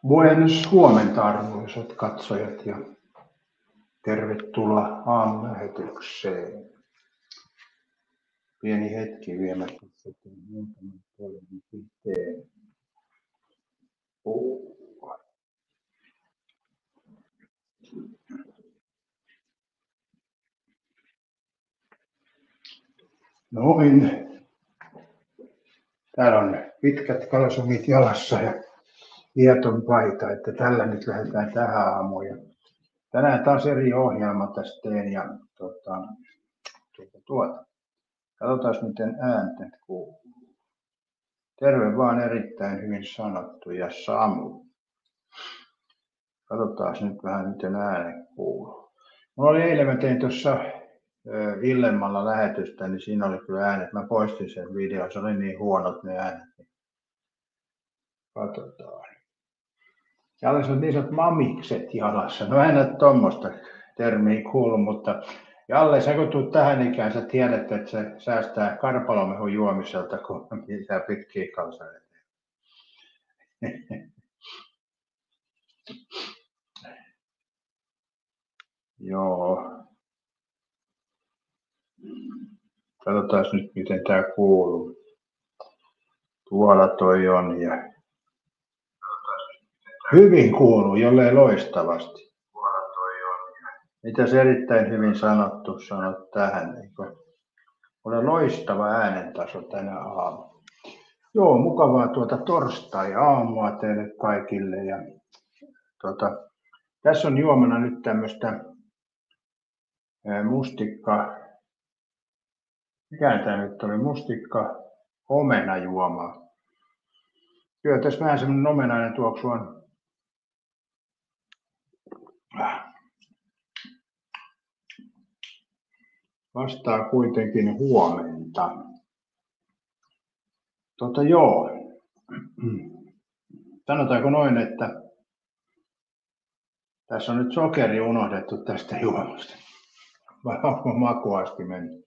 Buenos huomenta arvoisat katsojat ja tervetuloa aamulähetykseen. Pieni hetki viemättä sitten muutaman toimenpiteen. Noin. Täällä on pitkät kalsongit jalassa ja hieton paita, että tällä nyt lähdetään tähän aamuun. Ja tänään taas eri ohjelma tästä teen ja katsotaan miten ääntä kuuluu. Terve vaan, erittäin hyvin sanottu ja Samu. Katsotaan nyt vähän miten äänet kuuluu. Mulla oli eilen, mä tein tuossa illemmalla lähetystä, niin siinä oli kyllä äänet. Mä poistin sen videon, se oli niin huonot ne äänet. Katsotaan. Täällä on niin sanot mamikset jalassa. No en ole tuommoista termiä kuullut, mutta Jalle, sä kun tulet tähän ikään, sä tiedät, että se säästää karpalomehun juomiselta, kun pitää pitkiä kalsareita. Joo. Katsotaan nyt, miten tää kuuluu. Tuolla toi on ja hyvin kuuluu, jollei loistavasti. Mitäs erittäin hyvin sanottu, sanot tähän. Ole loistava äänentaso tänä aamuna. Joo, mukavaa torstai-aamua teille kaikille. Ja, tässä on juomana nyt tämmöistä mikä tämä nyt oli, mustikka omenajuomaa. Kyllä tässä vähän semmoinen omenainen tuoksu on. Vastaa kuitenkin huomenta. Joo. Sanotaanko noin, että tässä on nyt sokeri unohdettu tästä juomasta. Vai onko maku asti mennyt?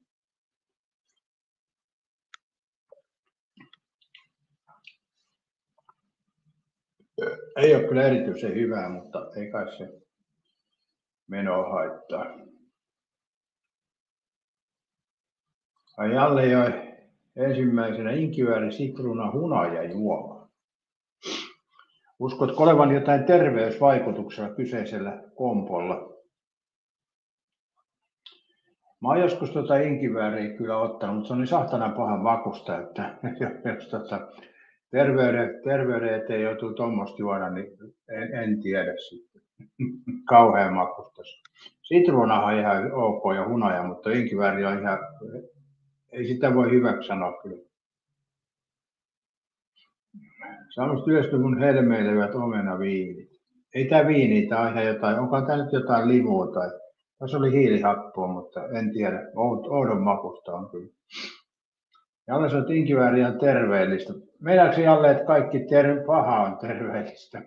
Ei ole kyllä erityisen hyvää, mutta ei kai se menoa haittaa. Jalle joi ensimmäisenä inkivääri sitruuna hunajajuomaa. Uskotko olevan jotain terveysvaikutuksia kyseisellä kompolla? Mä oon joskus inkivääriä kyllä ottanut, mutta se on niin sahtana pahan makusta, että jos terveyden eteen joutuu tuommoista juoda, niin en tiedä sitten. Kauhean makusta. Sitruunahan on ihan ok ja hunaja, mutta inkivääri on ihan, ei sitä voi hyväksi sanoa kyllä. Samasta yleistä mun helmeilevät omenaviinit. Ei tää viini, tää on ihan jotain, onko tää nyt jotain limua tai, tässä oli hiilihappoa, mutta en tiedä, oudon makusta on kyllä. Jalle sanoo, että inkivääri on terveellistä. Meidänkö Jalle, että kaikki paha on terveellistä?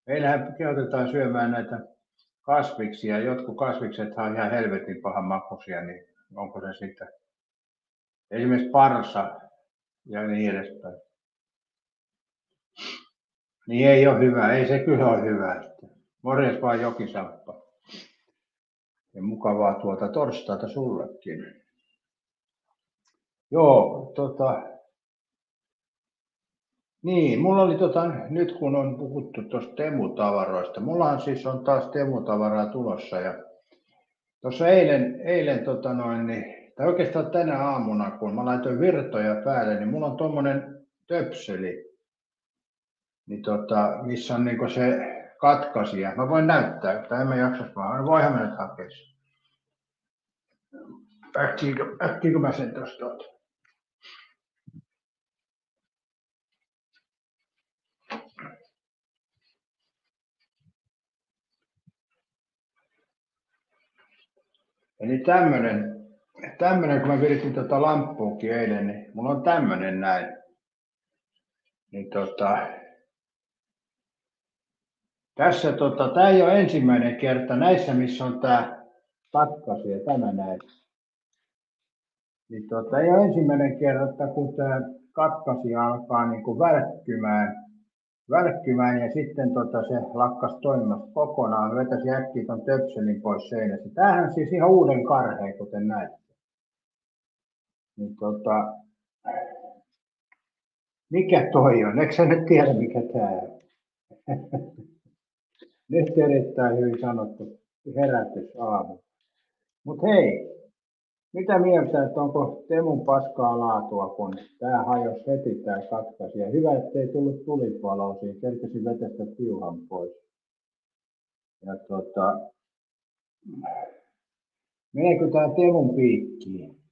Meillähän kehotetaan syömään näitä kasviksia. Jotkut kasvikset on ihan helvetin pahan makuisia, niin onko se sitten esimerkiksi parsa ja niin edespäin. Niin ei ole hyvä, ei se kyllä ole hyvä. Morjes vaan Jokisamppa. Ja mukavaa torstaita sullekin. Joo, niin, mulla oli nyt kun on puhuttu tuosta Temu-tavaroista, mullahan siis on taas Temu-tavaraa tulossa ja tuossa eilen tai oikeastaan tänä aamuna, kun mä laitoin virtoja päälle, niin mulla on tommonen töpseli, niin missä on niinku se katkaisija. Mä voin näyttää, että en mä jaksas vaan, voihan mä nyt hakea sen. Äkkiäkö mä sen tosta otan? Eli tämmönen, kun mä viritin lamppuukin eilen, niin mulla on tämmönen näin. Niin tässä tää ei ole ensimmäinen kerta näissä, missä on tää katkaisija, tämä näin. Niin ei ole ensimmäinen kerta, kun tää katkaisija alkaa niinku välkkymään. välkkymään ja sitten se lakkas toimimasta kokonaan. Vetäisi äkkiä ton töpselin pois seinästä. Tämähän siis ihan uuden karheen, kuten näette. Niin mikä toi on? Eikö sä nyt tiedä, mikä tää on? Nyt erittäin hyvin sanottu herätysaamu. Mut hei, mitä mieltä, että onko Temun paskaa laatua, kun tää hajosi heti tää katkaisi. Ja hyvä, ettei tullut tulipaloa, siinä kerkesi vetästä piuhan pois. Ja meneekö tää Temun piikkiin?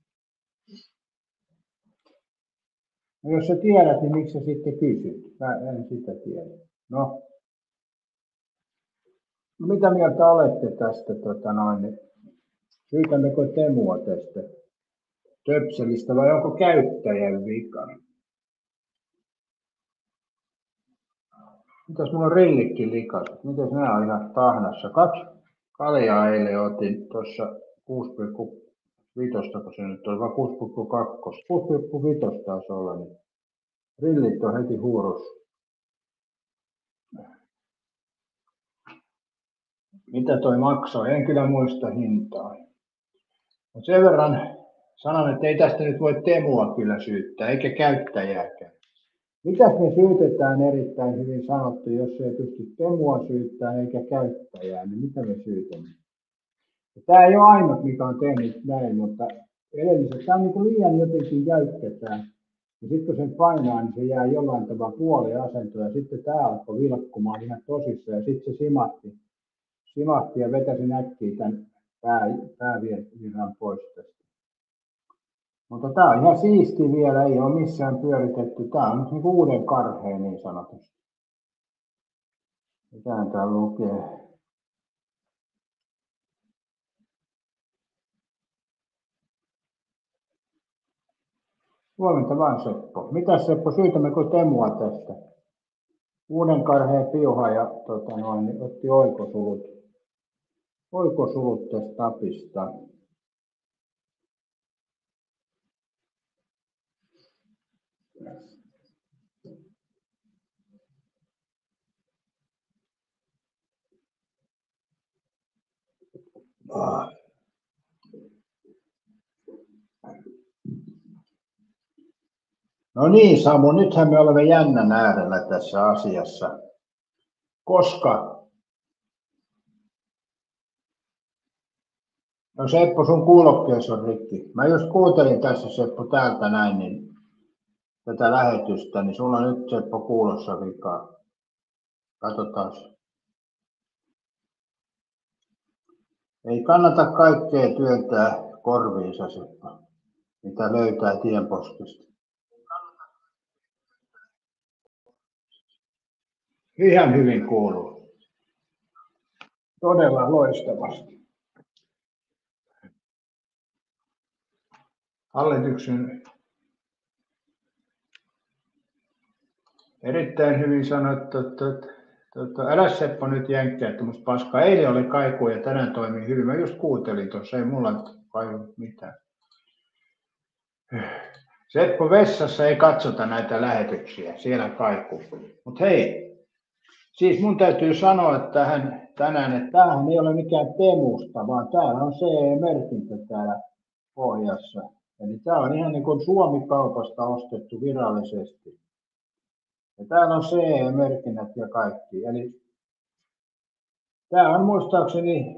No jos sä tiedät, niin miksi sä sitten kysyt? Mä en sitä tiedä. No mitä mieltä olette tästä, syytämmekö Temua tästä töpselistä vai onko käyttäjän vika? Mitäs mulla on rillikki likas? Mitäs nää on ihan tahnassa? 2 kaljaa eilen otin tuossa 6,5, kun se nyt oli, vai 6,2. 6,5 taisi olla, niin rillit on heti huurus. Mitä toi maksoi? En kyllä muista hintaa. Mutta sen verran sanon, että ei tästä nyt voi Temua kyllä syyttää, eikä käyttäjääkään. Mitäs me syytetään, erittäin hyvin sanottu, jos ei pysty Temua syyttämään eikä käyttäjää, niin mitä me syytämme? Tämä ei ole ainut, mikä on tehnyt näin, mutta edelliset, tämä on niin kuin liian jotenkin jäykkä. Ja sitten kun sen painaa, niin se jää jollain tavalla puoliasentoon ja sitten tämä alkoi vilkkumaan ihan tosissaan ja sitten se simahti ja vetäisi näkkiä tämän päävirran pois tästä. Mutta tämä on ihan siisti vielä, ei ole missään pyöritetty. Tämä on niin kuin uuden karheen niin sanotusti. Mitähän täällä lukee? Huomenta vaan, Seppo. Mitäs, Seppo, syytämmekö Temua tästä? Uuden karheen piuha ja niin otti oikosulut tästä tapista. No niin, Samu, nythän me olemme jännän äärellä tässä asiassa, koska no Seppo, sun kuulokkeessa on rikki. Mä just kuuntelin tässä, Seppo, täältä näin, niin tätä lähetystä, niin sulla on nyt, Seppo, kuulossa vikaa. Katsotaan. Ei kannata kaikkea työntää korviinsa, Seppo, mitä löytää tienposkesta. Ihan hyvin kuuluu. Todella loistavasti. Hallituksen erittäin hyvin sanottu, että älä Seppo nyt jänkkää, että musta paskaa. Eilen oli kaiku ja tänään toimii hyvin. Mä just kuuntelin tuossa, ei mulla kaivu mitään. Seppo, vessassa ei katsota näitä lähetyksiä, siellä kaikuu. Mutta hei, siis mun täytyy sanoa tänään, että tämähän ei ole mikään Temusta, vaan täällä on CE-merkintä täällä pohjassa. Eli tämä on ihan niin kuin Suomi-kaupasta ostettu virallisesti. Ja täällä on CE-merkinnät ja kaikki. Eli tämä on muistaakseni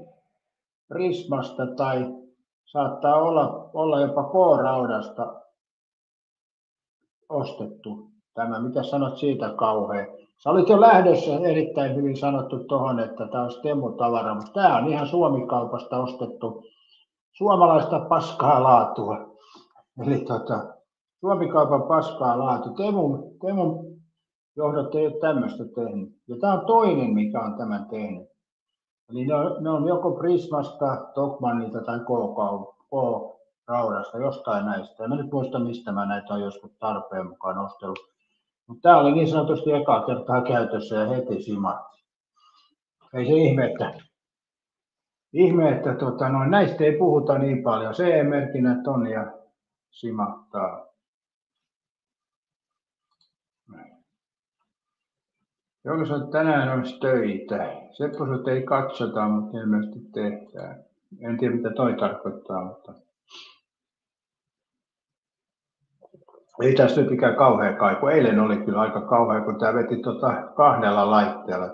Prismasta tai saattaa olla jopa K-raudasta ostettu tämä. Mitä sanot siitä, kauhean? Sä olit jo lähdössä erittäin hyvin sanottu tuohon, että tämä on Temu-tavara, mutta tämä on ihan Suomi-kaupasta ostettu suomalaista paskaa laatua. Eli Suomi-kaupan paskaa laatu. Temun johdot ei ole tämmöistä tehnyt. Ja tämä on toinen, mikä on tämän tehnyt. Eli ne on joko Prismasta, Tokmannilta tai K-raudasta, jostain näistä. En nyt muista, mistä mä näitä on joskus tarpeen mukaan ostellut. Mutta tämä oli niin sanotusti ekaa kertaa käytössä ja heti simahti. Ei se ihme, että näistä ei puhuta niin paljon. CE-merkinnät on ja simahtaa. Jos on tänään olisi töitä. Sepposut ei katsota, mutta ilmeisesti tehdään. En tiedä mitä toi tarkoittaa, mutta ei tässä nyt ikään kauhea kaiku. Eilen oli kyllä aika kauhea, kun tämä veti kahdella laitteella.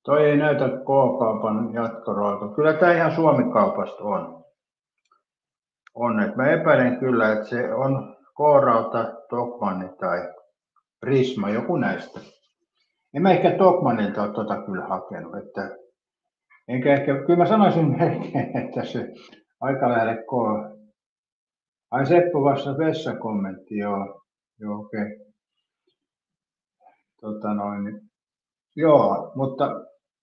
Toi ei näytä K-kaupan jatkoroilta. Kyllä tämä ihan Suomi-kaupasta on. Mä epäilen kyllä, että se on K-rauta, Tokmanni tai Prisma, joku näistä. En mä ehkä Tokmannilta ole kyllä hakenut. Kyllä mä sanoisin melkein, että se aika lähelle K. Ai Seppo vasta vessakommentti, joo okei. Joo, mutta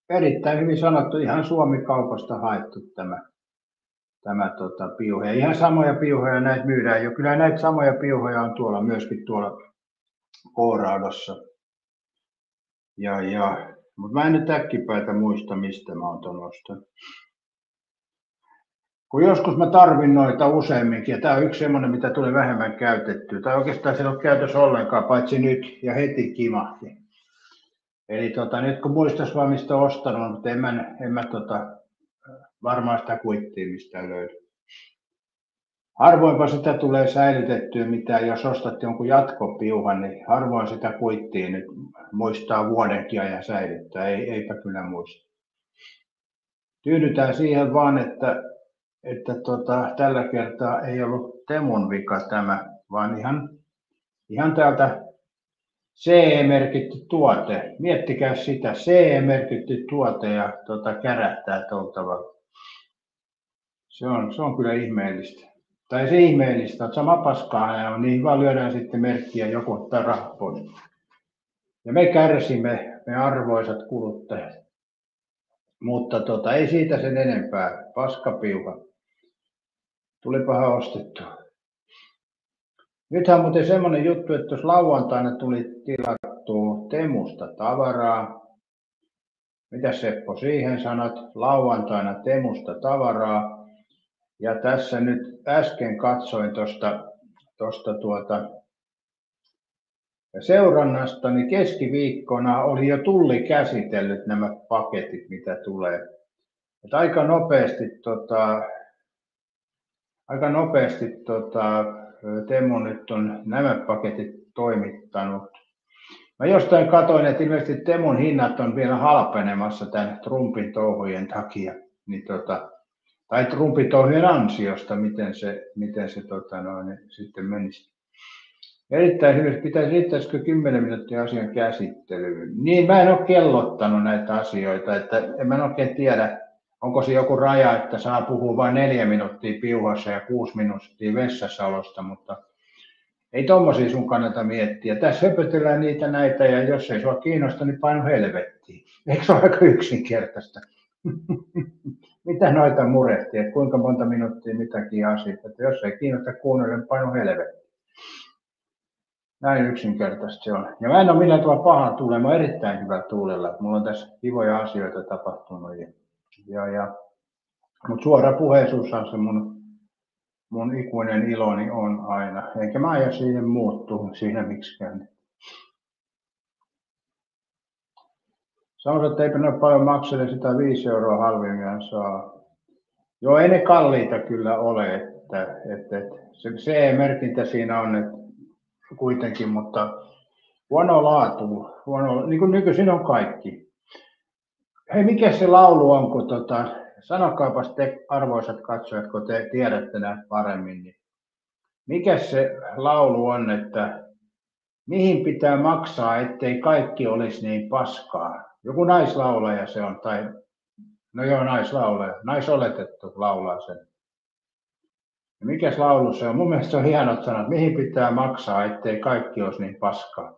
erittäin hyvin sanottu, ihan Suomi-kaupasta haettu tämä piuhe. Ihan samoja piuhoja näitä myydään jo. Kyllä näitä samoja piuhoja on myöskin tuolla K-raudossa. Mutta mä en nyt äkkipäätä muista, mistä mä oon ton ostanut. Kun joskus mä tarvin noita useamminkin, ja tää on yksi semmoinen, mitä tulee vähemmän käytettyä. Tai oikeastaan se ei ole käytössä ollenkaan, paitsi nyt, ja heti kimahti. Eli nyt kun muistais vaan mistä ostanut, mutta en mä varmaan sitä kuittia mistään löydy. Harvoinpa sitä tulee säilytettyä mitään, jos ostat jonkun jatkopiuhan, niin harvoin sitä kuittia nyt muistaa vuodenkin ajan säilyttää, eipä kyllä muista. Tyydytään siihen vaan, että tällä kertaa ei ollut Temun vika tämä, vaan ihan täältä CE-merkitty tuote. Miettikää sitä, CE-merkitty tuote ja kärähtää tuolla tavalla. Se on kyllä ihmeellistä. Tai se ihmeellistä, että sama paskaa on, niin vaan lyödään sitten merkkiä joku ottaa rahat pois. Ja me kärsimme, me arvoisat kuluttajat. Mutta ei siitä sen enempää. Paskapiuha. Tulipahan ostettua. Nythän on muuten semmoinen juttu, että jos lauantaina tuli tilattua Temusta tavaraa. Mitä Seppo siihen sanot? Lauantaina Temusta tavaraa. Ja tässä nyt äsken katsoin tuosta seurannasta, niin keskiviikkona oli jo Tulli käsitellyt nämä paketit, mitä tulee. Et aika nopeasti Temu nyt on nämä paketit toimittanut. Mä jostain katsoin, että ilmeisesti Temun hinnat on vielä halpenemassa tämän Trumpin touhujen takia. Niin tai Trumpin touhujen ansiosta, miten se sitten menisi. Erittäin hyvin. Riittäisikö 10 minuuttia asian käsittelyyn? Niin, mä en ole kellottanut näitä asioita, että en mä oikein tiedä, onko se joku raja, että saa puhua vain 4 minuuttia piuhassa ja 6 minuuttia vessasalosta, mutta ei tommosia sun kannata miettiä. Tässä höpötellään näitä ja jos ei sua kiinnosta, niin painu helvettiin. Eikö se ole aika yksinkertaista? Mitä noita murehtii, että kuinka monta minuuttia mitäkin asiaa, että jos ei kiinnosta kuunnella, niin painu helvettiin. Näin yksinkertaisesti se on. Ja mä en ole millään tavalla paha tuulella, mä oon erittäin hyvä tuulella. Mulla on tässä kivoja asioita tapahtunut. Mutta suora puheisuushan se mun ikuinen iloni on aina. Eikä mä aja siihen muuttuu siinä miksikään. Sanotaan, että eipä ne paljon maksele sitä 5 € halvemmin saa. Joo, ei ne kalliita kyllä ole. Että se CE-merkintä siinä on, että kuitenkin, mutta huono laatu, niin kuin nykyisin on kaikki. Hei, mikä se laulu on, kun sanokaapas te arvoisat katsojat, kun te tiedätte näitä paremmin, niin mikä se laulu on, että mihin pitää maksaa, ettei kaikki olisi niin paskaa? Joku naislaulaja se on, tai no joo, naislaulaja, naisoletettu laulaa sen. Ja mikäs laulu se on? Mun mielestä se on hienot sanat, mihin pitää maksaa, ettei kaikki olisi niin paskaa.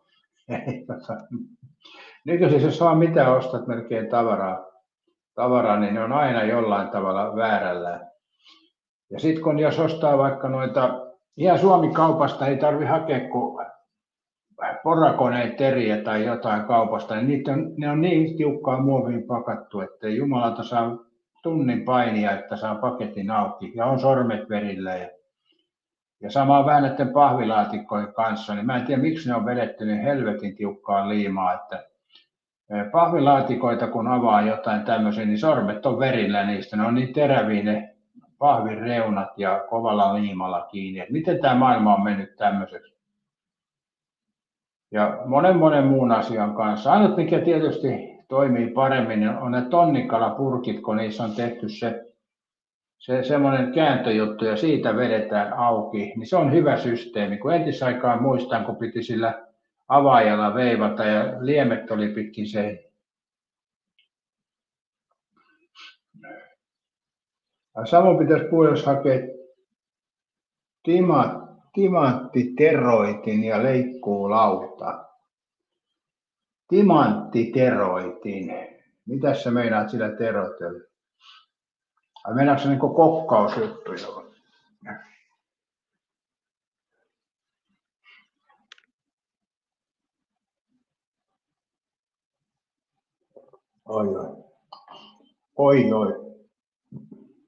Nykyisin jos vaan mitä ostat melkein tavaraa, niin ne on aina jollain tavalla väärällä. Ja sitten kun jos ostaa vaikka noita, ihan Suomi-kaupasta ei tarvitse hakea kuin porakoneen teriä tai jotain kaupasta, niin ne on niin tiukkaa muoviin pakattu, että jumalauta saa tunnin painia, että saa paketin auki ja on sormet verillä. Ja sama on vähän näiden pahvilaatikkojen kanssa, niin mä en tiedä miksi ne on vedetty niin helvetin tiukkaan liimaa, että pahvilaatikoita kun avaa jotain tämmöisiä, niin sormet on verillä niistä, ne on niin teräviä ne pahvin reunat ja kovalla liimalla kiinni, että miten tämä maailma on mennyt tämmöiseksi. Ja monen muun asian kanssa. Ainut mikä tietysti toimii paremmin on ne tonnikalapurkit, kun niissä on tehty se semmoinen kääntöjuttu ja siitä vedetään auki, niin se on hyvä systeemi. Kun entisaikaan muistan, kun piti sillä avaajalla veivata ja liemet oli pitkin se. Samoin pitäisi puolella hakea timanttiteroitin ja leikkuulauta. Timanttiteroitin. Mitäs sä meinaat sillä teroitella? Vai meinaatko se niin kokkausjuttuja? Oi.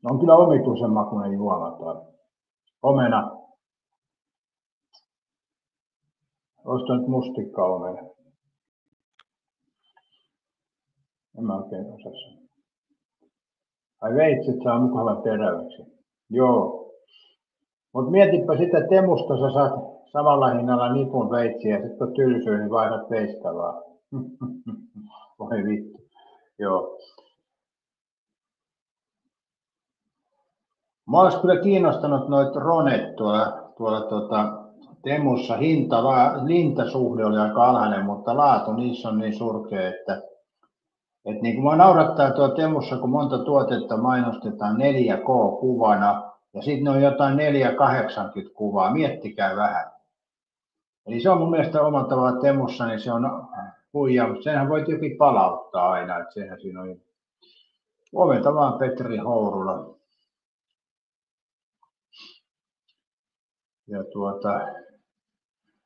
No on kyllä omituisen makuinen juoma toi. Omena. Olisiko nyt mustikkaomena? En mä oikein osaa sanoa. Ai veitset saa mukava teräväksi. Joo. Mut mietipä sitä Temusta, sä saat samalla hinnalla nipun veitsiä ja sit kun tylsyy, niin vaihdat veistä vaan. Voi vittu. Joo. Mä olis kyllä kiinnostanut noita Ronet tuolla Temussa. Hintasuhde oli aika alhainen, mutta laatu niissä on niin surkea, että niin kuin mä naurattaa tuo Temussa, kun monta tuotetta mainostetaan 4K-kuvana ja sitten on jotain 480 kuvaa, miettikää vähän. Eli se on mun mielestä omalla tavalla Temussa, niin se on huijaa, mutta senhän voi jokin palauttaa aina, että sehän siinä on. Huomenta vaan Petri Hourula. Ja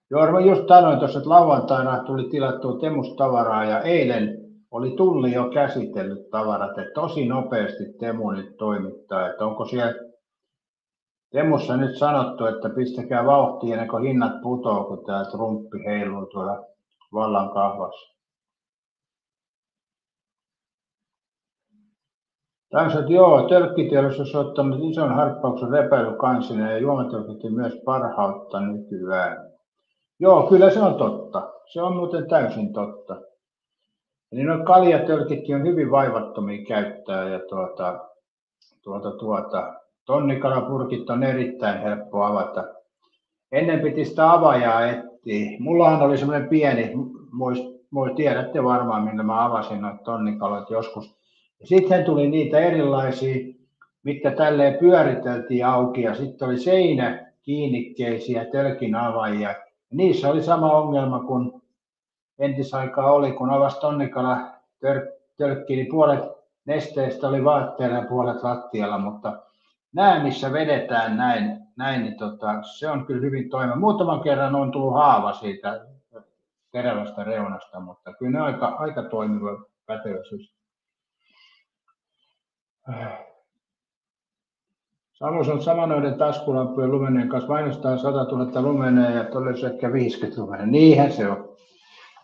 joo, mä just sanoin tuossa, että lauantaina tuli tilattua Temusta tavaraa ja eilen oli Tulli jo käsitellyt tavarat, että tosi nopeasti Temu nyt toimittaa, että onko siellä Temussa nyt sanottu, että pistäkää vauhtia ennen kuin hinnat putoo, kun tämä Trumpi heiluu tuolla vallan kahvassa. Tällaiset, joo, tölkkiteollisuus on ottanut ison harppauksen repäilykansina ja juomatölkit myös parhautta nykyään. Joo, kyllä se on totta. Se on muuten täysin totta. Eli nuo kaljatölkitkin on hyvin vaivattomia käyttää ja tonnikalapurkit on erittäin helppo avata. Ennen piti sitä avaajaa etsiä. Mullahan oli semmoinen pieni, tiedätte varmaan millä mä avasin noita tonnikaloita joskus. Ja sitten tuli niitä erilaisia, mitkä tälleen pyöriteltiin auki ja sitten oli seinäkiinnikkeisiä tölkin avaajia. Niissä oli sama ongelma kuin entisaikaa oli, kun avasi tonnikala tölkki, niin puolet nesteestä oli vaatteella ja puolet lattialla, mutta nämä, missä vedetään näin niin se on kyllä hyvin toimiva. Muutaman kerran on tullut haava siitä terävästä reunasta, mutta kyllä ne aika toimiva pätevyys. Samoin on samanoiden taskulampujen lumeneen kanssa mainostaa 100 000 lumeneen ja todella ehkä 50 lumeneen. Niinhän se on.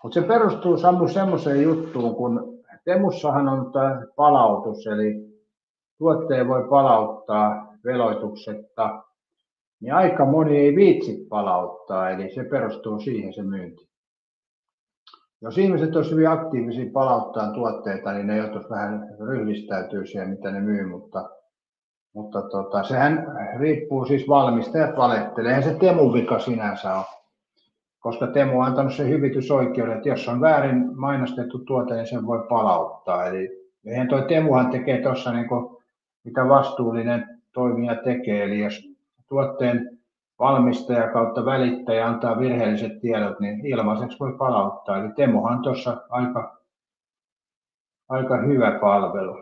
Mutta se perustuu Samu semmoiseen juttuun, kun Temussahan on tämä palautus, eli tuotteen voi palauttaa veloituksetta, niin aika moni ei viitsi palauttaa, eli se perustuu siihen se myynti. Jos ihmiset olisivat hyvin aktiivisia palauttaa tuotteita, niin ne joutuisi vähän ryhdistäytyä siihen, mitä ne myy, mutta sehän riippuu siis valmistajat valehtelee. Eihän se Temun vika sinänsä ole, koska Temu on antanut sen hyvitysoikeuden, että jos on väärin mainostettu tuote, niin sen voi palauttaa. Eli eihän toi Temuhan tekee tuossa niin mitä vastuullinen toimija tekee, eli jos tuotteen valmistaja kautta välittäjä antaa virheelliset tiedot, niin ilmaiseksi voi palauttaa. Eli Temuhan tuossa aika hyvä palvelu.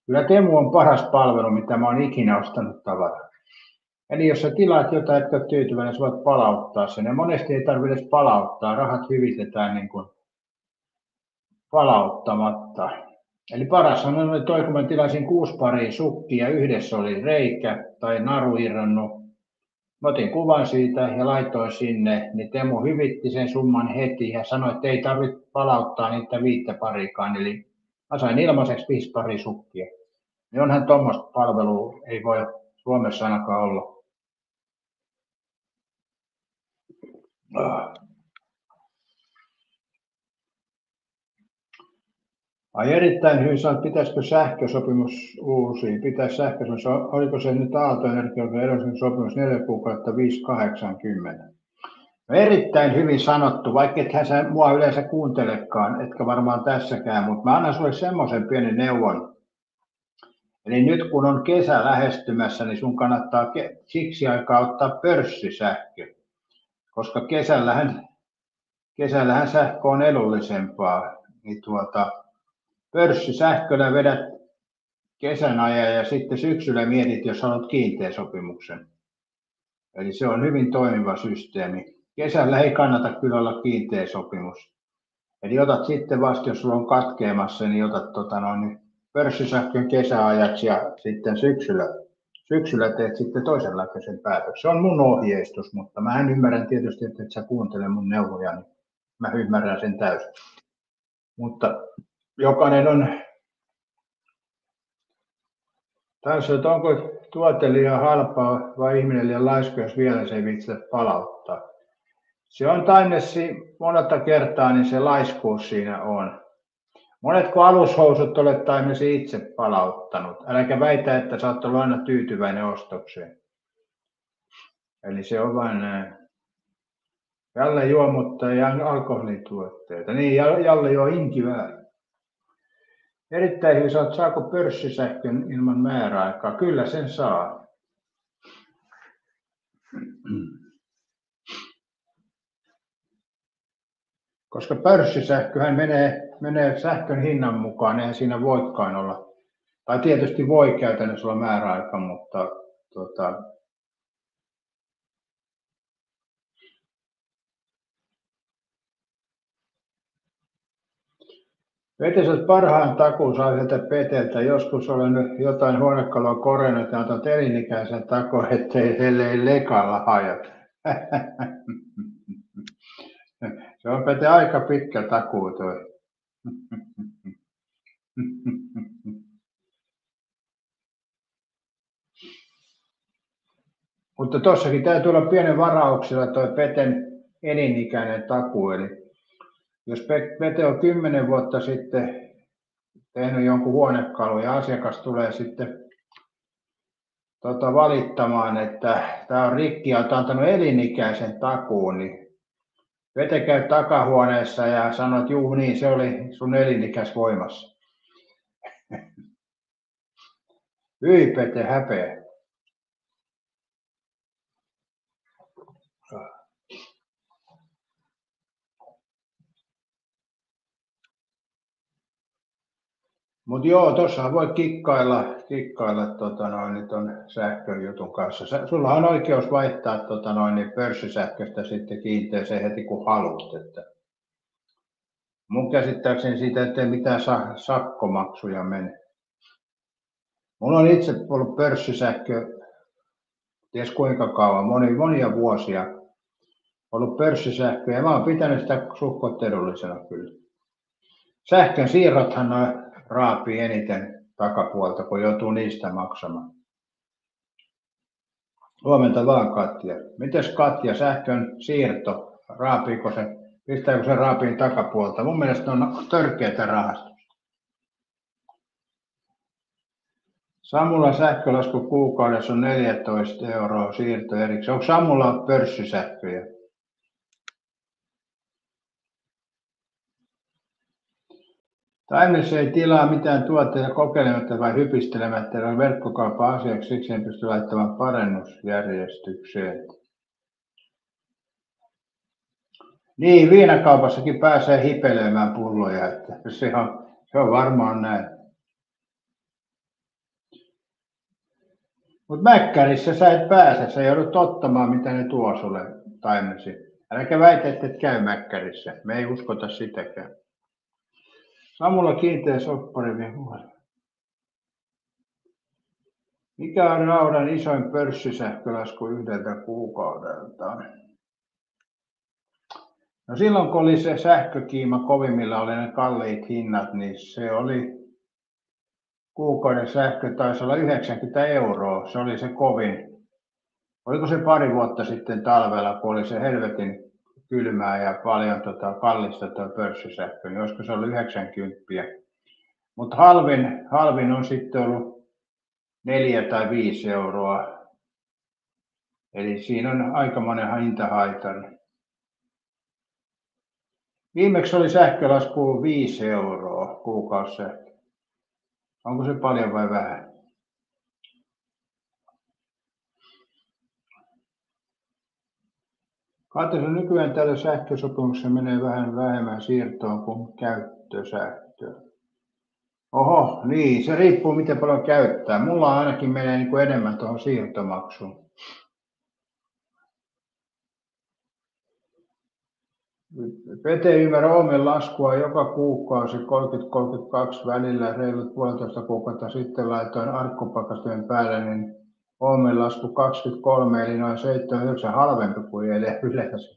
Kyllä Temu on paras palvelu, mitä mä oon ikinä ostanut tavaraa. Eli jos sä tilaat jotain, etkä ole tyytyväinen, sä voit palauttaa sen. Ja monesti ei tarvitse edes palauttaa, rahat hyvitetään niin kuin palauttamatta. Eli paras on toi, kun mä tilasin 6 paria sukkia, yhdessä oli reikä tai naru irronnut. Mä otin kuvan siitä ja laitoin sinne, niin Teemu hyvitti sen summan heti ja sanoi, että ei tarvitse palauttaa niitä 5 parikaan. Eli mä sain ilmaiseksi 5 pari sukkia. Niin onhan tuommoista palvelua, ei voi Suomessa ainakaan olla. Ai erittäin hyvin sanoit, pitäisikö sähkösopimus uusia? Pitäisi sähkösopimus, oliko se nyt Aalto-Energian edellisen sopimus 4 kuukautta 5,80? No erittäin hyvin sanottu, vaikka ethän sä mua yleensä kuuntelekaan, etkä varmaan tässäkään, mutta mä annan sulle semmoisen pienen neuvon. Eli nyt kun on kesä lähestymässä, niin sun kannattaa siksi aikaa ottaa pörssisähkö, koska kesällähän sähkö on edullisempaa. Niin pörssisähköllä vedät kesän ajan ja sitten syksyllä mietit, jos haluat kiinteäsopimuksen. Eli se on hyvin toimiva systeemi. Kesällä ei kannata kyllä olla kiinteä sopimus. Eli otat sitten vasta, jos sulla on katkeamassa, niin otat pörssisähkön kesäajaksi ja sitten syksyllä teet sitten toisenlaisen päätöksen. Se on mun ohjeistus, mutta mä ymmärrän tietysti, että et sä kuuntele mun neuvoja, niin mä ymmärrän sen täysin. Mutta jokainen on tässä, että onko tuote liian halpaa vai ihminen liian laiska, jos vielä se ei viitse palauttaa. Se on Tainessi monetta kertaa, niin se laiskuus siinä on. Monetko alushousut olet Tainessi itse palauttanut? Äläkä väitä, että sä oot ollut aina tyytyväinen ostokseen. Eli se on vain näin. Jalle juo, mutta ei alkoholituotteita. Niin, Jalle juo inkivää. Erittäin hyvin sanot, saako pörssisähkön ilman määräaikaa? Kyllä sen saa. Koska pörssisähköhän menee sähkön hinnan mukaan, eihän siinä voikaan olla. Tai tietysti voi käytännössä olla määräaika, mutta vetisät parhaan takuun saa sieltä Peteltä. Joskus olen jotain huonekalua korjannut ja antanut elinikäisen takuun, ettei ei lekalla hajata. Se on Pete aika pitkä takuu toi. Mutta tossakin täytyy olla pienen varauksella toi Peten elinikäinen takuu. Eli jos Pete on 10 vuotta sitten tehnyt jonkun huonekalun ja asiakas tulee sitten valittamaan, että tämä on rikki ja on antanut elinikäisen takuun, niin Pete käy takahuoneessa ja sanoo, että juu niin, se oli sun elinikäis voimassa. Hyi Pete, häpeä. Mutta joo, tuossa voi kikkailla ton sähköjutun kanssa. Sulla on oikeus vaihtaa pörssisähköstä sitten kiinteeseen heti kun haluat. Että mun käsittääkseni siitä ettei mitään sakkomaksuja mene. Mulla on itse ollut pörssisähkö, ties kuinka kauan, monia vuosia ollut pörssisähkö ja mä oon pitänyt sitä suht edullisena kyllä. Sähkön siirrothan raapii eniten takapuolta, kun joutuu niistä maksamaan. Huomenta vaan Katja. Mites Katja, sähkön siirto, raapiiko se, pistääkö se raapiin takapuolta? Mun mielestä on törkeätä rahasta. Samulla sähkölasku kuukaudessa on 14 € siirto erikseen. Onko Samulla pörssisähköjä? Taimes ei tilaa mitään tuotteita kokeilematta vai hypistelemättä verkkokaupan asiaksi, siksi en pysty laittamaan parannusjärjestykseen. Niin, viinakaupassakin pääsee hipelemään pulloja, että se on varmaan näin. Mutta Mäkkärissä sä et pääse, sä joudut ottamaan mitä ne tuo sulle Taimesi. Äläkä väitä, että et käy Mäkkärissä, me ei uskota sitäkään. Samulla kiinteä soppari vielä huolella. Mikä on raudan isoin pörssisähkölasku yhdeltä kuukaudelta? No silloin kun oli se sähkökiima kovimmilla, oli ne kalliit hinnat, niin se oli kuukauden sähkö taisi olla 90 €. Se oli se kovin. Oliko se pari vuotta sitten talvella, kun oli se helvetin kylmää ja paljon kallista tuo pörssisähkö, niin olisiko se ollut 90. Mutta halvin on sitten ollut 4 tai 5 €. Eli siinä on aikamoinen hintahaitari. Viimeksi oli sähkölasku 5 € kuukausisähkö. Onko se paljon vai vähän? Katsotaan, nykyään tällä sähkösopimuksessa menee vähän vähemmän siirtoon kuin käyttösähköä. Oho, niin, se riippuu miten paljon käyttää. Mulla ainakin menee niin kuin enemmän tuohon siirtomaksuun. Pete ymmärrä Oomen laskua joka kuukausi 30-32 välillä reilut 1,5 kuukautta sitten laitoin arkkupakastimen päälle, niin Oomen lasku 23 eli noin 7-9 halvempi kuin yleensä.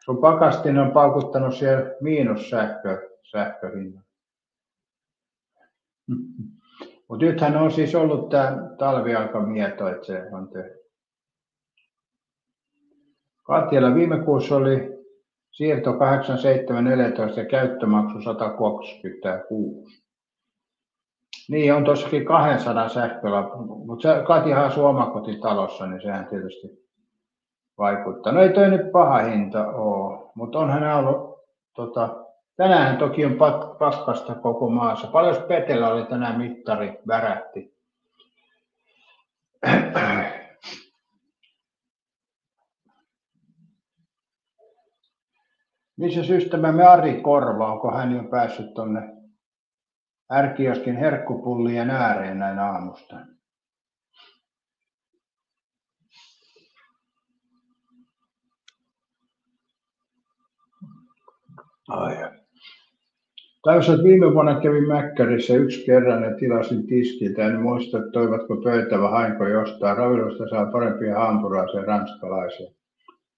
Sun pakastin on paukuttanut siellä miinussähköhinnan. Mutta nythän on siis ollut tämä talviaikamieto, että se on tehty. Katjalla viime kuussa oli siirto 8714 ja käyttömaksu 126. Niin, on tossakin 200 sähköllä, mutta Katjahan asuu omakotitalossa, niin sehän tietysti vaikuttaa. No ei toi nyt paha hinta ole, mutta onhan nämä ollut, tänään toki on pakkasta koko maassa. Paljon Petellä oli tänään mittari, värähti. Missä ystävämme Ari Korva, onko hän jo päässyt tuonne R-kioskin herkkupullien ääreen näin aamusta? Täysin, että viime vuonna kävin Mäkkärissä yksi kerran ja tilasin tiskiltä. En muista, että toivatko pöytä vai hainko jostain. Ravilosta saa parempia hampurilaisia ranskalaisia.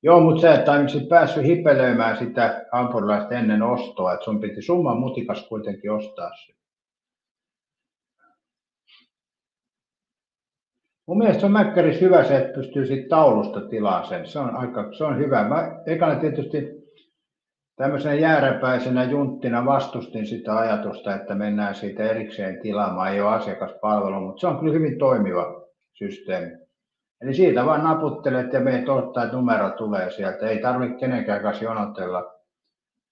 Joo, mutta sä et ainakin päässyt hipelöimään sitä hampurilaista ennen ostoa, että sun piti summan mutikas kuitenkin ostaa se. Mun mielestä on Mäkkärissä hyvä se, että pystyy siitä taulusta tilaamaan sen. Se on hyvä. Mä ekana tietysti tämmöisenä jääräpäisenä junttina vastustin sitä ajatusta, että mennään siitä erikseen tilaamaan, ei ole asiakaspalvelu, mutta se on kyllä hyvin toimiva systeemi. Eli siitä vaan naputtelet ja meet odottaa, että numero tulee sieltä. Ei tarvitse kenenkään kanssa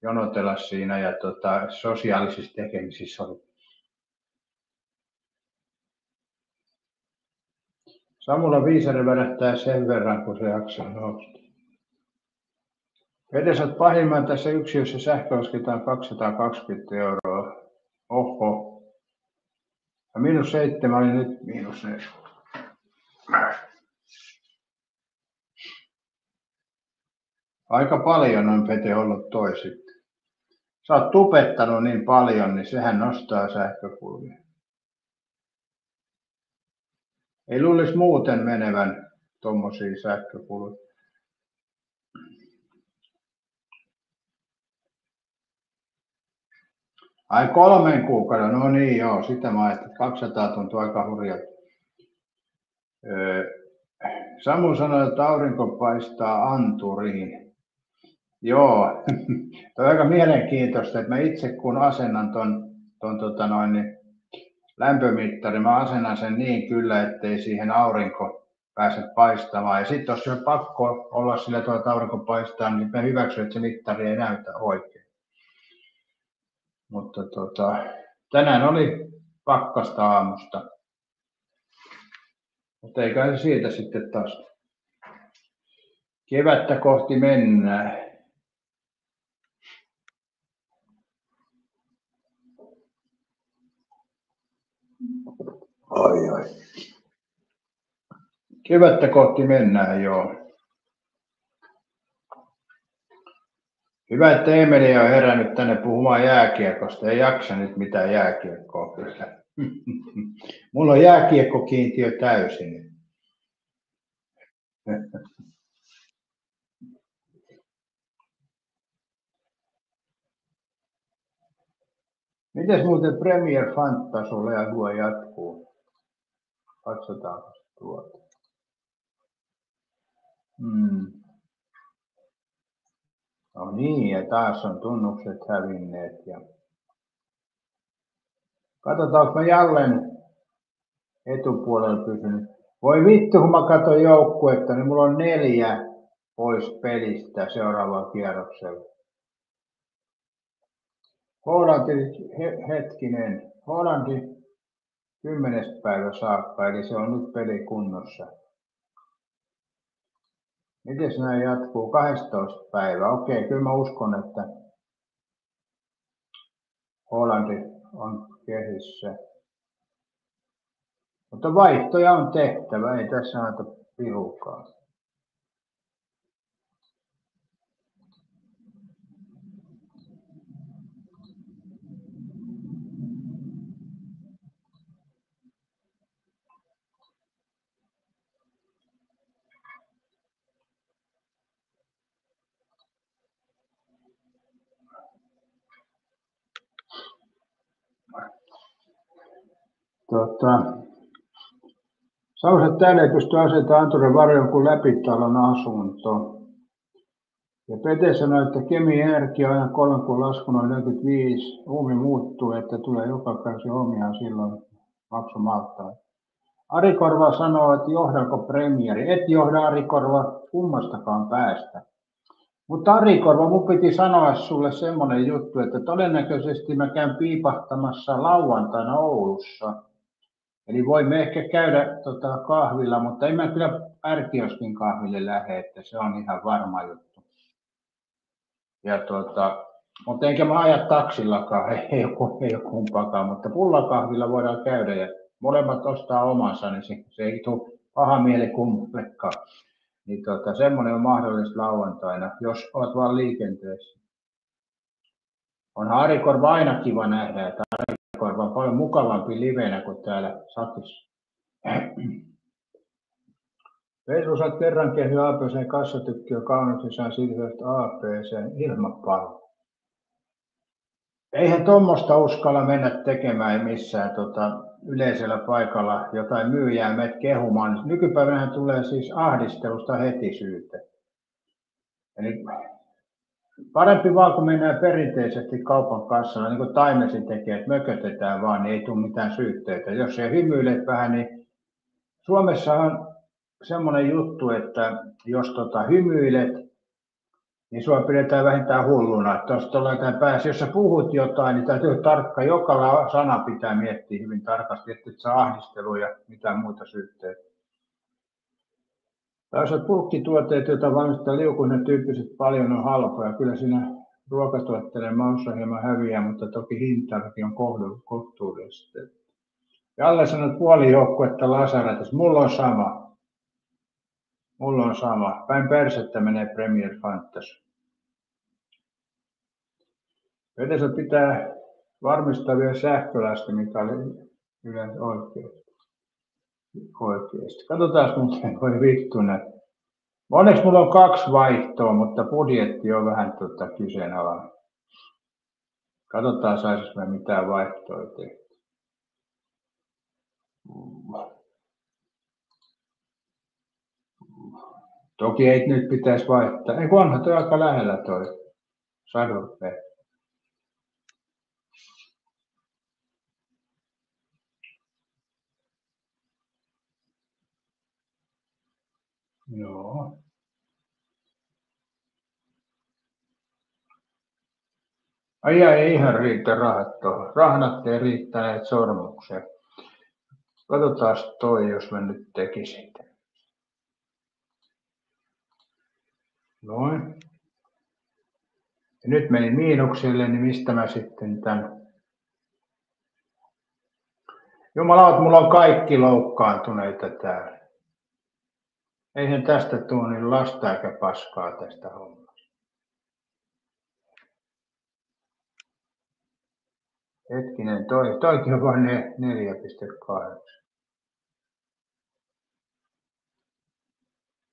jonotella siinä ja sosiaalisissa tekemisissä oli. Samulla viisari värähtää sen verran, kun se jaksaa nousta. Edes olet pahimman tässä yksiössä sähkö lasketaan 220 €. Oho. Ja -7 oli nyt -4. Aika paljon on Pete ollut toi sitten. Sä oot tupettanut niin paljon, niin sehän nostaa sähkökuluja. Ei luulisi muuten menevän tommosia sähkökuluja. Ai 3 kuukauden, no niin joo, sitä mä ajattelin, 200 tuntuu aika hurjalta. Samu sanoi, että aurinko paistaa anturiin. Joo, on aika mielenkiintoista, että mä itse kun asennan ton lämpömittari, mä asennan sen niin kyllä, ettei siihen aurinko pääse paistamaan. Ja sitten jos on pakko olla sillä tavalla, että aurinko paistaa, niin mä hyväksyn, että se mittari ei näytä oikein. Mutta tänään oli pakkasta aamusta. Mutta eikä se siitä sitten taas. Kevättä kohti mennään. Ai. Kevättä kohti mennään, joo. Hyvä, että Emeli on herännyt tänne puhumaan jääkiekosta. Ei jaksa nyt mitään jääkiekkoa kyllä. Mulla on jääkiekkokiintiö täysin. Mites muuten Premier Fantasy Legua jatkuu? Katsotaanko tuota. No niin, ja taas on tunnukset hävinneet. Ja katsotaanko mä jälleen etupuolella pysynyt. Voi vittu, kun mä katson joukkuetta, niin mulla on 4 pois pelistä seuraavalla kierroksella. Hollanti 10. päivä saakka, eli se on nyt peli kunnossa. Miten nämä jatkuu? 12. päivä. Okei, kyllä mä uskon, että Hollanti on kehissä. Mutta vaihtoja on tehtävä, ei tässä anneta pirukaan. Sauset täällä ei pysty asettamaan Anturin varjon kuin läpitalon asunto. Ja Pete sanoi, että Kemi energia aina 3 kun lasku noin 45. Uumi muuttuu, että tulee joka kausi omia silloin maksumaltaan. Ari Korva sanoo, että johdanko premieri. Et johda Ari Korva kummastakaan päästä. Mutta Ari Korva, mun piti sanoa sulle semmoinen juttu, että todennäköisesti mä käyn piipahtamassa lauantaina Oulussa. Eli voimme ehkä käydä kahvilla, mutta en mä kyllä R-kioskin kahville lähde, että se on ihan varma juttu. Ja mutta enkä mä aja taksillakaan, ei ole kumpaakaan, mutta pullakahvilla voidaan käydä ja molemmat ostaa omansa, niin se ei tule paha mieli kummallekaan. Niin semmoinen on mahdollista lauantaina, jos olet vaan liikenteessä. Onhan Ari Korva aina kiva nähdä, että Ari Korva on paljon mukavampi livenä kuin täällä Sakissa. Veisu, saat kerran kehdy APC:n kassatykkiä kaunis sisään siirtyvästä APC:n ilmapallo. Eihän tuommoista uskalla mennä tekemään missään yleisellä paikalla jotain myyjää menet kehumaan. Nykypäivänä tulee siis ahdistelusta heti syyte. Eli parempi vaan kun mennään perinteisesti kaupan kassalla, niin kuin Taimesi tekee, että mökötetään vaan, niin ei tule mitään syytteitä. Jos se hymyilet vähän, niin Suomessa on semmoinen juttu, että jos hymyilet, niin sua pidetään vähintään hulluna. Että jos sä puhut jotain, niin täytyy tarkka. Joka sana pitää miettiä hyvin tarkasti, että et saa ahdistelua ja mitään muuta syytteitä. Tällaiset bulkkituotteet, joita valmistaa liukuinen tyyppiset paljon, on halpoja. Kyllä siinä ruokatuotteiden maussa hieman häviää, mutta toki hintallakin on kohtuullisesti. Jalle sanoi puoli joukkuetta Lasaretus. Mulla on sama. Päin persettä menee Premier Fantasy. Yleensä pitää varmistaa vielä sähkölasti, mikä oli yleensä oikeasti. Katsotaan muuten, voi vittunen. Onneksi mulla on 2 vaihtoa, mutta budjetti on vähän kyseenalainen. Katsotaan, saisinko mä mitään vaihtoa tehdä. Toki ei nyt pitäisi vaihtaa. Ei onhan toi aika lähellä toi Sadurpe. Joo. Ai ei ihan riitä rahat tuohon. Rahnat ei riittäneet sormukseen. Katsotaan toi, jos mä nyt tekisin. Noin. Ja nyt meni miinukselle, niin mistä mä sitten tän... Jumalaut, mulla on kaikki loukkaantuneita täällä. Eihän tästä tule niin lasta eikä paskaa tästä hommasta. Hetkinen, toikin on vain 4,8.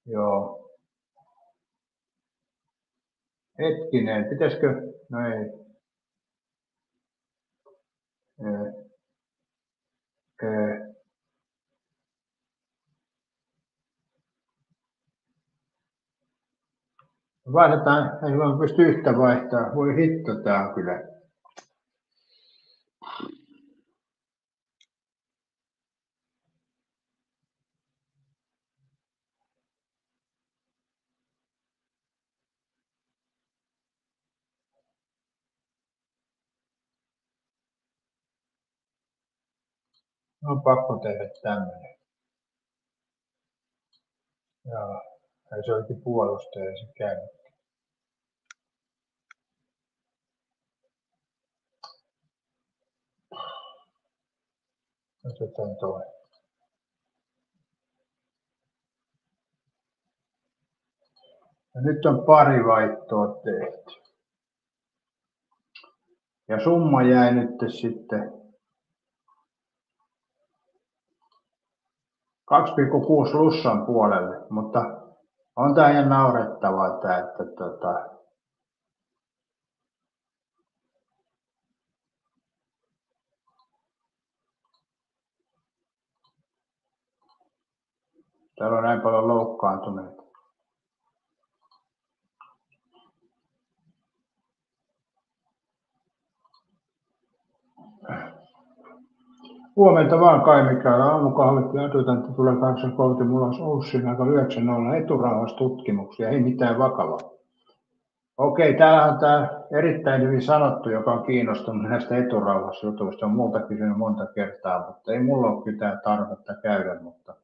Joo. Hetkinen, pitäisikö? No ei. Vaihdetaan, ei vaan pysty yhtä vaihtaa. Voi hitto, tää on kyllä. On pakko tehdä tämmöinen. Joo, se olikin puolustaja, se käy. Otetaan toi. Ja nyt on pari vaihtoa tehty. Ja summa jäi nyt sitten 2,6 plussan puolelle, mutta on tää ihan naurettavaa tää, että täällä on näin paljon loukkaantuneita. Huomenta vaan Kai Mikael, aamukahvit ja adjutantti tulee 8.30, mulla on Oussin aika 9.0 eturauhastutkimuksia, ei mitään vakavaa. Okei, täällä on tämä erittäin hyvin sanottu, joka on kiinnostunut näistä eturauhasjutuista, on multa kysynyt monta kertaa, mutta ei mulla ole mitään tarvetta käydä, mutta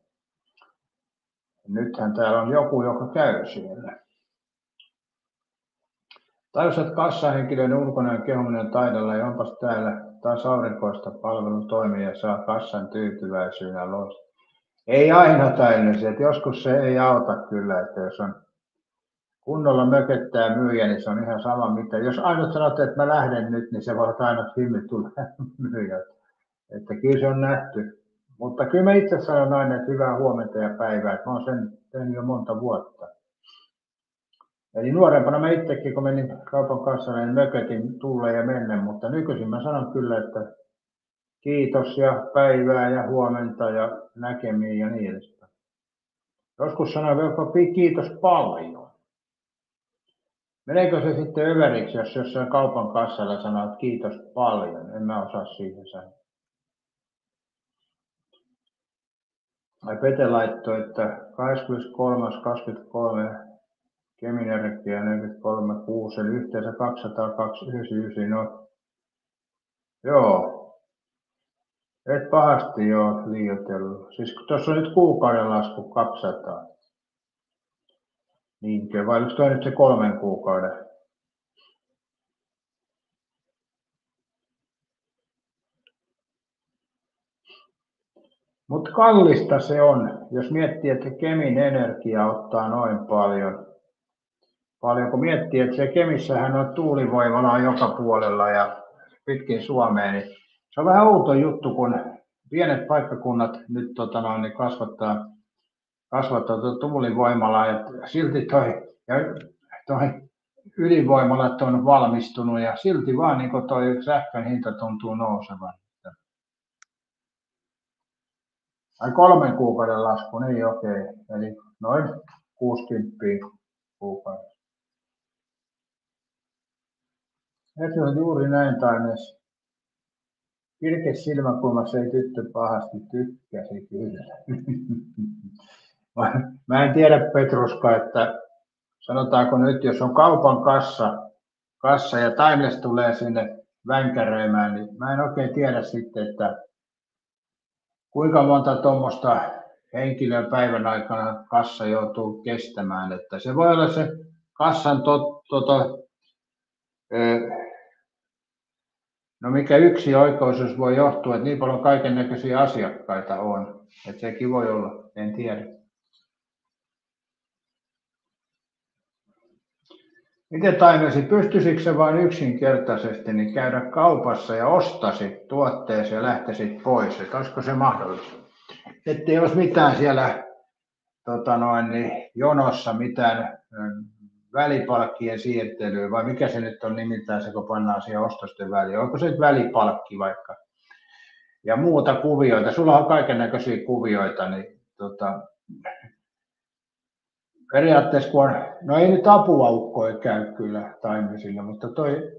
nythän täällä on joku, joka käy siellä. Tajusat kassahenkilöiden ulkonäön kehuminen taidolla ja onpas täällä taas aurinkoista palvelu toimii ja saa kassan tyytyväisyyden loista. Ei aina täydellisesti, että joskus se ei auta kyllä, että jos on kunnolla mököttää myyjä, niin se on ihan sama mitä. Jos aina sanot, että mä lähden nyt, niin se voi aina hyvin tulla myyjät. Että kyllä se on nähty. Mutta kyllä mä itse sanon aina, että hyvää huomenta ja päivää, että mä oon sen tehnyt jo monta vuotta. Eli nuorempana mä itsekin, kun menin kaupan kassalle, niin mökötin tulla ja mennä, mutta nykyisin mä sanon kyllä, että kiitos ja päivää ja huomenta ja näkemiin ja niin edespäin. Joskus sanoin jopa kiitos paljon. Meneekö se sitten överiksi, jos jossain kaupan kassalla sanoo, että kiitos paljon? En mä osaa siihen sanoa. Pete laittoi, että 23.23. Keminenergia 43.6, eli yhteensä 229, no joo, et pahasti joo liioitellut. Siis tuossa on nyt kuukauden lasku 200. Niinkö, vai oliko toi nyt se 3 kuukauden? Mutta kallista se on, jos miettii, että Kemin energia ottaa noin paljon. Kun miettii, että se Kemissähän on tuulivoimalaa joka puolella ja pitkin Suomeen, niin se on vähän outo juttu, kun pienet paikkakunnat nyt niin kasvattaa tuulivoimalaa ja silti toi ydinvoimalat on valmistunut ja silti vaan niin toi sähkön hinta tuntuu nousevan. Ai 3 kuukauden lasku, niin okei. Eli noin 60 kuukaudessa. Se on juuri näin taimes. Kirkes silmäkulmassa ei tyttö pahasti tykkäsi kyllä. Mä en tiedä Petruska, että sanotaanko nyt, jos on kaupan kassa ja Timeless tulee sinne vänkäröimään, niin mä en oikein tiedä sitten, että kuinka monta tuommoista henkilöä päivän aikana kassa joutuu kestämään. Että se voi olla se kassan no mikä yksi oikeus voi johtua, että niin paljon kaikennäköisiä asiakkaita on. Että sekin voi olla, en tiedä. Miten Taimesi, pystyisikö se vain yksinkertaisesti niin käydä kaupassa ja ostaisi tuotteeseen ja lähtisit pois? Että olisiko se mahdollista? Ettei olisi mitään siellä jonossa mitään välipalkkien siirtelyä, vai mikä se nyt on nimeltään se, kun pannaan siihen ostosten väliin. Onko se nyt välipalkki vaikka? Ja muuta kuvioita. Sulla on kaikennäköisiä kuvioita, niin periaatteessa kun on, no ei nyt apuaukkoja käy kyllä Taimesilla, mutta toi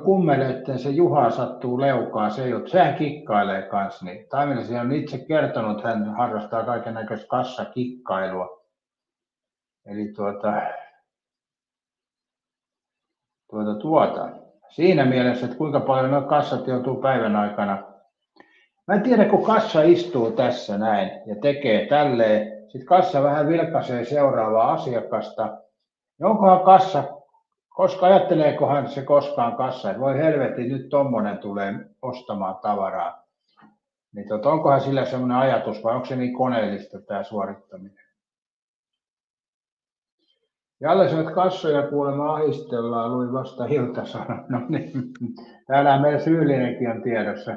kummelee, että se Juha sattuu leukaa, sehän kikkailee kanssa, niin Taimesi on itse kertonut, että hän harrastaa kaikennäköistä kassakikkailua. Eli siinä mielessä, että kuinka paljon nuo kassat joutuu päivän aikana. Mä en tiedä, kun kassa istuu tässä näin ja tekee tälleen, sitten kassa vähän vilkaisee seuraavaa asiakasta. Ja onkohan kassa, koska ajatteleekohan se koskaan kassa, että voi helvetti, nyt tommonen tulee ostamaan tavaraa. Niin onkohan sillä semmoinen ajatus vai onko se niin koneellista tämä suorittaminen? Jalle sanoi, että kassoja kuulemma ahistellaan, luin vasta Ilta-Sanomat. No niin, täällä meillä syyllinenkin on tiedossa.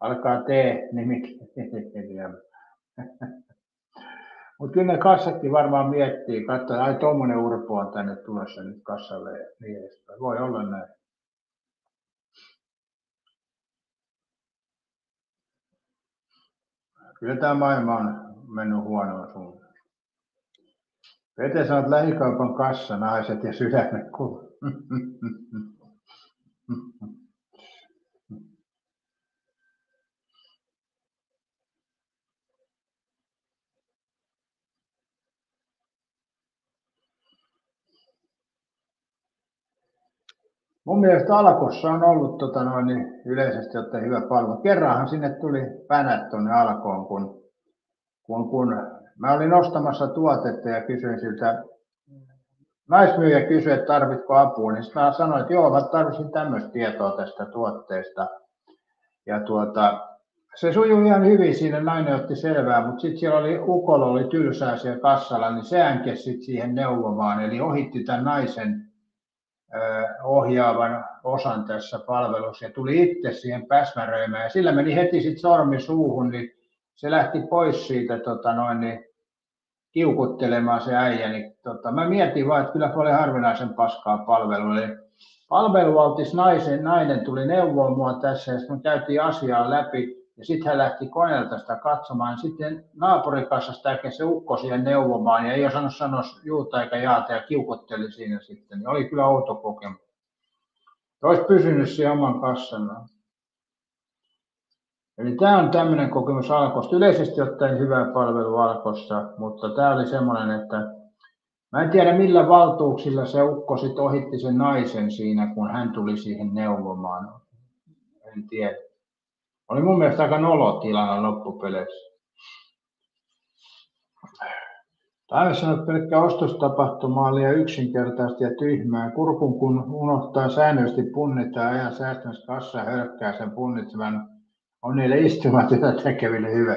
Alkaa T-nimikirjaimella. Mutta kyllä ne kassatkin varmaan miettii, katsoa, ai tuommoinen urpo on tänne tulossa nyt kassalle ja niin edespäin. Voi olla näin. Kyllä tämä maailma on mennyt huonoon suuntaan. Pete sanoo, että lähikaupan kassa, naiset ja sydämet kuuluu. Mun mielestä Alkossa on ollut yleisesti ottaen hyvä palvelu. Kerranhan sinne tuli pänät tuonne Alkoon, kun mä olin ostamassa tuotetta ja kysyin siltä, naismyyjä kysyi, että tarvitko apua, niin mä sanoin, että joo, mä tarvitsin tämmöistä tietoa tästä tuotteesta. Ja se sujui ihan hyvin, siinä nainen otti selvää, mutta sitten siellä ukolla oli tylsää siellä kassalla, niin se änkesi sitten siihen neuvomaan, eli ohitti tämän naisen ohjaavan osan tässä palvelussa ja tuli itse siihen päsmäröimään ja sillä meni heti sitten sormi suuhun, niin se lähti pois siitä kiukuttelemaan se äijä. Niin, mä mietin vaan, että kyllä oli harvinaisen paskaa palvelua. Eli palvelualtis nainen tuli neuvoa mua tässä ja sitten käytiin asiaa läpi ja sitten hän lähti koneelta sitä katsomaan. Sitten naapurikassasta äkki se ukko siihen neuvomaan ja ei osannut sanoa juuta eikä jaata ja kiukutteli siinä sitten. Niin oli kyllä outo kokemus. Olisi pysynyt siihen oman kassana. Eli tämä on tämmöinen kokemus Alkosta. Yleisesti ottaen hyvä palvelu Alkossa, mutta tämä oli semmoinen, että mä en tiedä millä valtuuksilla se ukko sitten ohitti sen naisen siinä, kun hän tuli siihen neuvomaan. En tiedä. Oli mun mielestä aika nolotilana loppupeleissä. Taime sanoi, että pelkkä ostostapahtuma oli yksinkertaisesti ja tyhmää. Kurkun kun unohtaa säännöllisesti punnitaan ajan säästämässä kassaa hölkkää sen punnitsevan, on niille istumatyötä tekeville hyvä.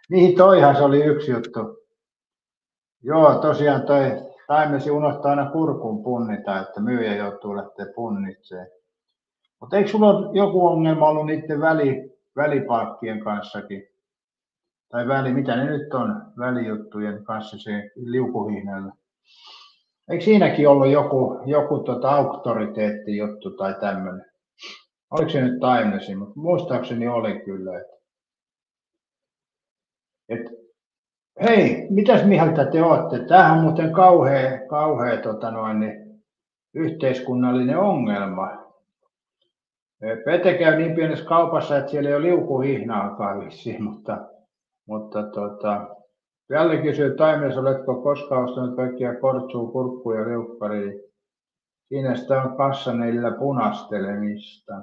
Niin toihan se oli yksi juttu. Joo, tosiaan Taimesi unohtaa aina kurkun punnita, että myyjä joutuu lähteä punnitsemaan. Mutta eikö sulla ole joku ongelma ollut niiden välipalkkien kanssakin? Tai mitä ne nyt on, välijuttujen kanssa se liukuhihnalla. Eikö siinäkin ollut joku auktoriteettijuttu tai tämmöinen? Oliko se nyt Taimesi, mutta muistaakseni oli kyllä. Hei, mitäs mieltä te olette? Tämähän on muuten kauhea yhteiskunnallinen ongelma. Pete käy niin pienessä kaupassa, että siellä ei ole liukuhihnaakaan vissiin, mutta Jalle kysyy Taimesi, oletko koskaan ostanut kaikkia kortsua, kurkkuja ja liukkaria? Siinä sitä on kassaneilla punastelemista.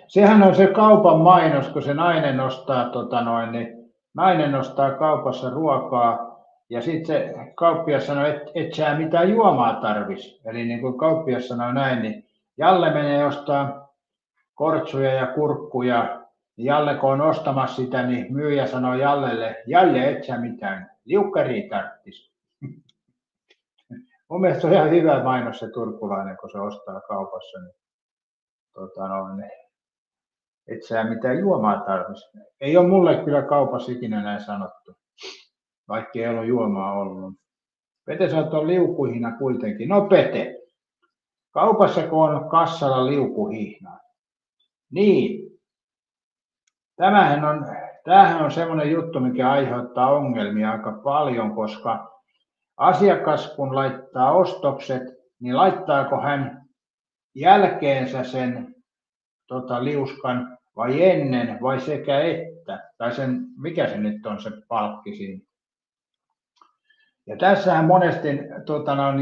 Sehän on se kaupan mainos, kun se nainen ostaa kaupassa ruokaa ja sitten se kauppias sanoo, et sä mitään juomaa tarvis. Eli niin kuin kauppias sanoo näin, niin Jalle menee ostaa kortsuja ja kurkkuja. Jalle kun on ostamassa sitä, niin myyjä sanoo Jallelle, Jalle et sä mitään Liukkaria tarttis. Mun mielestä se on ihan hyvä mainos se turkulainen, kun se ostaa kaupassa. Niin, et sä mitään juomaa tarvitse. Ei ole mulle kyllä kaupassa ikinä näin sanottu, vaikka ei ole juomaa ollut. Pete sanoo, että on liukuhihna kuitenkin. No Pete, kaupassa kun on kassalla liukuhihna, niin tämähän on semmoinen juttu, mikä aiheuttaa ongelmia aika paljon, koska asiakas kun laittaa ostokset, niin laittaako hän jälkeensä sen liuskan vai ennen vai sekä että, tai sen, mikä se nyt on se palkki siinä. Ja tässähän monesti,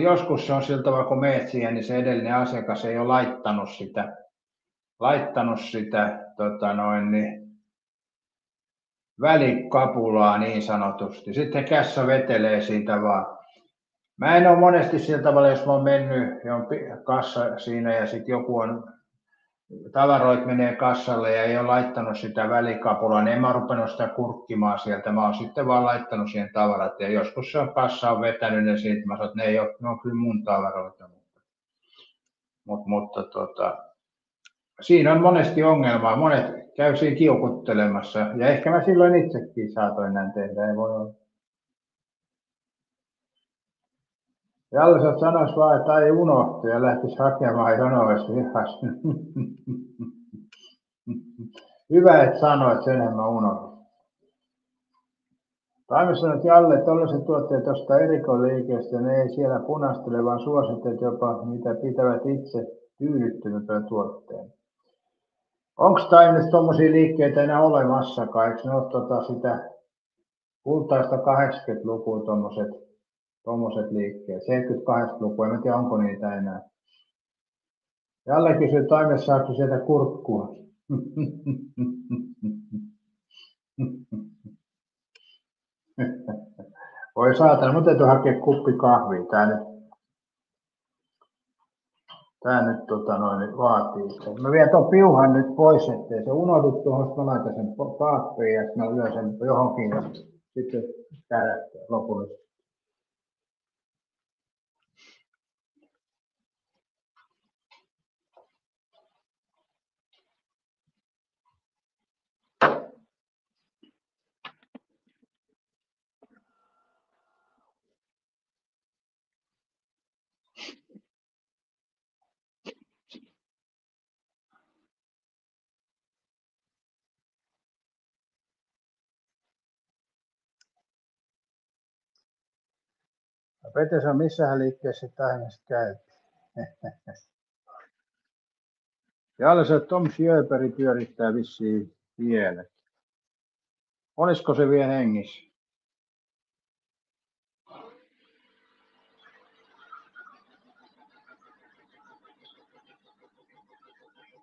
joskus se on sillä tavalla, kun meet siihen, niin se edellinen asiakas ei ole laittanut sitä välikapulaa niin sanotusti. Sitten kässä vetelee siitä vaan. Mä en ole monesti sillä tavalla, jos mä oon mennyt ja on kassa siinä ja sitten joku on tavaroit menee kassalle ja ei ole laittanut sitä välikapulaa, niin en mä rupenut sitä kurkkimaan sieltä. Mä oon sitten vaan laittanut siihen tavarat ja joskus se on kassa on vetänyt ne siitä. Mä sanoin, että ne on kyllä mun tavaroita. Mutta siinä on monesti ongelmaa. Monet käy siinä kiukuttelemassa ja ehkä mä silloin itsekin saatoin näin tehdä. Ei voi olla. Jalliset sanois vaan, että ei unohtu ja lähtisi hakemaan jonoissa vihas. Hyvä, että sanoit, senhän mä unohdin. Taimi sanoi, että Jalle, tollaiset tuotteet ostaa erikoisliikeestä, ne ei siellä punastele, vaan suositteet jopa, mitä pitävät itse tyydyttymätön tuotteen. Onko Taimissa tuommoisia liikkeitä enää olemassakaan? Eikö ne ole sitä kultaista 80-lukua tuommoiset liikkeet, 78-lukua, en tiedä onko niitä enää. Jalle kysyi Taimessa, saako sieltä kurkkua? Voi saatana, mun täytyy hakea kuppi kahvia. Tää nyt vaatii. Mä vien ton piuhan nyt pois, ettei se unohdu tuohon, mä laitan sen paappiin ja mä lyön sen johonkin ja sitten kärähtää lopullisesti. Pete sanoi, missähän liikkeessä Taimessa käytiin. Jalle sanoi, että Tom Sjöberg pyörittää vissiin vielä. Olisiko se vielä hengissä?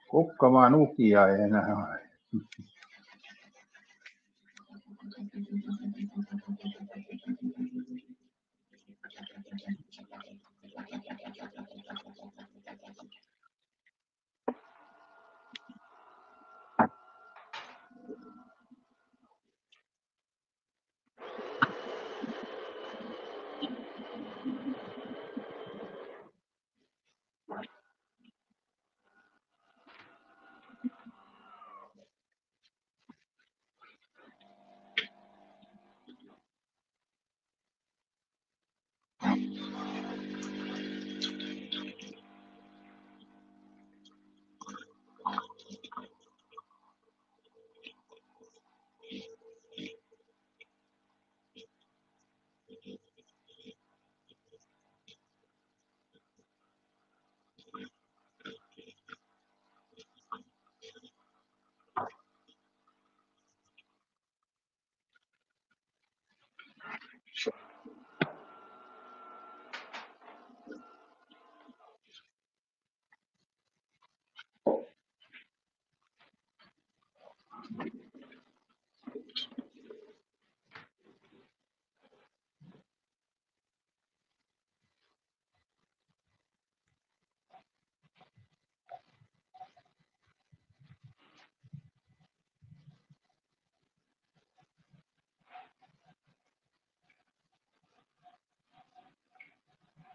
Kukkamaan ukia ei enää ole.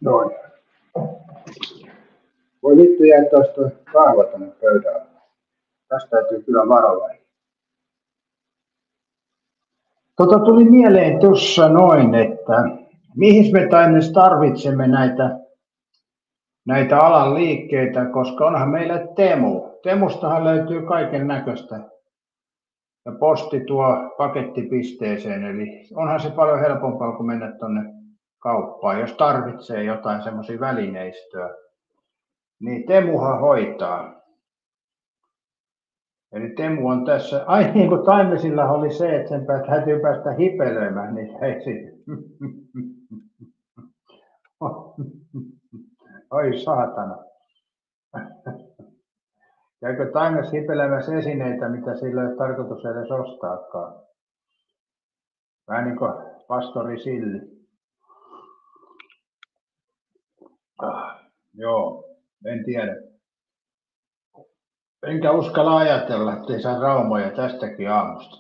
Noin. Voi vittu jää tuosta kahva tänne pöydälle. Tästä täytyy kyllä varovainen. Tuli mieleen tuossa noin, että mihin me tarvitsemme näitä alan liikkeitä, koska onhan meillä Temu. Temustahan löytyy kaiken näköistä. Ja posti tuo pakettipisteeseen, eli onhan se paljon helpompaa kuin mennä tuonne kauppaan, jos tarvitsee jotain semmoisia välineistöä. Niin Temuhan hoitaa. Eli Temu on tässä, ai niin kuin Taimesilla oli se, että sen täytyy päästä hipelöimään, niin hei oi saatana. Käykö Taimes hipelemässä esineitä, mitä sillä ei ole tarkoitus edes ostaakaan? Vähän niin kuin pastori Silli. Joo, en tiedä. Enkä uskalla ajatella, ettei saa raumoja tästäkin aamusta.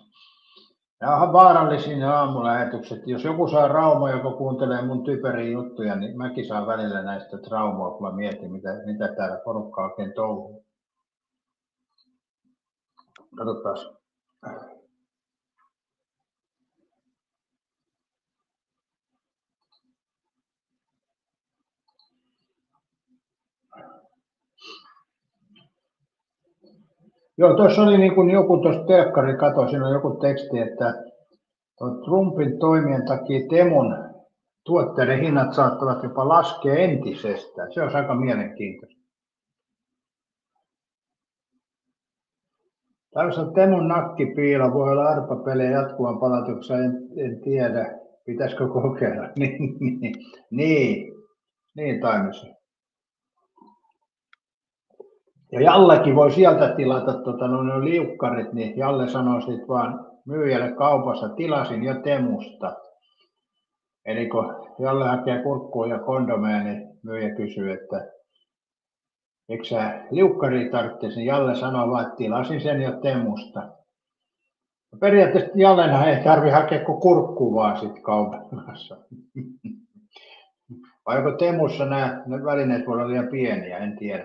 Nämä on vaarallisia aamulähetykset. Jos joku saa raumoja, joka kuuntelee mun typeriä juttuja, niin mäkin saan välillä näistä traumoja, kun mä mietin, mitä täällä porukka oikein touhuu. Katsotaan. Joo, tuossa oli niin kuin joku tuossa telkkari katoi, siinä on joku teksti, että Trumpin toimien takia Temun tuotteiden hinnat saattavat jopa laskea entisestään. Se on aika mielenkiintoista. Tällaisen Temun nakkipiila voi olla arpapelejä jatkuvan palautuksen, en tiedä, pitäisikö kokeilla. niin Taimessa. Ja Jallekin voi sieltä tilata ne liukkarit, niin Jalle sanoi sitten vaan myyjälle kaupassa, tilasin jo Temusta. Eli kun Jalle hakee kurkkua ja kondomeja, niin myyjä kysyy, että eikö sä liukkaria tarvitsisi, niin Jalle sanoi vaan, että tilasin sen jo Temusta. Ja periaatteessa Jallenhan ei tarvitse hakea kuin kurkkua vaan sitten kaupassa. Vai onko Temussa nämä välineet voi olla liian pieniä, en tiedä.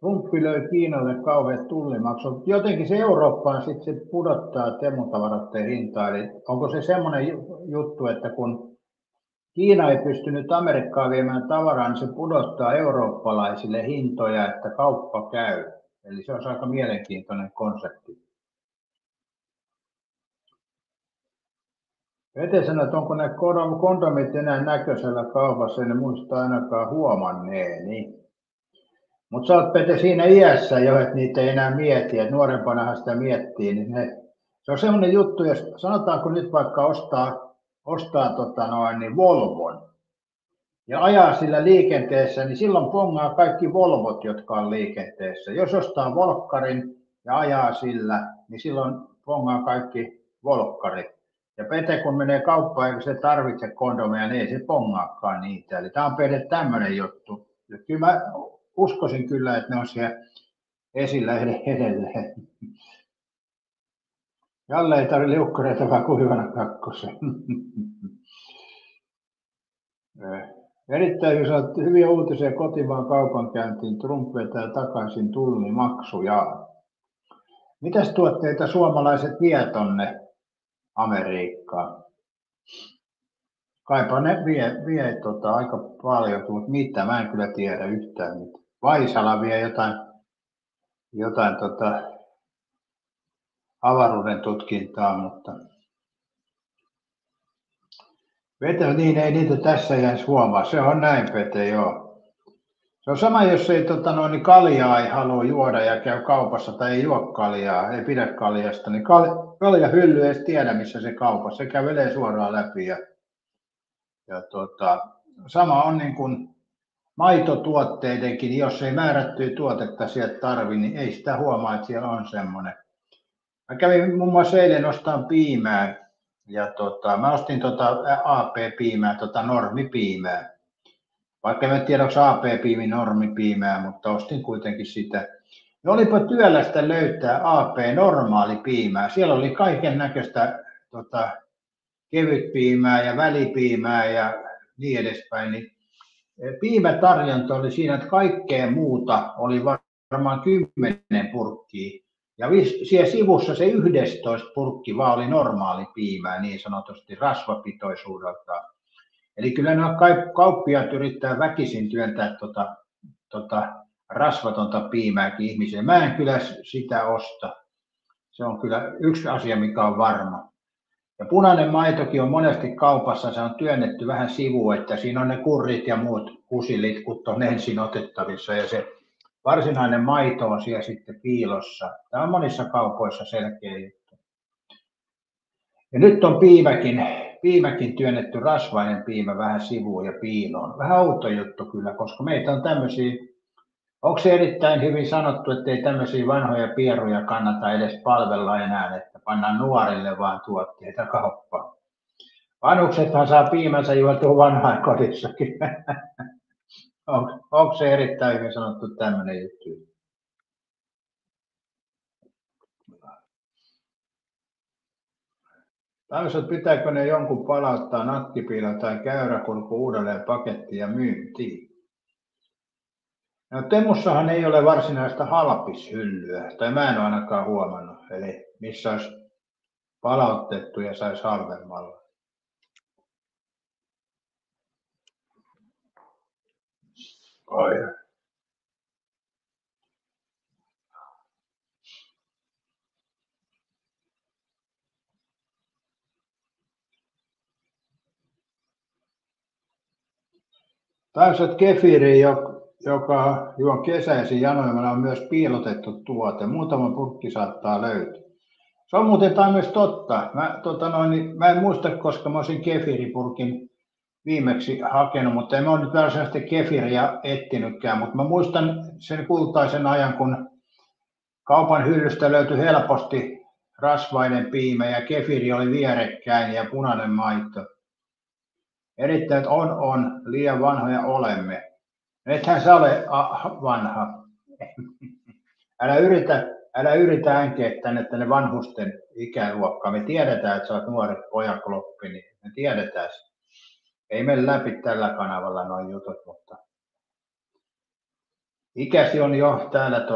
Trumpi löi Kiinalle kauheat tullimaksut. Jotenkin se Eurooppaan sitten se pudottaa Temutavaroiden hintaa. Eli onko se semmoinen juttu, että kun Kiina ei pystynyt Amerikkaan viemään tavaraa, niin se pudottaa eurooppalaisille hintoja, että kauppa käy. Eli se on aika mielenkiintoinen konsepti. Ete sanoi, että onko ne kondomit enää näköisellä kaupassa, en muista ainakaan huomanneeni. Mutta sä oot Pete siinä iässä jo, että niitä ei enää mieti, että nuorempanahan sitä miettii. Niin se on semmoinen juttu, jos sanotaanko nyt vaikka ostaa Volvon ja ajaa sillä liikenteessä, niin silloin pongaa kaikki Volvot, jotka on liikenteessä. Jos ostaa Volkkarin ja ajaa sillä, niin silloin pongaa kaikki Volkkarit. Ja Pete kun menee kauppaan eikä se tarvitse kondomeja, niin ei se pongaakaan niitä. Eli tämä on Pete tämmöinen juttu. Ja kyllä mä uskoisin kyllä, että ne on siellä esillä edelleen. Jalle ei tarvitse liukkareita, vaan kuivana kakkosen. Erittäin hyviä uutisia kotimaan kaupankäyntiin. Trump vetää takaisin tullimaksuja. Mitäs tuotteita suomalaiset vie tonne Amerikkaan? Kaipa ne vie aika paljon, mutta mitä? Mä en kyllä tiedä yhtään mitä. Vaisala vie jotain avaruuden tutkintaa, mutta Pete, niin ei niitä tässä jäisi huomaa. Se on näin, Pete, joo. Se on sama, jos ei kaljaa ei halua juoda ja käy kaupassa tai ei juo kaljaa, ei pidä kaljasta, niin kaljahylly ei tiedä, missä se kaupassa. Se kävelee suoraan läpi. Ja sama on niin kuin maitotuotteidenkin, jos ei määrättyä tuotetta sieltä tarvi, niin ei sitä huomaa, että siellä on semmoinen. Mä kävin muun muassa eilen ostamaan piimää mä ostin AP-piimää, normipiimää. Vaikka en tiedä, onko AP-piimi normipiimää, mutta ostin kuitenkin sitä. Ja olipa työlästä löytää AP-normaalipiimää. Siellä oli kaiken näköistä kevytpiimää ja välipiimää ja niin edespäin. Niin piimätarjonta oli siinä, että kaikkea muuta oli varmaan 10 purkkia. Ja siellä sivussa se 11 purkki vaan oli normaali piimää, niin sanotusti rasvapitoisuudeltaan. Eli kyllä nämä kauppiaat yrittää väkisin työntää rasvatonta piimääkin ihmisille. Mä en kyllä sitä osta. Se on kyllä yksi asia, mikä on varma. Ja punainen maitokin on monesti kaupassa, se on työnnetty vähän sivuun, että siinä on ne kurrit ja muut kusilitkut on ensin otettavissa ja se varsinainen maito on siellä sitten piilossa. Tämä on monissa kaupoissa selkeä juttu. Ja nyt on piimäkin työnnetty, rasvainen piimä vähän sivuun ja piiloon. Vähän outo juttu kyllä, koska meitä on tämmöisiä, onko se erittäin hyvin sanottu, että ei tämmöisiä vanhoja pieruja kannata edes palvella enää, että pannaan nuorille vaan tuotteita kauppaan. Vanhuksethan saa piimänsä juotua vanhainkodissakin. Onko se erittäin hyvin sanottu tämmöinen juttu? Tämmöiset pitääkö ne jonkun palauttaa nakkipiila tai käyräkurku uudelleen pakettiin ja myyntiin? No Temussahan ei ole varsinaista halpishyllyä, tai mä en ole ainakaan huomannut, eli missä olisi palautettu ja saisi halvemmalla. Tällaiset kefiri, joka juon kesäisin janoimella, on myös piilotettu tuote. Muutama purkki saattaa löytyä. Se on muuten myös totta. Mä en muista, koska mä olisin kefiripurkin viimeksi hakenut, mutta en ole nyt varsinaisesti kefiriä etsinytkään, mutta mä muistan sen kultaisen ajan, kun kaupan hyllystä löytyi helposti rasvainen piimä ja kefiri oli vierekkäin ja punainen maito. Erittäin on, liian vanhoja olemme. Ethän sä ole vanha. Älä yritä änkeä tänne vanhusten ikäluokkaan. Me tiedetään, että sä oot nuori pojakloppi, niin me tiedetään. Ei mene läpi tällä kanavalla noin jutut, mutta ikäsi on jo täällä,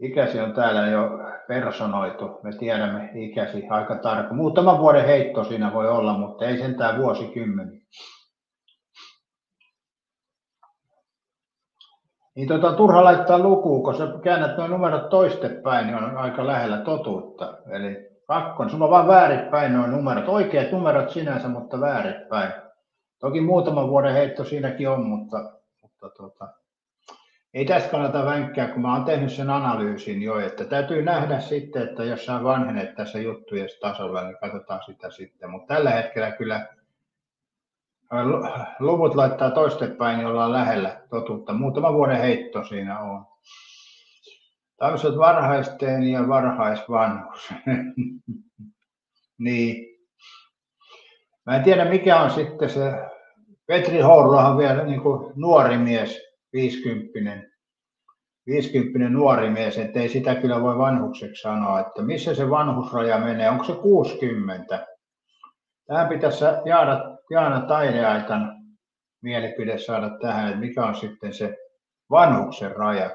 ikäsi on täällä jo personoitu. Me tiedämme ikäsi aika tarkkaan. Muutaman vuoden heitto siinä voi olla, mutta ei sentään vuosikymmeni. Niin turha laittaa lukuun, kun sä käännät nuo numerot toistepäin, niin on aika lähellä totuutta. Eli kakkonen, sulla on vaan väärinpäin nuo numerot. Oikeat numerot sinänsä, mutta väärinpäin. Toki muutaman vuoden heitto siinäkin on, mutta ei tästä kannata vänkkää, kun mä oon tehnyt sen analyysin jo, että täytyy nähdä sitten, että jos sä vanhenet tässä juttujen tasolla, niin katsotaan sitä sitten. Mutta tällä hetkellä kyllä luvut laittaa toistepäin, niin ollaan lähellä totuutta. Muutama vuoden heitto siinä on. Tämmöiset varhaisteini ja varhaisvanhus. Niin. Mä en tiedä mikä on sitten se, Petri Hourulahan vielä niin kuin nuori mies, 50 nuori mies, ettei sitä kyllä voi vanhukseksi sanoa, että missä se vanhusraja menee, onko se 60? Tähän pitäisi Jaana Taideaitan mielipide saada tähän, että mikä on sitten se vanhuksen raja.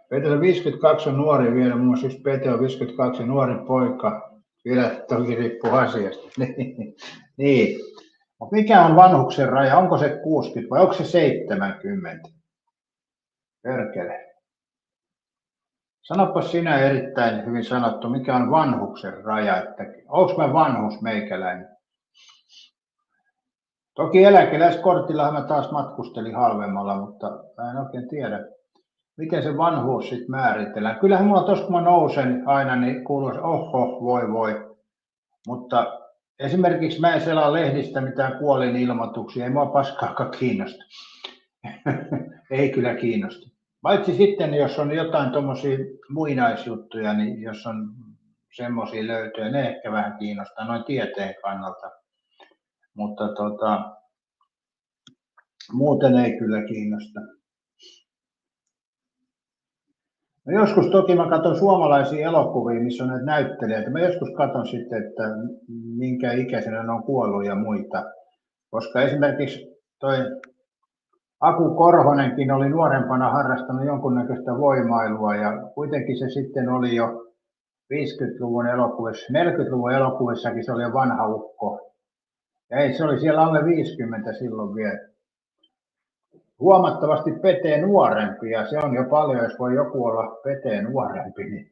Pete 52 on nuori vielä, muun muassa Pete on 52 nuori poika, vielä toki riippuu asiasta. Niin. Mutta mikä on vanhuksen raja, onko se 60 vai onko se 70? Perkele. Sanopas sinä erittäin hyvin sanottu, mikä on vanhuksen raja, että onko mä vanhus meikäläinen? Toki eläkeläiskortillahan mä taas matkustelin halvemmalla, mutta mä en oikein tiedä, miten se vanhuus sitten määritellään. Kyllähän mulla tuossa kun mä nousen aina, niin kuuluu se oho, voi. Mutta esimerkiksi mä en selaa lehdistä mitään kuolinilmoituksia, ei mua paskaakaan kiinnosta. Ei kyllä kiinnosta. Paitsi sitten, jos on jotain tuommoisia muinaisjuttuja, niin jos on semmoisia löytöjä, ne ehkä vähän kiinnostaa noin tieteen kannalta. Mutta muuten ei kyllä kiinnosta. No joskus toki mä katson suomalaisia elokuvia, missä on näitä näyttelijöitä. Mä joskus katson sitten, että minkä ikäisenä ne on kuollut ja muita. Koska esimerkiksi toi Aku Korhonenkin oli nuorempana harrastanut jonkunnäköistä voimailua ja kuitenkin se sitten oli jo 50-luvun elokuvissa, 40-luvun elokuvissakin se oli jo vanha ukko. Ja ei, se oli siellä alle 50 silloin vielä. Huomattavasti Pete nuorempi ja se on jo paljon, jos voi joku olla Pete nuorempi. Niin,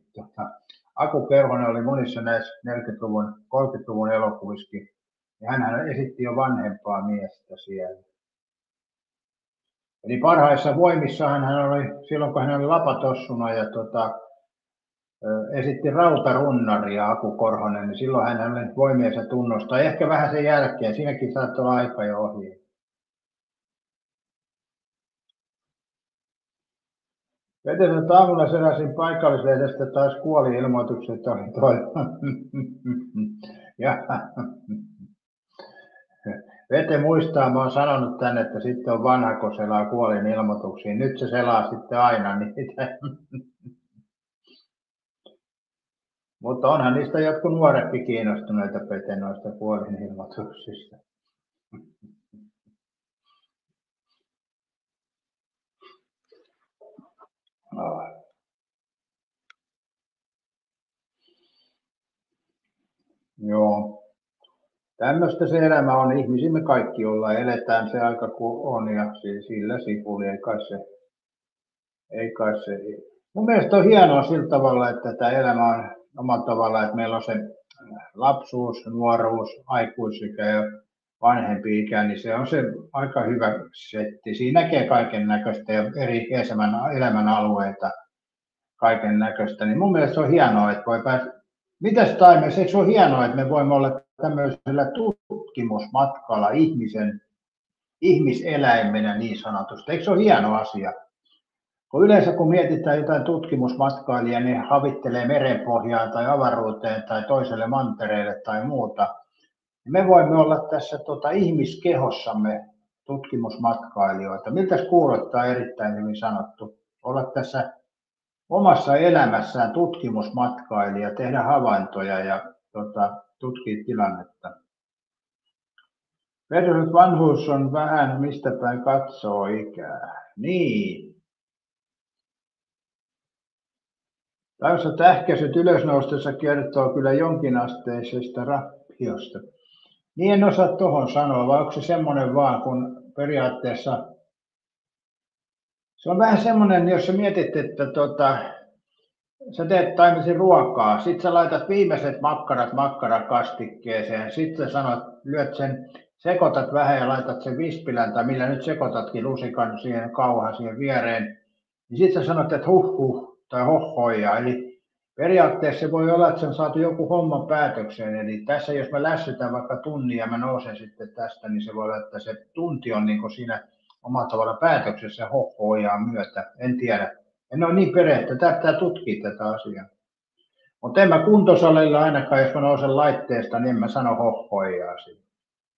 Aku Korhonen oli monissa näissä 40-luvun, 30-luvun elokuvissakin. Ja hän esitti jo vanhempaa miestä siellä. Eli parhaissa voimissahan hän oli, silloin kun hän oli lapatossuna ja esitti rautarunnaria Aku Korhonen, niin silloin hän oli voimiensa tunnosta. Ehkä vähän sen jälkeen, siinäkin saattoi olla aika jo ohi. Vetelän aamulla seläsin paikallislehdestä taas kuoli-ilmoitukset oli toi. Vete muistaa, mä oon sanonut tänne, että sitten on vanha, kun selaa kuolin ilmoituksiin. Nyt se selaa sitten aina niitä. Mutta onhan niistä jotkut nuoretkin kiinnostuneita Pete noista kuolin ilmoituksista. No. Joo. Tämmöistä se elämä on. Ihmisimme kaikki ollaan. Eletään se aika kuin on ja sillä sipuli. Ei kai se. Mun mielestä on hienoa sillä tavalla, että tämä elämä on omalla tavalla, että meillä on se lapsuus, nuoruus, aikuisikä ja vanhempi ikä, niin se on se aika hyvä setti. Siinä näkee kaiken näköistä ja eri elämän alueita, kaiken näköistä. Niin mun mielestä se on hienoa, että voi päästä. Mitäs Taimes, eikö se ole hienoa, että me voimme olla tämmöisellä tutkimusmatkalla ihmiseläimenä niin sanotusti. Eikö se ole hieno asia? Kun yleensä kun mietitään jotain tutkimusmatkailijaa, niin havittelee merenpohjaan tai avaruuteen tai toiselle mantereelle tai muuta. Me voimme olla tässä ihmiskehossamme tutkimusmatkailijoita. Miltäs kuulostaa, erittäin hyvin sanottu, olla tässä omassa elämässään tutkimusmatkailija, tehdä havaintoja ja tutkia tilannetta. Vedonet vanhuus on vähän mistä päin katsoo ikää. Niin. Tällaiset ähkäiset ylösnoustessa kertoo kyllä jonkinasteisesta rappiosta. Niin en osaa tuohon sanoa, vai onko se semmoinen vaan, kun periaatteessa se on vähän semmoinen, jos sä mietit, että sä teet Taimesi ruokaa, sit sä laitat viimeiset makkarat makkarakastikkeeseen, sit sä sanot, lyöt sen, sekoitat vähän ja laitat sen vispilän tai millä nyt sekoitatkin lusikan siihen kauhan siihen viereen, niin sit sä sanot, että huh tai hohoja, eli periaatteessa se voi olla, että se on saatu joku homma päätökseen, eli tässä jos me lässytään vaikka tunnin ja mä nousen sitten tästä, niin se voi olla, että se tunti on niin kuin siinä omalla tavalla päätöksessä hohojaan myötä, en tiedä. En ole niin perehtynyt, pitää tutkia tätä asiaa. Mutta en mä kuntosalilla ainakaan, jos mä nousen laitteesta, niin en mä sano hohojaa siitä.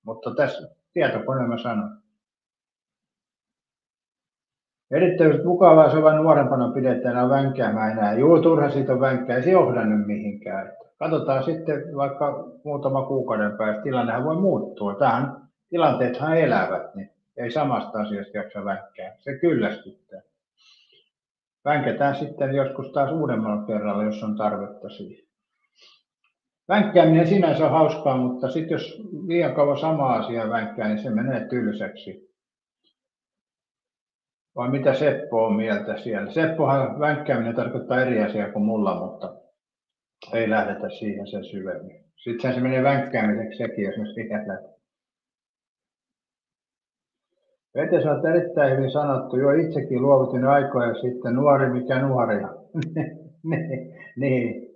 Mutta tässä tietokoneella mä sanon. Erittäin mukavaa se vain nuorempana pidetään vänkäämään enää. Juu, turha siitä on vänkkää, ei se johda nyt mihinkään. Katsotaan sitten vaikka muutama kuukauden päästä, tilannehan voi muuttua. Tähän tilanteethan elävät, niin ei samasta asiasta jaksa vänkkää. Se kyllästyttää. Vänkätään sitten joskus taas uudemmalla kerralla, jos on tarvetta siihen. Vänkkääminen sinänsä on hauskaa, mutta sitten jos liian kauan sama asia vänkkää, niin se menee tylsäksi. Vai mitä Seppo on mieltä siellä? Seppohan vänkkääminen tarkoittaa eri asiaa kuin mulla, mutta ei lähdetä siihen sen syvemmin. Sitten se menee vänkkäämiseksi sekin, jos me siihen lähdetään. Vete, sä oot erittäin hyvin sanottu. Jo itsekin luovutin aikoja sitten, nuori mikä nuoria. Niin.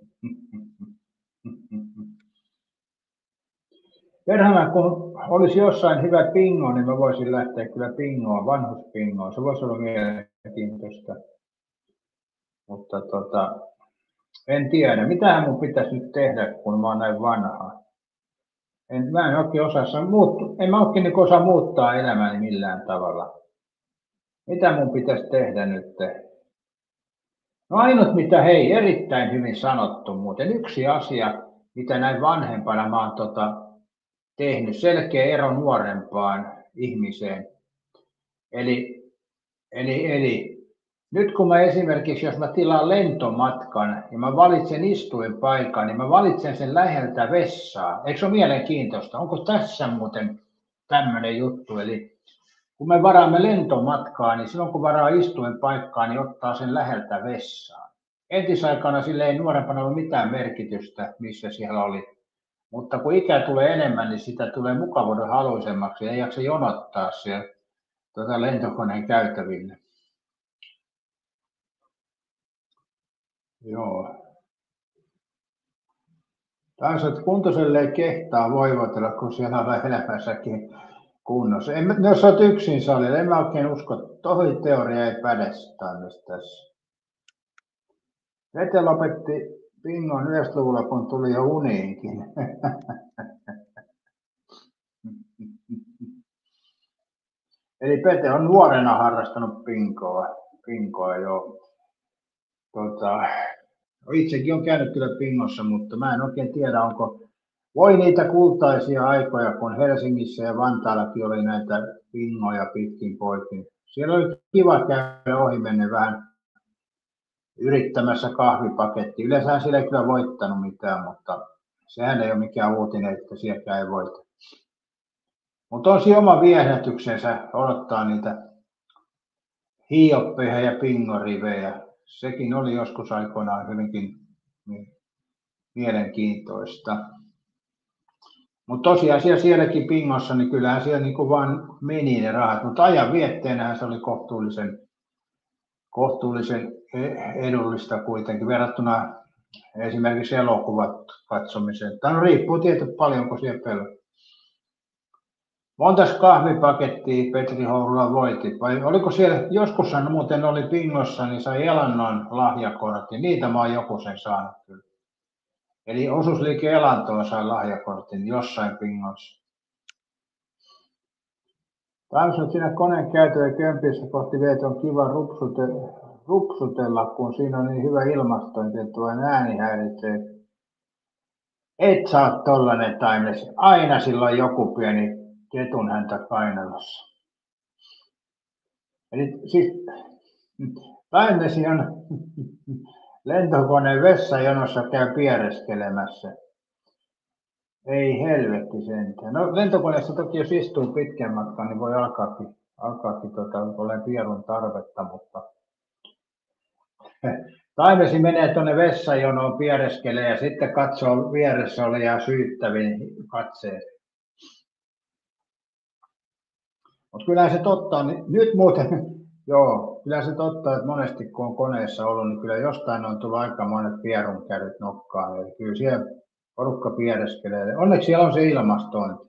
Perhana, kun olisi jossain hyvä pingo, niin mä voisin lähteä kyllä pingoon, vanhuspingoon. Se voisi olla mielenkiintoista. mutta en tiedä, mitähän mun pitäisi nyt tehdä, kun mä oon näin vanha. Mä en oikein osaa muuttaa elämäni millään tavalla. Mitä mun pitäisi tehdä nyt? No ainut mitä, hei, erittäin hyvin sanottu muuten. Yksi asia, mitä näin vanhempana mä oon tehnyt, selkeä ero nuorempaan ihmiseen. Eli nyt kun mä esimerkiksi, jos mä tilaan lentomatkan ja mä valitsen istuinpaikan, niin mä valitsen sen läheltä vessaa. Eikö se ole mielenkiintoista? Onko tässä muuten tämmöinen juttu? Eli kun me varaamme lentomatkaa, niin silloin kun varaa istuinpaikkaa, niin ottaa sen läheltä vessaa. Entisaikana sille ei nuorempana ollut mitään merkitystä, missä siellä oli. Mutta kun ikä tulee enemmän, niin sitä tulee mukavuuden haluisemmaksi ja ei jaksa jonottaa siellä lentokoneen käytäville. Joo. Taas, että kuntoselle ei kehtaa voivotella, kun siellä on elämässäkin kunnossa. Jos olet yksin salilla, en mä oikein usko, tohi teoria ei päde tässä. Vete lopetti pingon 90-luvulla, kun tuli jo uniinkin. Eli Pete on nuorena harrastanut pinkoa jo. Itsekin on käynyt kyllä pingossa, mutta mä en oikein tiedä, voi niitä kultaisia aikoja, kun Helsingissä ja Vantaallakin oli näitä pingoja pitkin poikin. Siellä oli kiva käydä ohi mennä vähän yrittämässä kahvipaketti. Yleensä sillä ei kyllä voittanut mitään, mutta sehän ei ole mikään uutinen, että sielläkään ei voita. Mutta on siinä oma viehätyksensä odottaa niitä hioppeja ja pingorivejä. Sekin oli joskus aikoinaan hyvinkin mielenkiintoista. Mutta tosiaan sielläkin pingossa, niin kyllähän siellä niin vaan meni ne rahat, mutta ajan vietteenähän se oli kohtuullisen edullista kuitenkin verrattuna esimerkiksi elokuvat katsomiseen. Tämä riippuu tietysti paljonko siellä pelaa. Montas kahvipakettia Petri Hourula voitit? Vai oliko siellä, joskus muuten oli pingossa, niin sai Elannon lahjakortin. Niitä mä oon joku sen saanut kyllä. Eli osuusliike Elantoon sai lahjakortin jossain pingossa. Tansut siinä koneen käytöä kömpissä kohti viet on kiva rupsutella, kun siinä on niin hyvä ilmastointi, että vain ääni häiritsee. Et sä oot tollanen Timeless. Aina silloin joku pieni ketun häntä kainalossa. Eli siis Timeless on lentokoneen vessajonossa käy piereskelemässä. Ei helvetti sentään. No lentokoneessa toki jos istuu pitkän matkan, niin voi alkaakin olemaan pierun tarvetta, mutta Taimesi menee tuonne vessajonoon, piereskelee ja sitten katsoo vieressä olevia syyttäviin katseen. Mutta kyllä se totta, niin nyt muuten, joo, kyllä se totta, että monesti kun on koneessa ollut, niin kyllä jostain on tullut aika monet pierunkärryt nokkaan. Eli kyllä siellä porukka piereskelee. Onneksi siellä on se ilmastointi.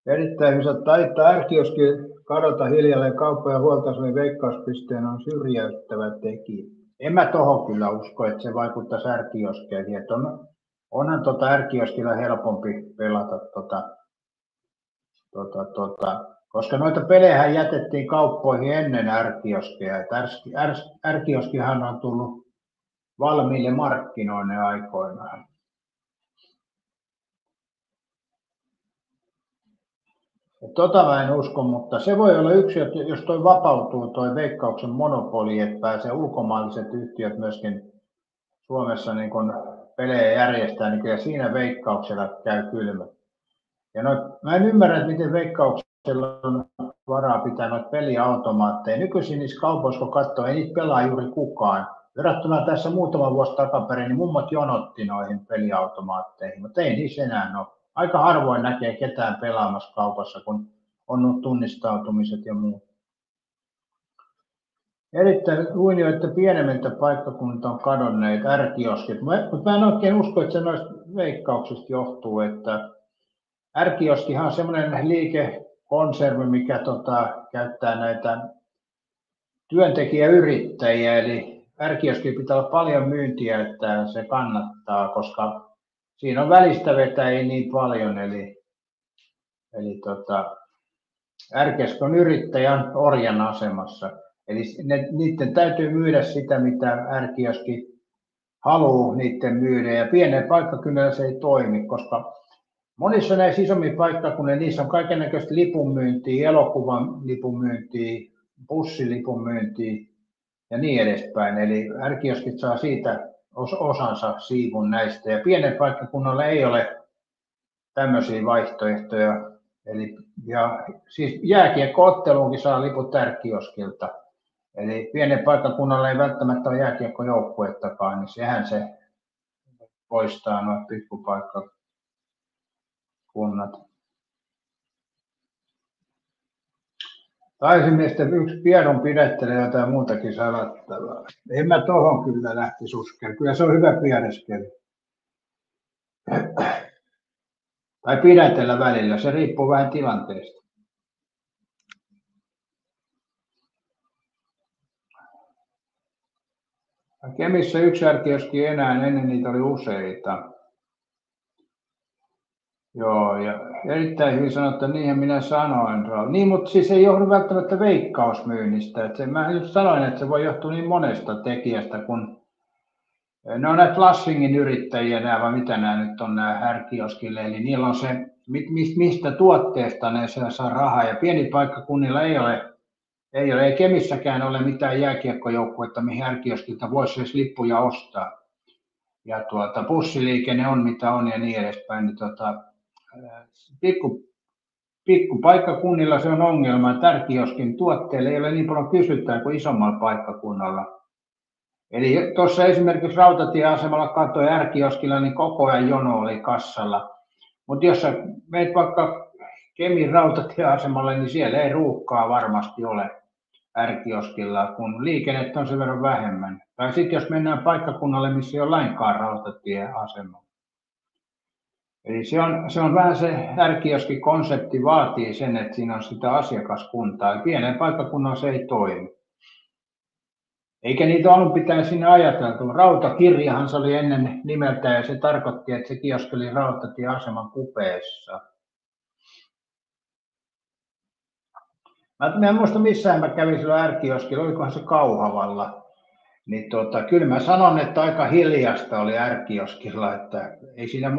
Erittäin hyvä taittaa ärkioski kadota hiljalleen kauppa- ja huoltoasemien veikkauspisteen on syrjäyttävä tekijä. En mä tohon kyllä usko, että se vaikuttaisi ärkioskeihin. Onhan ärkioskilla helpompi pelata koska noita pelejä jätettiin kauppoihin ennen ärkioskeja. Ärkioskihan on tullut valmiille markkinoille aikoinaan. Mä en usko, mutta se voi olla yksi, jos toi vapautuu toi Veikkauksen monopoli, että pääsee ulkomaalliset yhtiöt myöskin Suomessa niin kun pelejä järjestää, niin kyllä siinä Veikkauksella käy kylmä. Ja mä en ymmärrä, että miten Veikkauksella on varaa pitää noita peliautomaatteja. Nykyisin niissä kaupoissa, kun katsoo, ei niitä pelaa juuri kukaan. Verrattuna tässä muutama vuosi takaperin, niin mummot jonotti noihin peliautomaatteihin, mutta ei niissä enää ole. Aika harvoin näkee ketään pelaamassa kaupassa, kun on tunnistautumiset ja muut. Erittäin luin jo, että pienemmiltä paikkakunnilta on kadonneet ärkioskit, mutta mä en oikein usko, että se noista Veikkauksista johtuu, että ärkioskihan on semmoinen liike, konserni, mikä käyttää näitä työntekijäyrittäjiä, eli R-kioskilla pitää olla paljon myyntiä, että se kannattaa, koska siinä on välistä vetäjiä niin paljon, eli R-kioski on yrittäjän orjan asemassa. Eli niiden täytyy myydä sitä, mitä R-kioski haluaa niiden myydä, ja pienen paikkakunnalla se ei toimi, koska monissa näissä isommissa paikkakunnissa niissä on kaikennäköistä lipunmyyntiä, elokuvan lipunmyyntiä, bussilipunmyyntiä ja niin edespäin. Eli R-kioskit saa siitä osansa siivun näistä, ja pienen paikkakunnalla ei ole tämmöisiä vaihtoehtoja. Siis jääkiekko-otteluunkin saa liput R-kioskilta. Eli pienen paikkakunnalla ei välttämättä ole jääkiekkojoukkuettakaan, niin sehän se poistaa nuo pikkupaikkakunnat. Taisimiestä yksi piedon pidättelee jotain muutakin salattavaa. En mä tohon kyllä lähtisi uskeen. Kyllä se on hyvä piedeskeli. Tai pidätellä välillä, se riippuu vähän tilanteesta. Kemissä yksi R-kioski enää, ennen niitä oli useita. Joo, ja erittäin hyvin sanottu, niinhän minä sanoin. Niin, mutta siis ei johdu välttämättä veikkausmyynnistä. Mä just sanoin, että se voi johtua niin monesta tekijästä, kun ne on näitä Flushingin yrittäjiä, vai mitä nämä nyt on nämä R-kioskille. Eli niillä on se, mistä tuotteesta ne saa rahaa, ja pieni paikkakunnilla ei Kemissäkään ole mitään jääkiekkojoukkuetta, mihin R-kioskilta voisi edes lippuja ostaa. Ja bussiliikenne on mitä on ja niin edespäin. Niin pikkupaikkakunnilla se on ongelma, että R-kioskin tuotteille ei ole niin paljon kysyntää kuin isommalla paikkakunnalla. Eli tuossa esimerkiksi rautatieasemalla katsoi R-kioskilla, niin koko ajan jono oli kassalla. Mutta jos sä menet vaikka Kemin rautatieasemalle, niin siellä ei ruuhkaa varmasti ole R-kioskilla, kun liikennettä on sen verran vähemmän. Tai sitten jos mennään paikkakunnalle, missä ei ole lainkaan rautatieasema. Eli se on vähän se R-kioskikonsepti vaatii sen, että siinä on sitä asiakaskuntaa. Ja pienen paikkakunnan se ei toimi. Eikä niitä alun pitäen sinne ajateltu. Rautakirjahan se oli ennen nimeltään, ja se tarkoitti, että se kioski oli rautatieaseman kupeessa. Mä en muista missään mä kävin silloin R-kioskilla, olikohan se Kauhavalla. Niin kyllä mä sanon, että aika hiljasta oli R-kioskilla, että ei siinä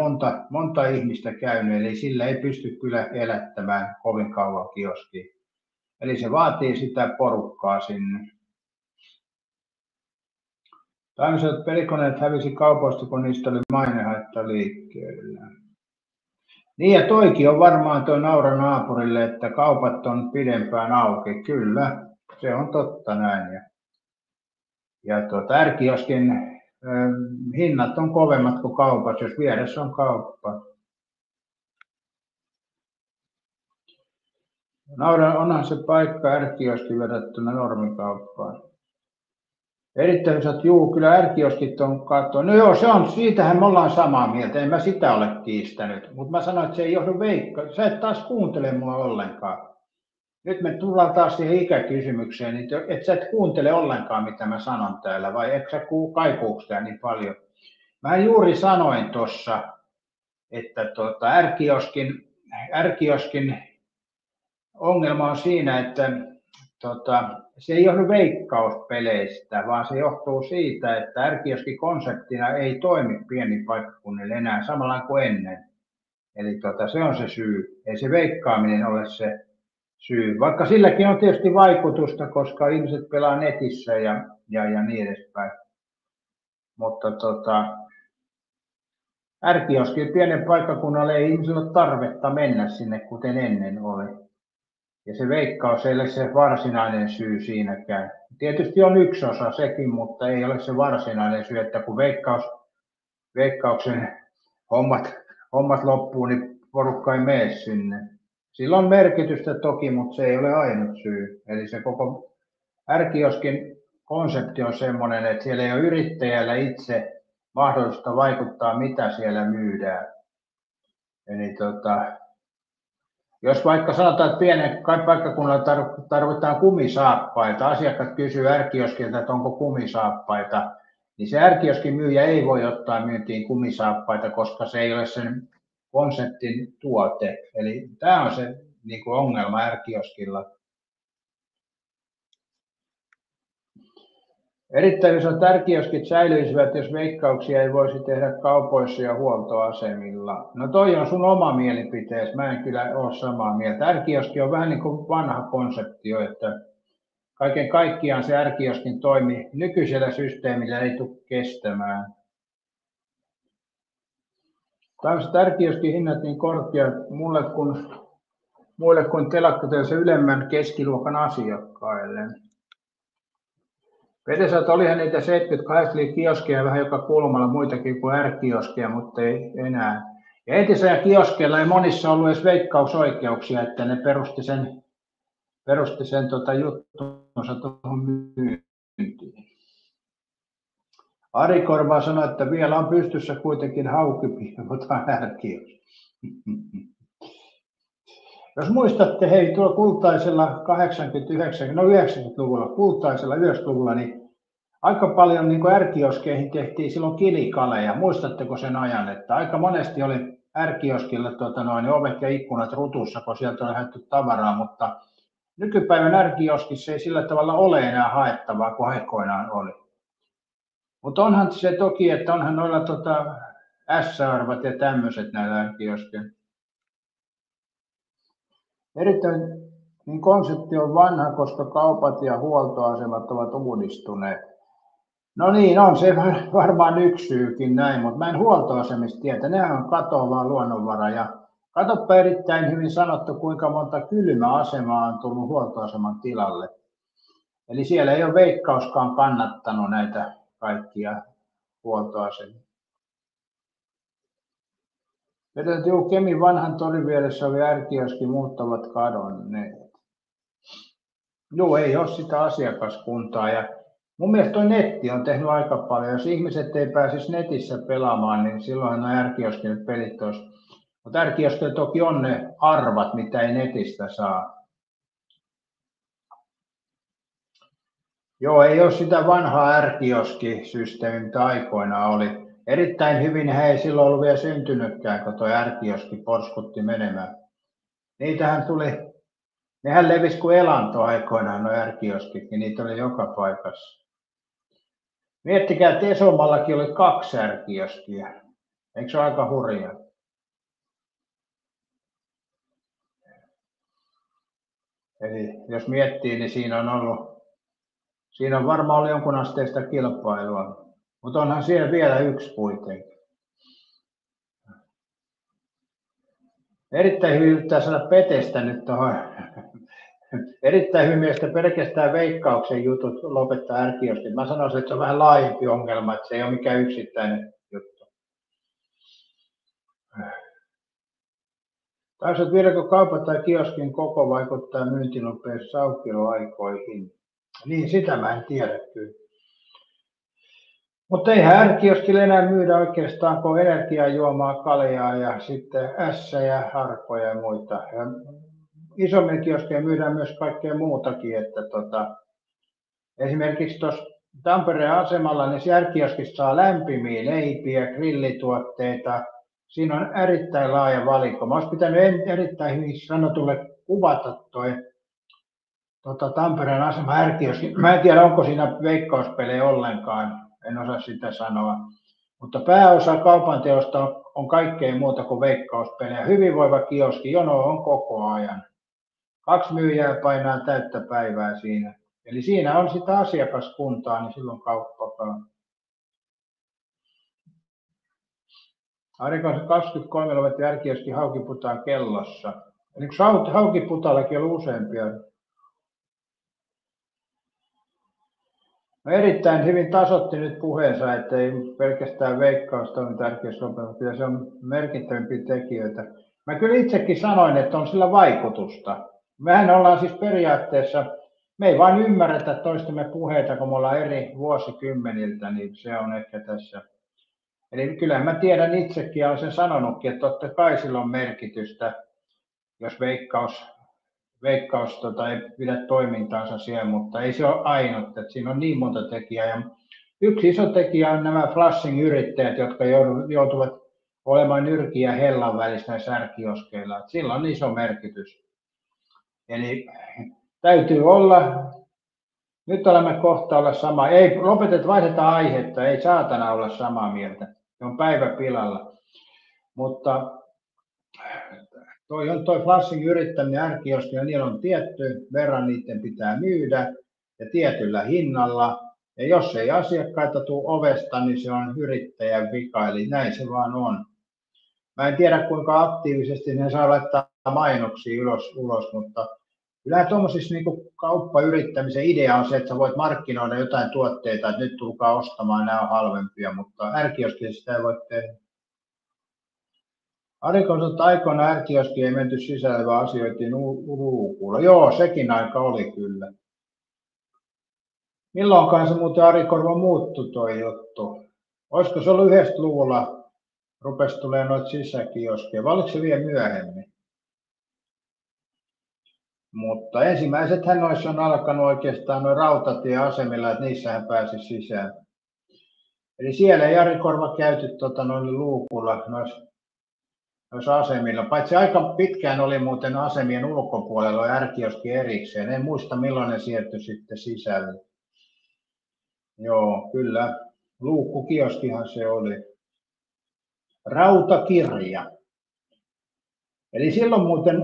monta ihmistä käynyt, eli sillä ei pysty kyllä elättämään kovin kauan kioskiin. Eli se vaatii sitä porukkaa sinne. Taimiset pelikoneet hävisi kaupoista, kun niistä oli mainehaitta liikkeellä. Niin, ja toikin on varmaan tuo naura naapurille, että kaupat on pidempään auki. Kyllä, se on totta näin. Ja R-kioskin hinnat on kovemmat kuin kaupassa, jos vieressä on kauppa. Onhan se paikka R-kioski verrattuna normikauppaan. Erittäin hyvät, kyllä R-kioskit on katsoa. No joo, se on, siitähän me ollaan samaa mieltä, en mä sitä ole kiistänyt. Mutta mä sanoin, että se ei johdu veikka. Sä et taas kuuntele mua ollenkaan. Nyt me tullaan taas siihen ikäkysymykseen, niin et sä et kuuntele ollenkaan, mitä mä sanon täällä, vai eikö sä kaipuuko tää niin paljon? Mä juuri sanoin tuossa, että R-kioskin ongelma on siinä, että se ei johdu veikkauspeleistä, vaan se johtuu siitä, että R-kioskin konseptina ei toimi pieni paikkakunnille enää samalla kuin ennen. Eli se on se syy, ei se veikkaaminen ole se syy, vaikka silläkin on tietysti vaikutusta, koska ihmiset pelaa netissä ja niin edespäin. Mutta R-kioski pienen paikkakunnalle ei ihmisillä ole tarvetta mennä sinne, kuten ennen oli. Ja se veikkaus ei ole se varsinainen syy siinäkään. Tietysti on yksi osa sekin, mutta ei ole se varsinainen syy, että kun veikkauksen hommat loppuu, niin porukka ei mene sinne. Sillä on merkitystä toki, mutta se ei ole ainut syy. Eli se koko R-kioskin konsepti on sellainen, että siellä ei ole yrittäjällä itse mahdollista vaikuttaa, mitä siellä myydään. Eli Jos vaikka sanotaan, että pienen paikkakunnalla tarvitaan kumisaappaita, asiakkaat kysyy R-kioskilta, että onko kumisaappaita, niin se R-kioskin myyjä ei voi ottaa myyntiin kumisaappaita, koska se ei ole sen konseptin tuote. Eli tämä on se niin kuin ongelma R-kioskilla. Erittäin isot R-kioskit säilyisivät, jos veikkauksia ei voisi tehdä kaupoissa ja huoltoasemilla. No toi on sun oma mielipiteesi, mä en kyllä ole samaa mieltä. R-kioski on vähän niin kuin vanha konsepti jo, että kaiken kaikkiaan se R-kioskin toimi nykyisellä systeemillä ei tule kestämään. Tällaiset R-kioskin hinnat niin korkeat muille kuin telakkateollisuuden ylemmän keskiluokan asiakkaille. Vedesät olihan niitä 78 kioskeja vähän joka kulmalla muitakin kuin R-kioskeja, mutta ei enää. Ja entisellä kioskeilla ei monissa ollut edes veikkausoikeuksia, että ne perusti sen juttunsa tuohon myyntiin. Ari Korva sanoi, että vielä on pystyssä kuitenkin haukipiivotaan R-kioski. Jos muistatte, hei, tuolla kultaisella 90-luvulla, kultaisella 90-luvulla, niin aika paljon niin R-kioskeihin tehtiin silloin kilikaleja. Muistatteko sen ajan, että aika monesti oli R-kioskilla ovet ja ikkunat rutussa, kun sieltä on lähdetty tavaraa, mutta nykypäivän R-kioskissa ei sillä tavalla ole enää haettavaa kuin aikoinaan oli. Mutta onhan se toki, että onhan noilla S-arvat ja tämmöiset näillä R-kioskeilla. Erittäin niin konsepti on vanha, koska kaupat ja huoltoasemat ovat uudistuneet. No niin, on se varmaan yksi syykin näin, mutta mä en huoltoasemista tiedä. Nehän on katoavaa luonnonvara. Ja katsoppa erittäin hyvin sanottu, kuinka monta kylmäasemaa on tullut huoltoaseman tilalle. Eli siellä ei ole Veikkauskaan kannattanut näitä kaikkia huoltoasemia. Kemin vanhan torin vieressä oli R-kioski, muut ovat kadonneet. Joo, ei ole sitä asiakaskuntaa. Ja mun mielestä toi netti on tehnyt aika paljon. Jos ihmiset ei pääsisi netissä pelaamaan, niin silloin nämä R-kioskin pelit olisi. Mutta R-kioskilla toki on ne arvat, mitä ei netistä saa. Joo, ei ole sitä vanhaa R-kioskisysteemiä, mitä aikoinaan oli. Erittäin hyvin he ei silloin ollut vielä syntynytkään, kun tuo R-kioski porskutti menemään. Niitähän tuli, nehän levisi kuin elanto aikoinaan nuo R-kioskitkin, niitä oli joka paikassa. Miettikää, että Esomallakin oli 2 R-kioskia. Eikö se ole aika hurjaa? Eli jos miettii, niin siinä on varmaan ollut jonkun asteista kilpailua. Mutta onhan siellä vielä yksi kuitenkin. Erittäin hyvin yrittää saada Petestä nyt tuohon. Erittäin hyvin mielestä pelkästään Veikkauksen jutut lopettaa R-kioskin. Mä sanoisin, että se on vähän laajempi ongelma, että se ei ole mikään yksittäinen juttu. Taas vieläkö kaupan tai kioskin koko vaikuttaa myyntinopeus aukioloaikoihin? Niin, sitä mä en tiedä kyllä. Mutta eihän R-kioskille enää myydä oikeastaan kuin energiajuomaa, kaljaa ja sitten ässejä, harkkoja ja muita. Ja isommin kioskeja myydään myös kaikkea muutakin, että esimerkiksi tuossa Tampereen asemalla niin R-kioskista saa lämpimiä leipiä, grillituotteita. Siinä on erittäin laaja valikoima. Olisi pitänyt erittäin hyvin sanotulle kuvata toi Tampereen asema R-kioski. Mä en tiedä, onko siinä veikkauspelejä ollenkaan. En osaa sitä sanoa. Mutta pääosa kaupanteosta on kaikkea muuta kuin veikkauspelejä. Hyvinvoiva kioski, jono on koko ajan. 2 myyjää painaa täyttä päivää siinä. Eli siinä on sitä asiakaskuntaa, niin silloin kauppakaan. Arikossa 23 luvat R-kioski Haukiputaan kellossa. Eli Haukiputallakin on useampia. No erittäin hyvin tasoitti nyt puheensa, että ei pelkästään Veikkausta ole tärkeä sopimus, kyllä se on merkittävimpiä tekijöitä. Mä kyllä itsekin sanoin, että on sillä vaikutusta. Mehän ollaan siis periaatteessa, me ei vain ymmärretä toistemme puheita, kun me ollaan eri vuosikymmeniltä, niin se on ehkä tässä. Eli kyllä mä tiedän itsekin ja olen sen sanonutkin, että totta kai sillä on merkitystä. jos Veikkaus ei pidä toimintaansa siellä, mutta ei se ole ainut, että siinä on niin monta tekijää. Ja yksi iso tekijä on nämä flashing-yrittäjät, jotka joutuvat olemaan nyrkin ja hellan välissä näissä ärkioskeilla. Sillä on iso merkitys. Eli täytyy olla, nyt olemme kohta olla sama, ei vaihdetaan aihetta, ei saatana olla samaa mieltä, se on päivä pilalla. Mutta toi flashing yrittäminen ärkioskilla, niillä on tietty verran, niiden pitää myydä ja tietyllä hinnalla. Ja jos ei asiakkaita tule ovesta, niin se on yrittäjän vika, eli näin se vaan on. Mä en tiedä kuinka aktiivisesti ne saa laittaa mainoksia ulos, mutta kyllä tuommoisissa niin kauppayrittämisen idea on se, että sä voit markkinoida jotain tuotteita, että nyt tulkaa ostamaan, nämä on halvempia, mutta ärkioskilla sitä ei voi tehdä. Arikon sanoi, että aikoina ärkioski ei menty sisälle, vaan asioitiin luukulla. Joo, sekin aika oli kyllä. Milloinkaan se muuten Arikorva muuttui toi juttu? Olisiko se ollut 90-luvulla, rupesi tulemaan noita sisäkioskeja, vai oliko se vielä myöhemmin? Mutta ensimmäisethän noissa on alkanut oikeastaan noin rautatieasemilla, että niissähän pääsi sisään. Eli siellä ei Arikorva käyty luukulla noissa asemilla, paitsi aika pitkään oli muuten asemien ulkopuolella ärkioski erikseen. En muista milloin ne siirtyi sitten sisälle. Joo, kyllä. Luukkukioskihan se oli. Rautakirja. Eli silloin muuten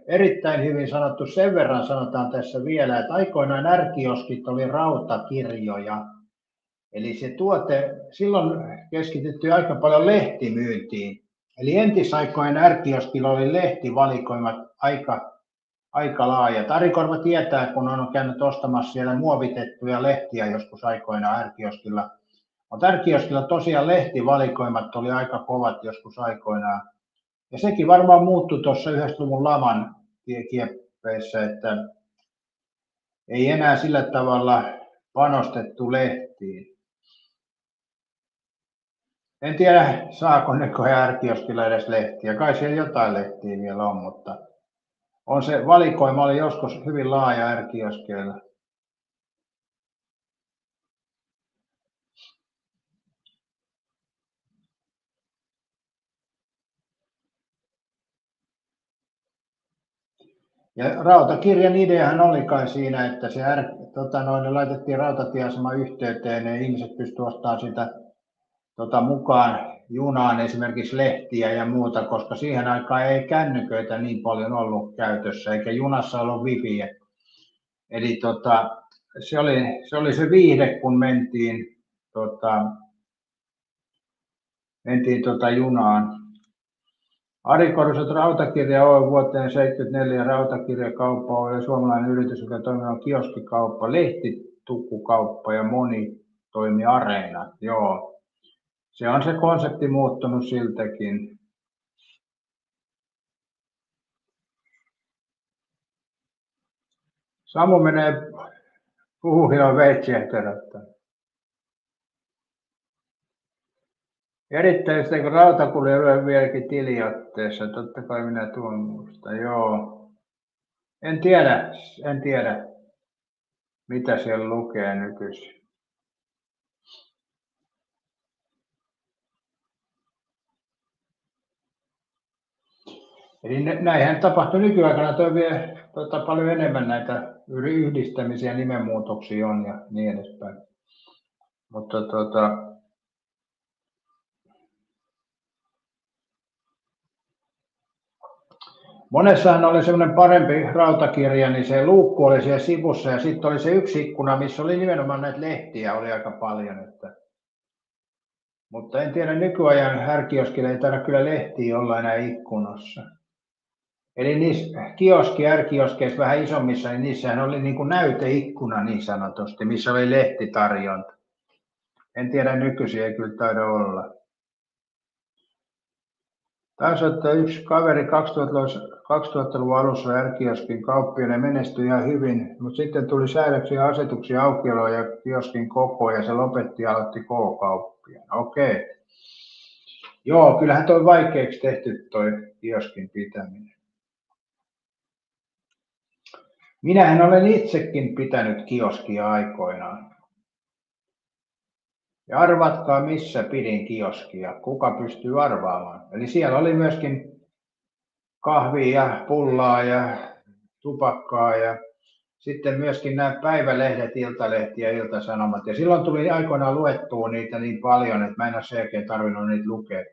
erittäin hyvin sanottu, sen verran sanotaan tässä vielä, että aikoinaan ärkioskit oli rautakirjoja. Eli se tuote, silloin keskityttiin aika paljon lehtimyyntiin. Eli entisaikojen ärkioskilla oli lehtivalikoimat aika laajat. Arikorva tietää, kun on käynyt ostamassa siellä muovitettuja lehtiä joskus aikoinaan ärkioskilla. Mutta ärkioskilla tosiaan lehtivalikoimat oli aika kovat joskus aikoinaan. Ja sekin varmaan muuttui tuossa 90-luvun laman kieppeissä, että ei enää sillä tavalla panostettu lehtiin. En tiedä, saako ne ärkioskilla edes lehtiä. Kai siellä jotain lehtiä vielä on, mutta on se valikoima oli joskus hyvin laaja ärkioskeilla. Ja rautakirjan ideahan oli kai siinä, että se laitettiin rautatieasema yhteyteen ja ihmiset pystyivät ostamaan sitä mukaan junaan esimerkiksi lehtiä ja muuta, koska siihen aikaan ei kännyköitä niin paljon ollut käytössä, eikä junassa ollut wifiä. Eli se oli se viihde, kun mentiin junaan. Ari Korset Rautakirja Oy vuoteen 1974 rautakirjakauppa oli suomalainen yritys, joka toimii kioskikauppa, lehtitukkukauppa ja monitoimiareena. Joo. Se on se konsepti muuttunut siltäkin. Samu menee puuhioon veitsiehterättä. Erittäin kun rautakuljelujen vieläkin tiliotteessa, totta kai minä tuon muista, joo. En tiedä, mitä siellä lukee nykyisin. Eli näinhän tapahtui nykyaikana, toi vie paljon enemmän näitä yhdistämisiä, nimenmuutoksia on ja niin edespäin. Mutta monessahan oli semmoinen parempi rautakirja, niin se luukku oli siellä sivussa ja sitten oli se yksi ikkuna, missä oli nimenomaan näitä lehtiä oli aika paljon. Mutta en tiedä, nykyajan ärkioskilla ei taida kyllä lehtiä olla enää ikkunassa. Eli niissä ärkioskeissa vähän isommissa, niin niissähän oli niin kuin näyteikkuna niin sanotusti, missä oli lehtitarjonta. En tiedä, nykyisin ei kyllä taida olla. Taisi ottaa yksi kaveri 2000-luvun alussa ärkioskin kauppiaan ja menestyi ihan hyvin, mutta sitten tuli säädöksiä ja asetuksia aukioloa ja kioskin koko ja se lopetti ja aloitti K-kauppiaan. Okei. Joo, kyllähän toi vaikeaksi tehty toi kioskin pitäminen. Minähän olen itsekin pitänyt kioskia aikoinaan. Ja arvatkaa, missä pidin kioskia. Kuka pystyy arvaamaan? Eli siellä oli myöskin kahvia ja pullaa ja tupakkaa ja sitten myöskin nämä päivälehdet, Iltalehti ja Iltasanomat. Ja silloin tuli aikoinaan luettua niitä niin paljon, että mä en ole sen jälkeen tarvinnut niitä lukea.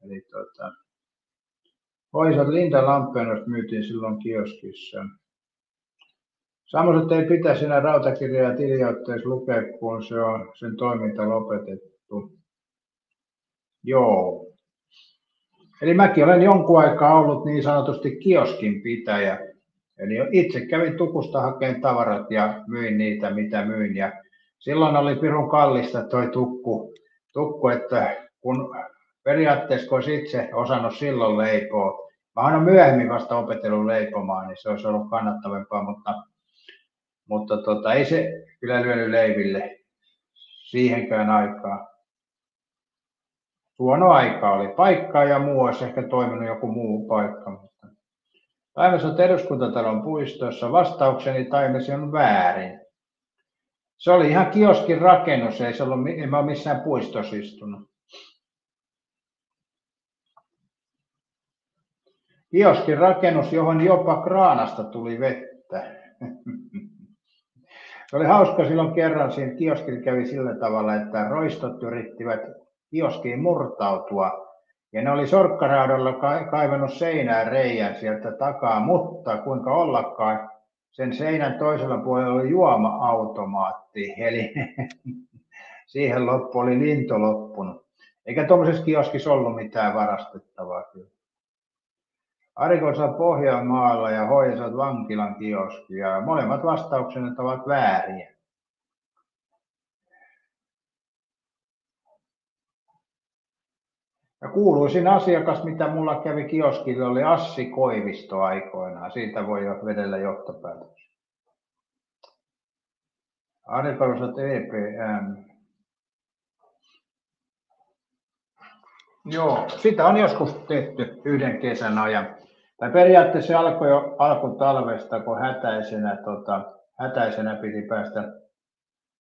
Eli Hoisat Linda Lampeenos myytiin silloin kioskissa. Samoin ei pitäisi enää rautakirjaa tiliotteessa lukea, kun se on sen toiminta lopetettu. Joo. Eli mäkin olen jonkun aikaa ollut niin sanotusti kioskin pitäjä. Eli itse kävin tukusta hakemaan tavarat ja myin niitä, mitä myin. Ja silloin oli pirun kallista toi tukku, että kun periaatteessa kun olisi itse osannut silloin leipoa, mä olen myöhemmin vasta opetellut leipomaan, niin se olisi ollut kannattavampaa, mutta ei se kyllä lyönyt leiville siihenkään aikaan. Huono aika oli. Paikka ja muu olisi ehkä toiminut joku muu paikka. Taimessa eduskuntatalon puistossa. Vastaukseni Taimesi on väärin. Se oli ihan kioskin rakennus, en mä ole missään puistossa istunut. Kioskin rakennus, johon jopa kraanasta tuli vettä. Se oli hauska silloin kerran, siinä kioskilla kävi sillä tavalla, että roistot yrittivät kioskiin murtautua. Ja ne oli sorkkaraudalla kaivannut seinään reijän sieltä takaa, mutta kuinka ollakaan, sen seinän toisella puolella oli juoma-automaatti, eli siihen loppu oli linto loppunut. Eikä tuollaisessa kioskissa ollut mitään varastettavaa kyllä. Arikossa Pohjanmaalla ja Hoisat vankilan kioski, ja molemmat vastaukset ovat vääriä. Ja kuuluisin asiakas, mitä mulla kävi kioskilla, oli Assi Koivisto aikoinaan. Siitä voi jo vedellä johtopäätöksiä. Arikorosat EPM. Joo, sitä on joskus tehty yhden kesän ajan. Tai periaatteessa se alkoi jo alkutalvesta, kun hätäisenä piti päästä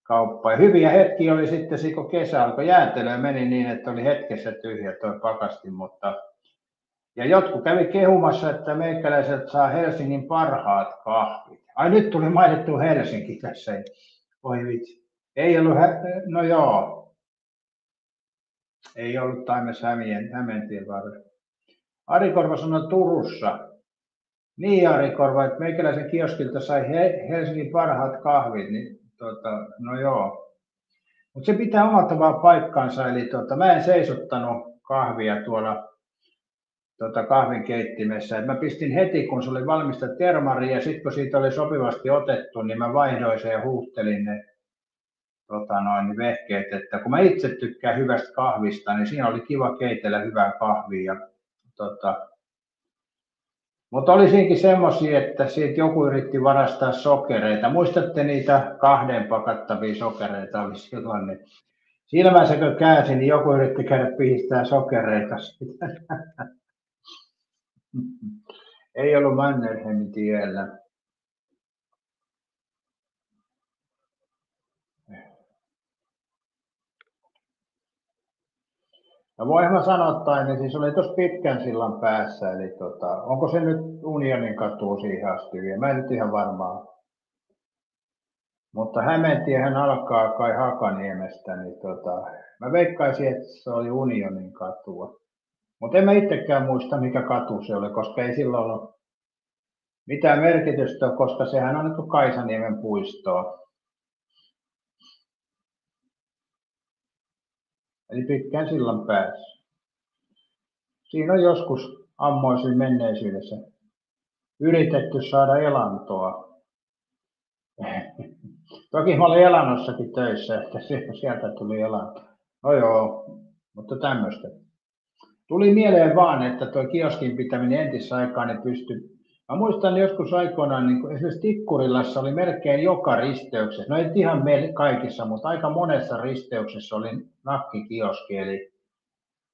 kauppaan. Ja hyviä hetkiä oli sitten, kun kesä alkoi jäätelöä, meni niin, että oli hetkessä tyhjä tuo pakastin. Ja jotkut kävi kehumassa, että meikäläiset saa Helsingin parhaat kahvit. Ai nyt tuli mainittu Helsinki tässä. Oi vitsi. Ei ollut, no joo. Ei ollut Taimessa Hämeentien varrella. Arikorva sanoi Turussa. Niin Arikorva, että meikäläisen kioskilta sai Helsingin parhaat kahvit. Niin, no joo. Mutta se pitää omalta vaan paikkaansa. Eli mä en seisottanut kahvia tuolla kahvinkeittimessä. Et mä pistin heti, kun se oli valmista termariin, ja sitten kun siitä oli sopivasti otettu, niin mä vaihdoin sen ja huuhtelin ne vehkeet, että kun mä itse tykkään hyvästä kahvista, niin siinä oli kiva keitellä hyvää kahvia. Mutta oli siinkin semmoisia, että siitä joku yritti varastaa sokereita. Muistatte niitä 2 pakattavia sokereita oli silloin, niin silmänsä kun käänsin, niin joku yritti käydä pihistää sokereita. Ei ollut Mannerheimin tiellä. No voin mä sanoa, niin siis oli tuossa pitkän sillan päässä, eli onko se nyt Unionin katu siihen asti vielä? Mä en nyt ihan varmaan. Mutta Hämeentiehän alkaa kai Hakaniemestä, niin mä veikkaisin, että se oli Unionin katua. Mutta en mä itsekään muista, mikä katu se oli, koska ei silloin ollut mitään merkitystä, koska sehän on nyt Kaisaniemen puistoa. Eli pitkän sillan päässä. Siinä on joskus ammoisin menneisyydessä yritetty saada elantoa. Toki mä olin elannossakin töissä, että sieltä tuli elanto. No joo, mutta tämmöistä. Tuli mieleen vaan, että tuo kioskin pitäminen entisaikaan ne pystyi. Mä muistan joskus aikoinaan, niin esimerkiksi Tikkurilassa oli melkein joka risteyksessä, no ei ihan kaikissa, mutta aika monessa risteyksessä oli nakkikioski. Eli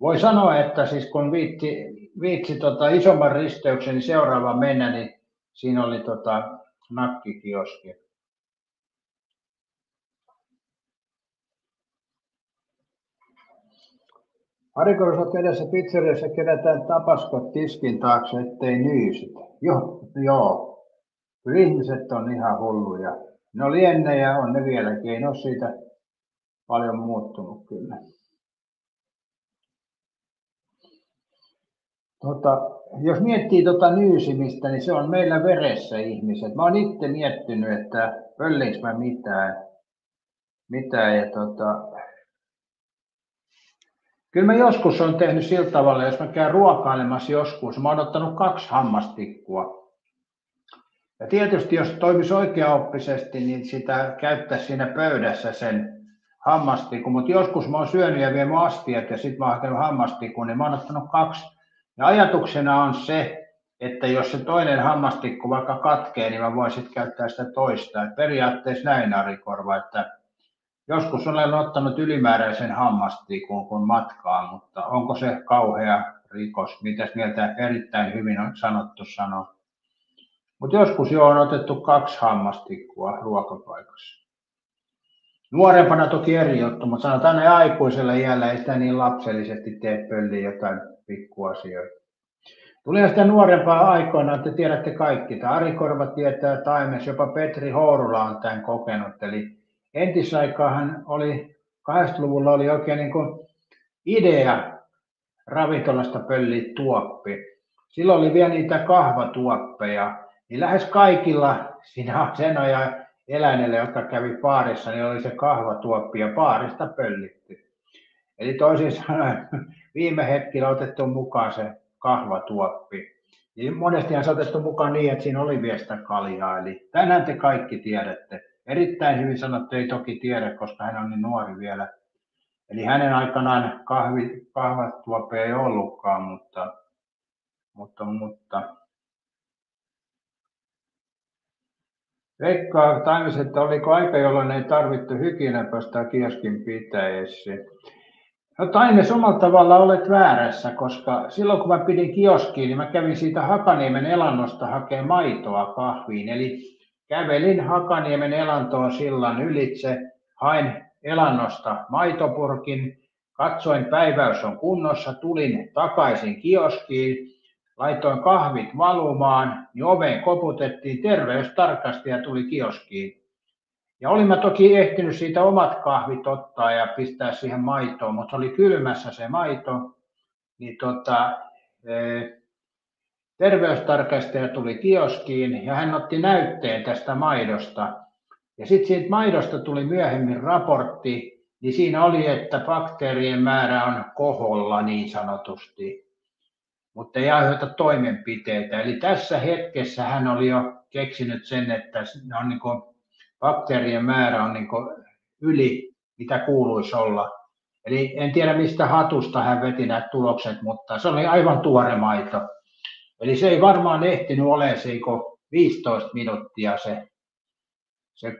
voi sanoa, että siis kun viitsi isomman risteyksen niin seuraava mennä, niin siinä oli nakkikioski. Arikorvat edessä pizzeriassa kerätään tapaskot tiskin taakse, ettei nyysit. Joo. Kyllä ihmiset on ihan hulluja. Ne oli ennen ja on ne vieläkin. Ei ne ole siitä paljon muuttunut kyllä. Jos miettii nyysimistä, niin se on meillä veressä ihmiset. Mä oon itse miettinyt, että pöllinkö mä mitään ja kyllä mä joskus on tehnyt sillä tavalla, jos mä käyn ruokailemassa joskus, mä oon ottanut 2 hammastikkua. Ja tietysti jos toimisi oikeaoppisesti, niin sitä käyttäisi siinä pöydässä sen hammastikun, mutta joskus mä oon syönyt ja vienyt astiat ja sitten mä oon hakenut hammastikun, niin mä oon ottanut 2. Ja ajatuksena on se, että jos se toinen hammastikku vaikka katkee, niin mä voin sitten käyttää sitä toista. Et periaatteessa näin, Arikorva, että joskus olen ottanut ylimääräisen hammastikun kun matkaan, mutta onko se kauhea rikos? Mitäs mieltä? Erittäin hyvin on sanottu sanoa. Mutta joskus jo on otettu 2 hammastikkua ruokapaikassa. Nuorempana toki eri juttu, mutta sanotaan ne aikuisella iällä ei sitä niin lapsellisesti tee pölliä jotain pikkuasioita. Tuli sitä nuorempaa aikoinaan, te tiedätte kaikki. Tämä Arikorva tietää Taimes, jopa Petri Hourula on tämän kokenut. Eli entisaikaanhan oli, 80-luvulla oli oikein niin kuin idea ravintolasta pölliä tuoppi. Silloin oli vielä niitä kahvatuoppeja, niin lähes kaikilla siinä sen ajan eläinille, jotka kävi baarissa, niin oli se kahvatuoppi ja baarista pöllitty. Eli toisin sanoen viime hetkellä otettu mukaan se kahvatuoppi. Ja monestihan se otettu mukaan niin, että siinä oli vielä sitä kaljaa. Eli tänään te kaikki tiedätte. Erittäin hyvin sanottu, ei toki tiedä, koska hän on niin nuori vielä. Eli hänen aikanaan kahvatuoppia ei ollutkaan, mutta veikkaa Taimes, että oliko aika, jolloin ei tarvittu hygieniapastaa kioskin pitäessä. No Taimes, omalla tavalla olet väärässä, koska silloin kun mä pidin kioskiin, niin mä kävin siitä Hakaniemen elannosta hakemaan maitoa kahviin. Eli kävelin Hakaniemen elantoon sillan ylitse, hain elannosta maitopurkin, katsoin päiväys on kunnossa, tulin takaisin kioskiin, laitoin kahvit valumaan, niin oveen koputettiin, terveystarkastaja tuli kioskiin. Ja olin mä toki ehtinyt siitä omat kahvit ottaa ja pistää siihen maitoon, mutta oli kylmässä se maito. Niin terveystarkastaja tuli kioskiin ja hän otti näytteen tästä maidosta. Ja sitten siitä maidosta tuli myöhemmin raportti, niin siinä oli, että bakteerien määrä on koholla niin sanotusti, mutta ei aiheuta toimenpiteitä. Eli tässä hetkessä hän oli jo keksinyt sen, että on niin kuin bakteerien määrä on niin yli, mitä kuuluisi olla. Eli en tiedä, mistä hatusta hän veti nämä tulokset, mutta se oli aivan tuore maito. Eli se ei varmaan ehtinyt olemaan se 15 minuuttia se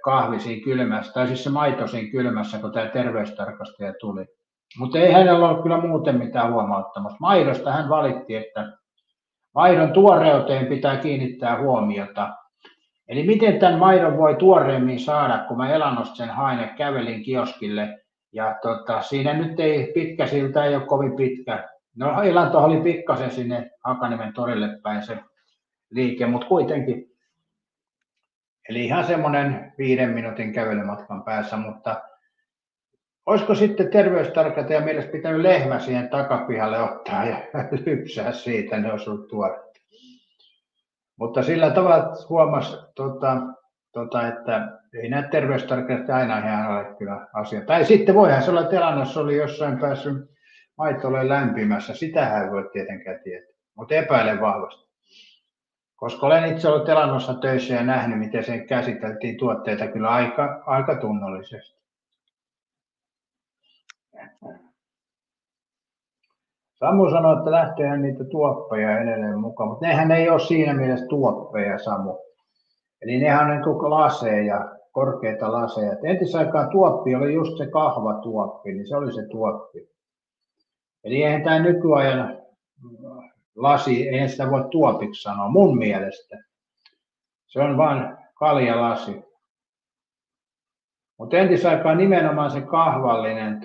kahvi siinä kylmässä, tai siis se maito siinä kylmässä, kun tämä terveystarkastaja tuli. Mutta ei hänellä ollut kyllä muuten mitään huomauttamasta. Maidosta hän valitti, että maidon tuoreuteen pitää kiinnittää huomiota. Eli miten tämän maidon voi tuoreemmin saada, kun mä elannosta sen hain ja kävelin kioskille. Ja siinä nyt ei pitkä siltä, ei ole kovin pitkä. No elanto oli pikkasen sinne Hakaniemen torille päin se liike, mutta kuitenkin. Eli ihan semmoinen 5 minuutin kävelymatkan päässä, mutta olisiko sitten terveystarkastajan mielestä pitänyt lehmä siihen takapihalle ottaa ja lypsää siitä, ne olisi ollut tuoreet. Mutta sillä tavalla huomasi, että ei näitä terveystarkastajia aina ihan ole kyllä asia. Tai sitten voihan se olla, että elannossa oli jossain päässyt maito ole lämpimässä. Sitähän ei voi tietenkään tietää, mutta epäilen vahvasti. Koska olen itse ollut elannossa töissä ja nähnyt, miten sen käsiteltiin tuotteita kyllä aika tunnollisesti. Samu sanoi, että lähteehän niitä tuoppeja edelleen mukaan, mutta nehän ei ole siinä mielessä tuoppeja, Samu. Eli nehän on niin laseja, korkeita laseja. Entisaikaan tuoppi oli just se kahvatuoppi, niin se oli se tuoppi. Eli eihän tämä nykyajan lasi, eihän sitä voi tuopiksi sanoa mun mielestä. Se on vain kaljalasi. Mutta entisaikaan nimenomaan se kahvallinen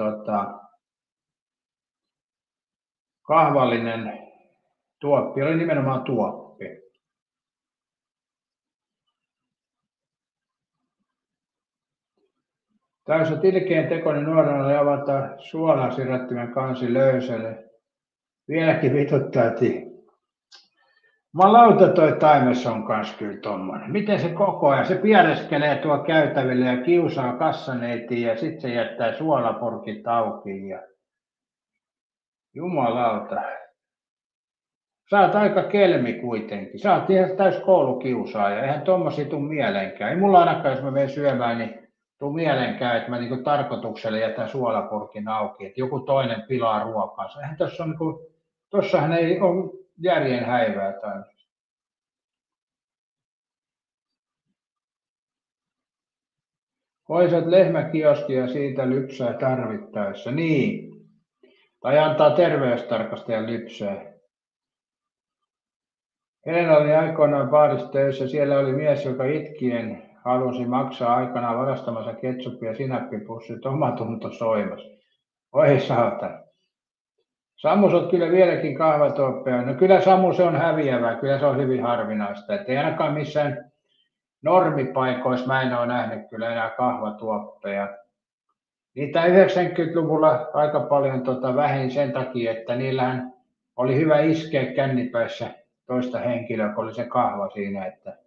tuoppi oli nimenomaan tuoppi. Täysä tilkeen tekoni nuorena oli avata suolasirrattimen kansi löysälle. Vieläkin vituttaa, Jumalauta, toi Taimes on kans kyllä tommonen. Miten se koko ajan, se piereskelee tuo käytäville ja kiusaa kassaneitiä ja sitten se jättää suolapurkit auki. Ja... Jumalauta. Sä oot aika kelmi kuitenkin. Sä oot ihan täys koulukiusaaja. Eihän tommosia tuu mielenkään. Ei mulla ainakaan, jos mä menen syömään, niin tuu mielenkään, että mä niinku tarkoituksella jätän suolapurkin auki, että joku toinen pilaa ruokansa. Eihän tossa on niinku, tossahan ei ole järjen häivää tai. Hoisat lehmäkioskia siitä lypsää tarvittaessa. Niin. Tai antaa terveystarkastajan lypsää. Helena oli aikoinaan baarissa töissä. Siellä oli mies, joka itkien halusi maksaa aikanaan varastamansa ketsuppia ja sinappipussit omatunto soimas. Oi saatan. Samus on kyllä vieläkin kahvatuoppeja. No kyllä Samu se on häviävää. Kyllä se on hyvin harvinaista. Että ei ainakaan missään normipaikoissa mä en ole nähnyt kyllä enää kahvatuoppeja. Niitä 90-luvulla aika paljon vähin sen takia, että niillähän oli hyvä iskeä kännipäissä toista henkilöä, kun oli se kahva siinä. Että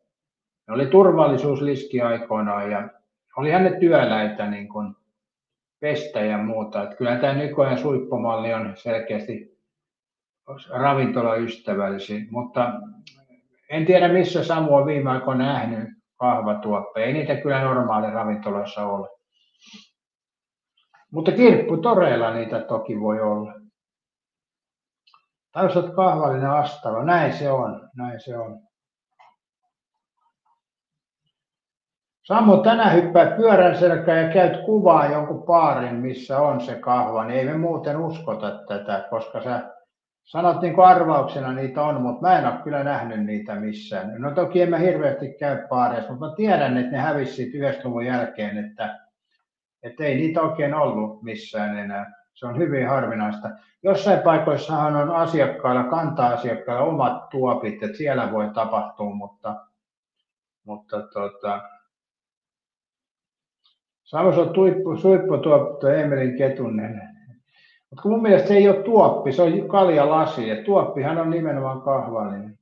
ne oli turvallisuusliski aikoinaan ja olihan ne työläitä niin kuin pestä ja muuta. Että kyllä tämä nykyajan suippomalli on selkeästi ravintolaystävällisin, mutta en tiedä missä Samu on viime aikoina nähnyt kahvatuoppeja. Ei niitä kyllä normaali ravintolassa ole. Mutta kirpputoreilla niitä toki voi olla. Tai jos olet kahvallinen astalo, näin se on. Samu, tänään hyppää pyörän selkään ja käyt kuvaa jonkun baarin, missä on se kahva, niin ei me muuten uskota tätä, koska sä sanot niin kuin arvauksena niitä on, mutta mä en ole kyllä nähnyt niitä missään. No toki en mä hirveästi käy baareissa, mutta mä tiedän, että ne hävisi siitä 90-luvun jälkeen, että ei niitä oikein ollut missään enää. Se on hyvin harvinaista. Jossain paikoissahan on asiakkailla, kanta-asiakkailla omat tuopit, että siellä voi tapahtua, mutta Samus on suippotuoppi Emelin Ketunen. Mutta mun mielestä se ei ole tuoppi, se on kaljalasi. Ja tuoppihan on nimenomaan kahvallinen.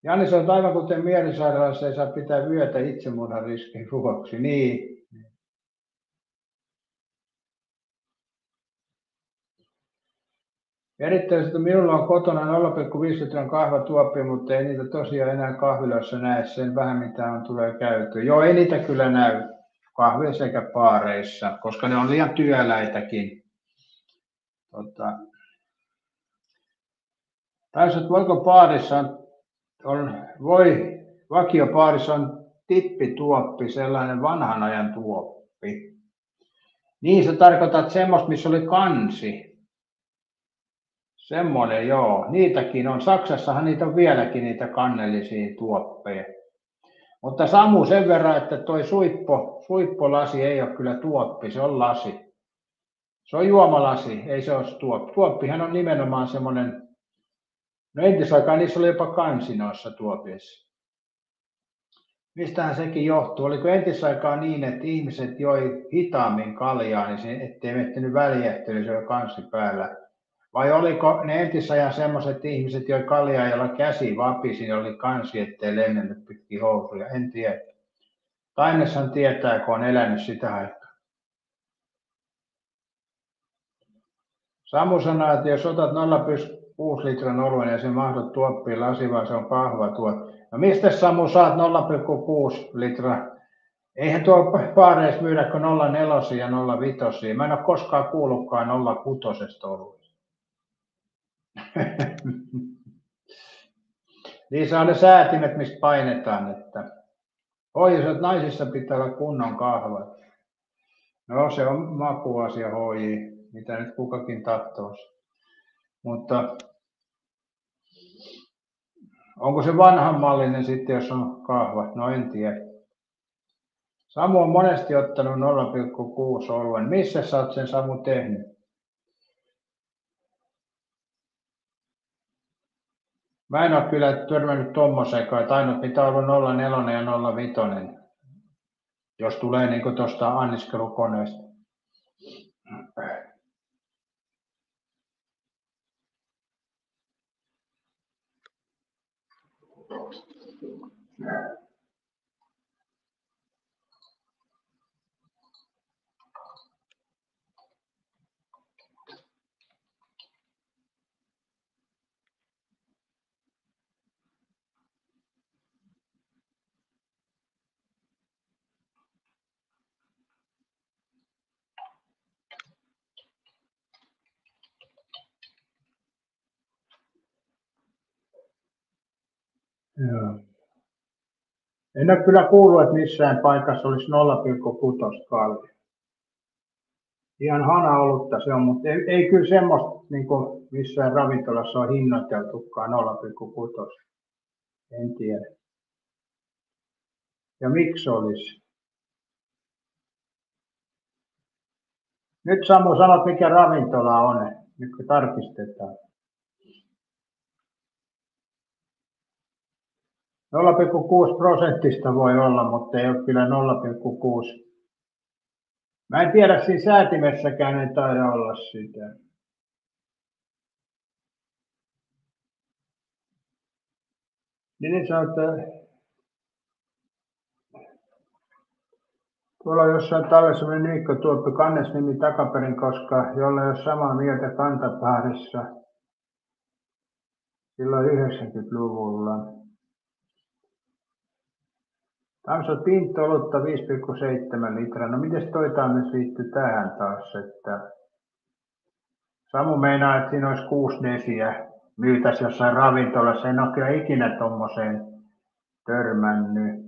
Jani sanoo, että aivan kuten mielisairaalassa ei saa pitää vyötä itsemurhan riskin vuoksi. Niin. Erittäin, minulla on kotona 0,5 litran kahvatuoppi, mutta ei niitä tosiaan enää kahviloissa näe sen vähän mitä on tulee käytyä. Joo, ei niitä kyllä näy kahvissa eikä baareissa, koska ne on liian työläitäkin. Tässä voiko baarissa vakiobaarissa on tippituoppi, sellainen vanhan ajan tuoppi. Niin sä tarkoitat semmoista, missä oli kansi. Semmoinen, joo. Niitäkin on. Saksassahan niitä on vieläkin niitä kannellisia tuoppeja. Mutta Samu sen verran, että toi suippolasi ei ole kyllä tuoppi, se on lasi. Se on juomalasi, ei se ole tuoppi. Tuoppihan on nimenomaan semmoinen, no entisaikaan niissä oli jopa kansi noissa tuopissa. Mistähän sekin johtuu? Oliko entisaikaan niin, että ihmiset joi hitaammin kaljaa, niin ettei mettynyt väljähtely, se oli kansi päällä? Vai oliko ne entisajan semmoiset ihmiset, joilla kaljaa, joilla käsi vapisi, niin oli kansi, ettei lennennyt pitkin housuja? En tiedä. Taimeshan tietää, kun on elänyt sitä aikaa. Samu sanoo, että jos otat 0,6 litran oluen ja se mahdot tuoppiin lasi, vaan se on kahvatuoppi. No mistä Samu saat 0,6 litraa? Eihän tuo baareissa myydä kuin 0,4 ja 0,5. Mä en ole koskaan kuullutkaan 0,6 oluesta. Niissä on ne säätimet, mistä painetaan, että hoijuset naisissa pitää olla kunnon kahvat. No se on makuasia hoiji, mitä nyt kukakin tahtoisi. Mutta Onko se vanhanmallinen sitten, jos on kahvat? No en tiedä. Samu on monesti ottanut 0,6 oluen. Missä sä oot sen, Samu, tehnyt? Mä en ole kyllä törmännyt tommoseenkaan, että ainut mitä on ollut 04 ja 05, jos tulee niin kuin tuosta anniskelukoneesta. Joo. En ole kyllä kuullut, että missään paikassa olisi 0,6 kallia. Ihan hana olutta se on, mutta ei kyllä semmoista niin kuin missään ravintolassa on hinnoiteltukaan 0,6. En tiedä. Ja miksi olisi? Nyt Samu sanot, mikä ravintola on, nyt kun tarkistetaan. 0,6% voi olla, mutta ei ole kyllä 0,6. Mä en tiedä, siinä säätimessäkään ei taida olla sitä. Niin sanoo, että tuolla on jossain tallessa semmoinen Niikko Tuoppi, kannesnimi takaperin, koska jolla ei ole samaa mieltä kantapaarissa silloin 90-luvulla. Tamsa pintolutta 5,7 litraa. No mites toi tammes liittyy tähän taas, että Samu meinaa, että siinä olisi 6 desiä myytäisi jossain ravintolassa. En ole kyllä ikinä tommoseen törmännyt.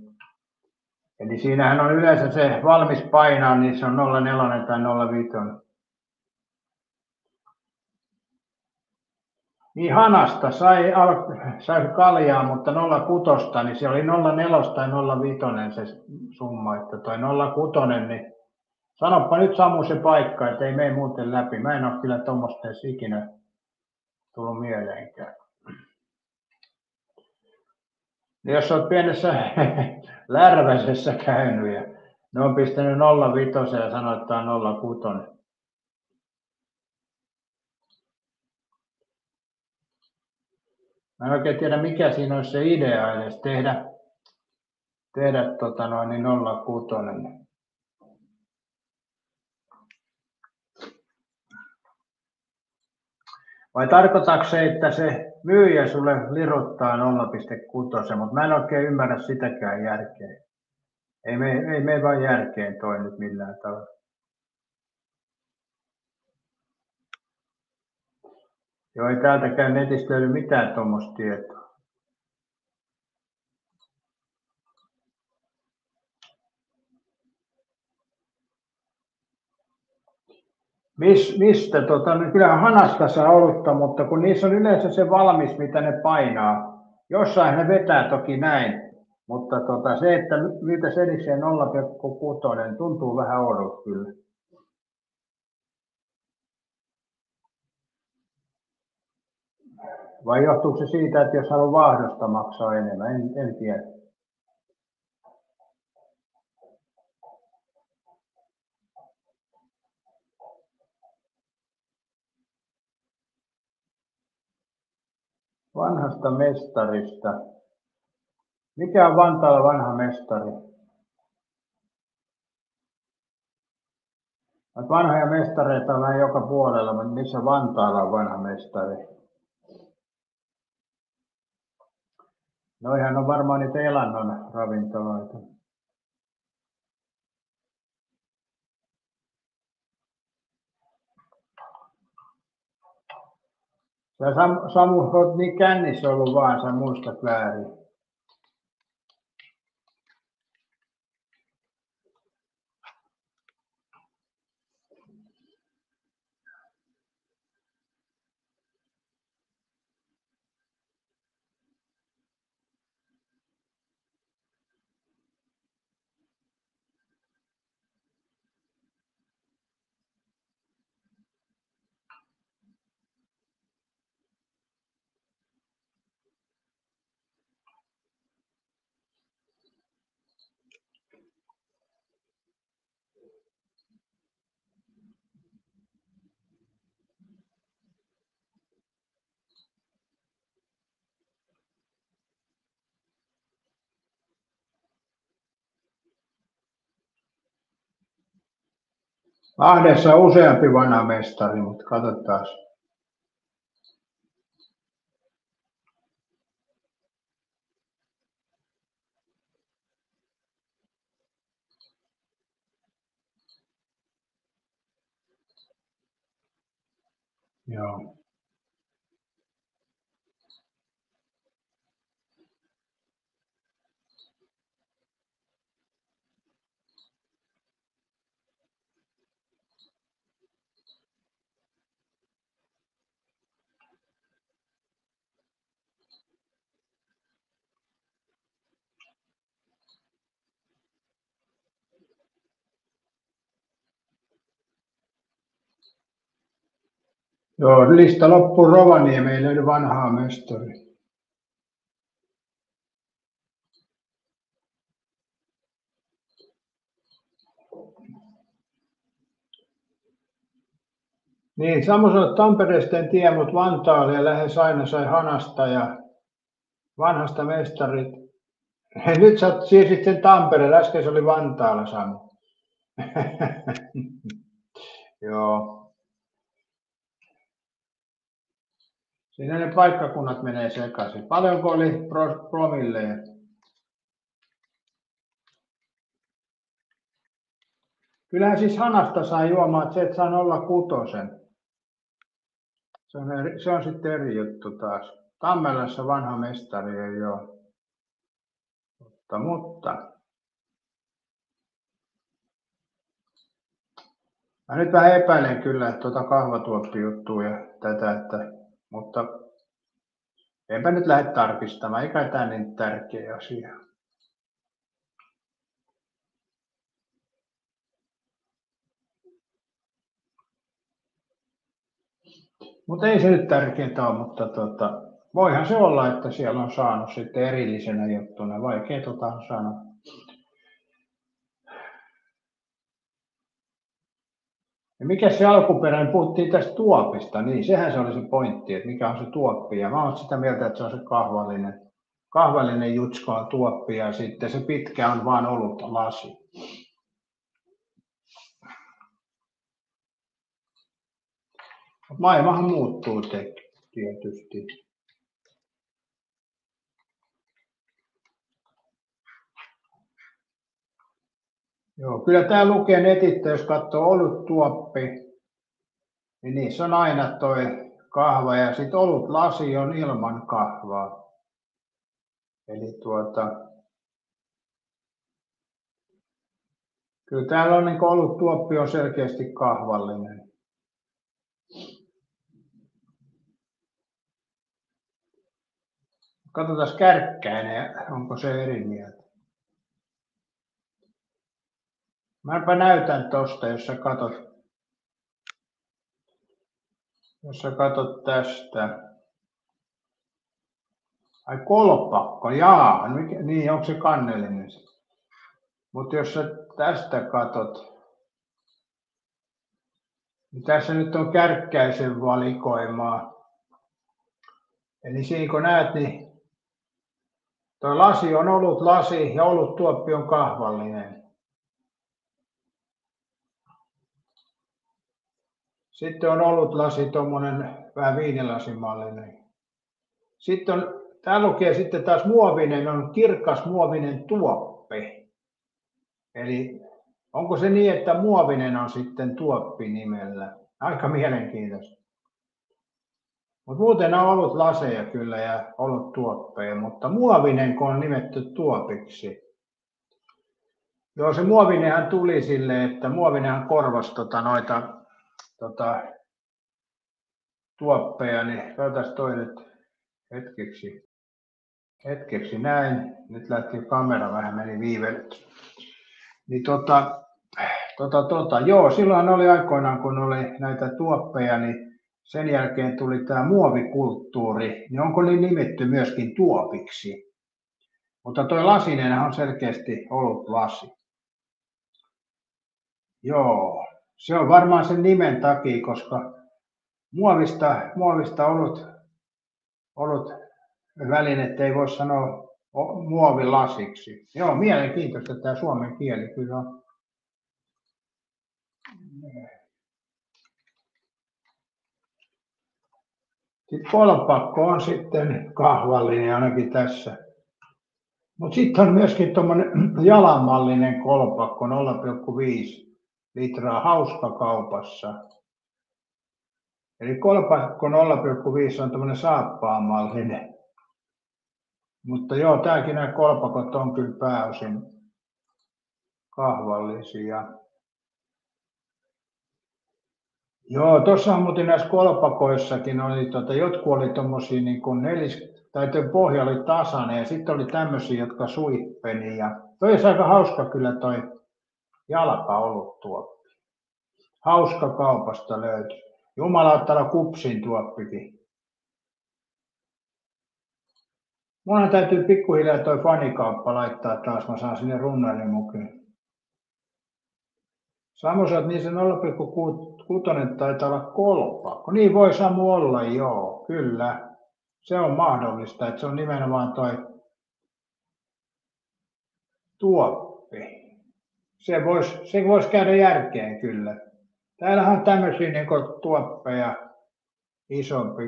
Eli siinähän on yleensä se valmis painaa, niin se on 0,4 tai 0,5. Niin hanasta sai kaljaa, mutta 0,6, niin se oli 0,4 tai 0,5 se summa, että toi 0,6, niin sanoppa nyt Samu se paikka, että ei mene muuten läpi. Mä en ole kyllä tuommoista edes ikinä tullut mieleenkään. Ja jos olet pienessä Lärväsessä käynyt ja ne on pistänyt 0,5 ja sanoo, että on 0,6. Mä en oikein tiedä, mikä siinä olisi se idea edes tehdä niin 0,6. Vai tarkoitatko se, että se myyjä sulle liruttaa 0,6, mutta mä en oikein ymmärrä sitäkään järkeä. Ei me vaan järkeen toi nyt millään tavalla. Joo, ei täältäkään netistä löydy mitään tuommoista tietoa. Mistä? Kyllähän hanasta saa olutta, mutta kun niissä on yleensä se valmis, mitä ne painaa. Jossain ne vetää toki näin, mutta se, että miltä se erikseen 0,6, tuntuu vähän oudolta kyllä. Vai johtuuko se siitä, että jos haluaa vaahdosta maksaa enemmän? En tiedä. Vanhasta mestarista. Mikä on Vantaalla vanha mestari? Vanhoja mestareita on vähän joka puolella, mutta missä Vantaalla on vanha mestari? Noihän on varmaan niitä elannon ravintoloita. Ja Samu, olet niin kännissä ollut vaan, sä muistat väärin. Lahdessa on useampi vanha mestari, mutta katsotaan. Joo. Joo, lista loppuu Rovaniemelle, eli vanhaa mestari. Niin, semmoiselle Tampereesta en tiedä, mutta Vantaalia lähes aina sai hanasta ja vanhasta mestarit. Nyt sä siirsit sen Tampereelle, äsken se oli Vantaalla Samu. Joo. Siinä ne paikkakunnat menee sekaisin. Paljonko oli promilleja? Kyllähän siis hanasta saa juomaan, että se et saa 0,6. Se on sitten eri juttu taas. Tammelassa vanha mestari ei ole. Mutta. Mä nyt vähän epäilen kyllä tuota kahvatuoppijuttua ja tätä, mutta enpä nyt lähde tarkistamaan, eikä tämä niin tärkeä asia. Mutta ei se nyt tärkeintä ole, mutta voihan se olla, että siellä on saanut sitten erillisenä juttuna. Vaikea on sanoa. Ja mikä se alkuperäinen, puhuttiin tästä tuopista, niin sehän se oli se pointti, että mikä on se tuoppi. Ja mä olen sitä mieltä, että se on se kahvallinen jutsko on tuoppi ja sitten se pitkä on vaan ollut lasi. Maailmahan muuttuu tietysti. Joo, kyllä tämä lukee netistä, jos katsoo oluttuoppi, niin niissä on aina toi kahva ja sitten olutlasi on ilman kahvaa. Eli kyllä täällä on niin oluttuoppi on selkeästi kahvallinen. Katsotaan Kärkkäinen, onko se eri mieltä. Mäpä näytän tuosta, jos sä katot tästä. Ai kolpakko, jaa, niin onko se kannellinen? Mutta jos sä tästä katot, niin tässä nyt on Kärkkäisen valikoimaa. Eli siinä kun näet, niin tuo lasi on ollut lasi ja oluttuoppi on kahvallinen. Sitten on olutlasi tuommoinen vähän viinilasimallinen. Sitten on, täällä lukee sitten taas muovinen, on kirkas muovinen tuoppi. Eli onko se niin, että muovinen on sitten tuoppi nimellä? Aika mielenkiintoista. Mutta muuten on ollut laseja kyllä ja ollut tuoppeja, mutta muovinen kun on nimetty tuopiksi. Joo, se muovinenhan tuli silleen, että muovinenhan korvasi noita tuoppeja, niin otas toi nyt hetkeksi näin. Nyt lähti kamera vähän meni viivelet. Niin joo, silloin oli aikoinaan, kun oli näitä tuoppeja, niin sen jälkeen tuli tämä muovikulttuuri, niin onko ne nimetty myöskin tuopiksi? Mutta tuo lasinen on selkeästi ollut lasi. Joo, se on varmaan sen nimen takia, koska muovista ollut välineet ei voi sanoa muovilasiksi. Joo, mielenkiintoista tämä suomen kieli kyllä on. Sitten kolpakko on sitten kahvallinen ainakin tässä. Mutta sitten on myöskin tuommoinen jalanmallinen kolpakko 0,5 litraa Hauskakaupassa. Eli kolpakko 0,5 on tämmöinen saappaanmallinen. Mutta joo, tämäkin nämä kolpakot on kyllä pääosin kahvallisia. Joo, tuossa on muuten näissä kolpakoissakin oli, jotkut oli tommosia niin kuin tai pohja oli tasainen ja sitten oli tämmöisiä, jotka suippeni. Ja toi olisi aika hauska kyllä toi jalkaoluttuoppi. Hauskakaupasta löytyy. Jumalauttala kupsin tuoppikin. Munhan täytyy pikkuhiljaa toi fanikauppa laittaa taas, mä saan sinne runnarin mukaan. Samu sanoi, että niin se 0,6 taitaa olla kolpakko. Niin voi Samu olla, joo, kyllä. Se on mahdollista, että se on nimenomaan toi tuoppi. Se vois käydä järkeen kyllä. Täällähän on tämmöisiä niin kuin tuoppeja isompi.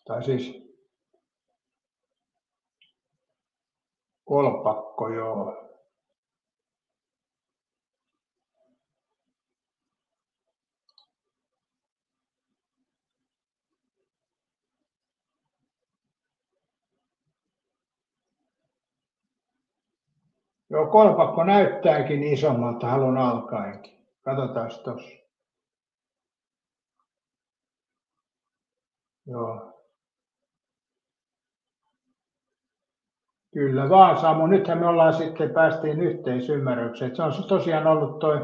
Tai siis kolpakko, joo. Joo, kolpakko näyttääkin isommalta alun alkaenkin. Katsotaan tuossa. Joo. Kyllä vaan Samu, nythän me ollaan sitten päästiin yhteisymmärrykseen. Se on tosiaan ollut toi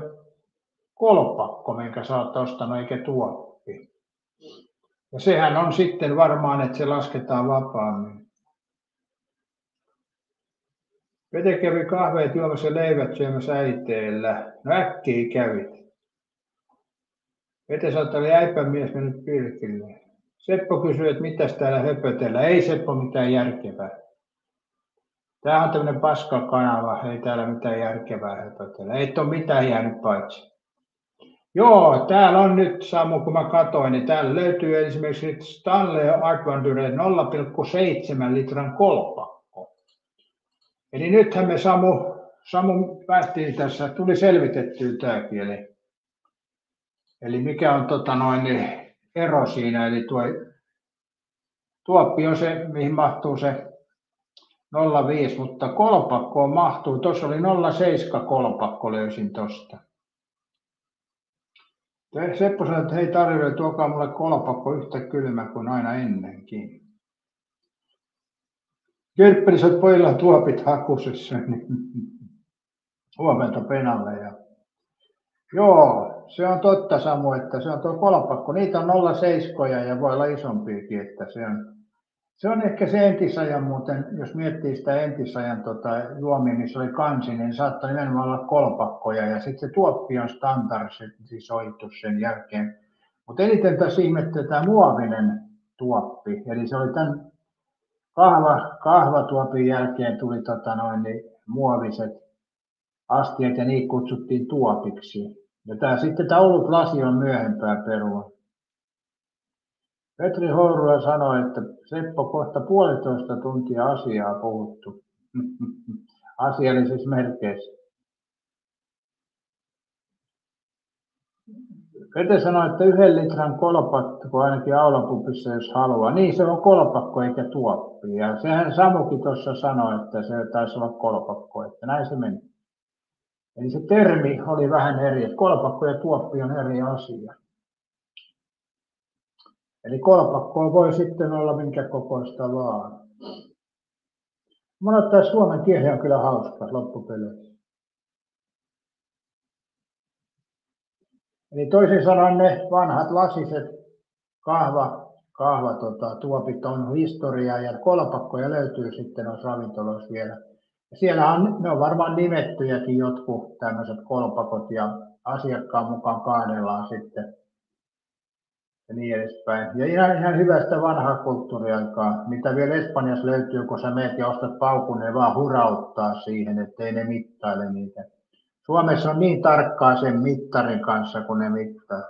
kolpakko, minkä sä oot ostanut, eikä tuoppi. Ja sehän on sitten varmaan, että se lasketaan vapaammin. Pete kävi kahveet juomassa ja leivät syömässä äiteellä. No äkkiä kävit. Pete sanoi, että oli äipämies mennyt pilkille. Seppo kysyi, että mitäs täällä höpötellään. Ei Seppo mitään järkevää. Tää on tämmönen paskakanava, ei täällä mitään järkevää höpötellä. Ei ole mitään jäänyt paitsi. Joo, täällä on nyt Samu, kun mä katsoin, niin täällä löytyy esimerkiksi Stanley Artwanduren 0,7 litran kolpakko. Eli nythän me Samu päästiin tässä, tuli selvitettyä tämäkin. Eli mikä on ero siinä, eli tuoppi on se, mihin mahtuu se 0,5, mutta kolpakkoon mahtuu. Tuossa oli 0,7 kolpakko, löysin tuosta. Seppo sanoi, että hei tarjolle, tuokaa mulle kolpakko yhtä kylmä kuin aina ennenkin. Kyrppelis, että pojilla on tuopit hakusessa, niin huomenta penalle. Ja... Joo, se on totta Samu, että se on tuo kolpakko. Niitä on 0,7 ja voi olla isompiakin, että se on ehkä se entisajan muuten, jos miettii sitä entisajan juomia, missä oli kansi, niin saattoi nimenomaan olla kolpakkoja ja sitten se tuoppi on standardisoitu sen jälkeen. Mutta eniten tässä ihmettelee tämä muovinen tuoppi, eli se oli tämän kahvatuopin jälkeen tuli muoviset astiat ja niitä kutsuttiin tuopiksi. Ja sitten tämä olutlasi on myöhempää perua. Petri Hourula sanoi, että Seppo kohta 1,5 tuntia asiaa puhuttu. Asiallisissa merkeissä. Pete sanoi, että 1 litran kolpakko ainakin aulapupissa, jos haluaa. Niin, se on kolpakko eikä tuoppi. Ja sehän Samukin tuossa sanoi, että se taisi olla kolpakko, että näin se meni. Eli se termi oli vähän eri, että kolpakko ja tuoppi on eri asia. Eli kolpakkoa voi sitten olla minkä kokoista vaan. Mä tämä suomen kieli on kyllä hauska loppupeleissä. Eli toisin sanoen ne vanhat lasiset tuopit on historiaa ja kolpakkoja löytyy sitten noissa ravintoloissa vielä. Ja siellä ne on varmaan nimettyjäkin jotkut tämmöiset kolpakot ja asiakkaan mukaan kaadellaan sitten ja niin edespäin. Ja ihan hyvästä vanhaa kulttuuriaikaa, mitä vielä Espanjassa löytyy, kun sä meet ja ostat paukun, ne vaan hurauttaa siihen, ettei ne mittaile niitä. Suomessa on niin tarkkaa sen mittarin kanssa, kun ne mittaa.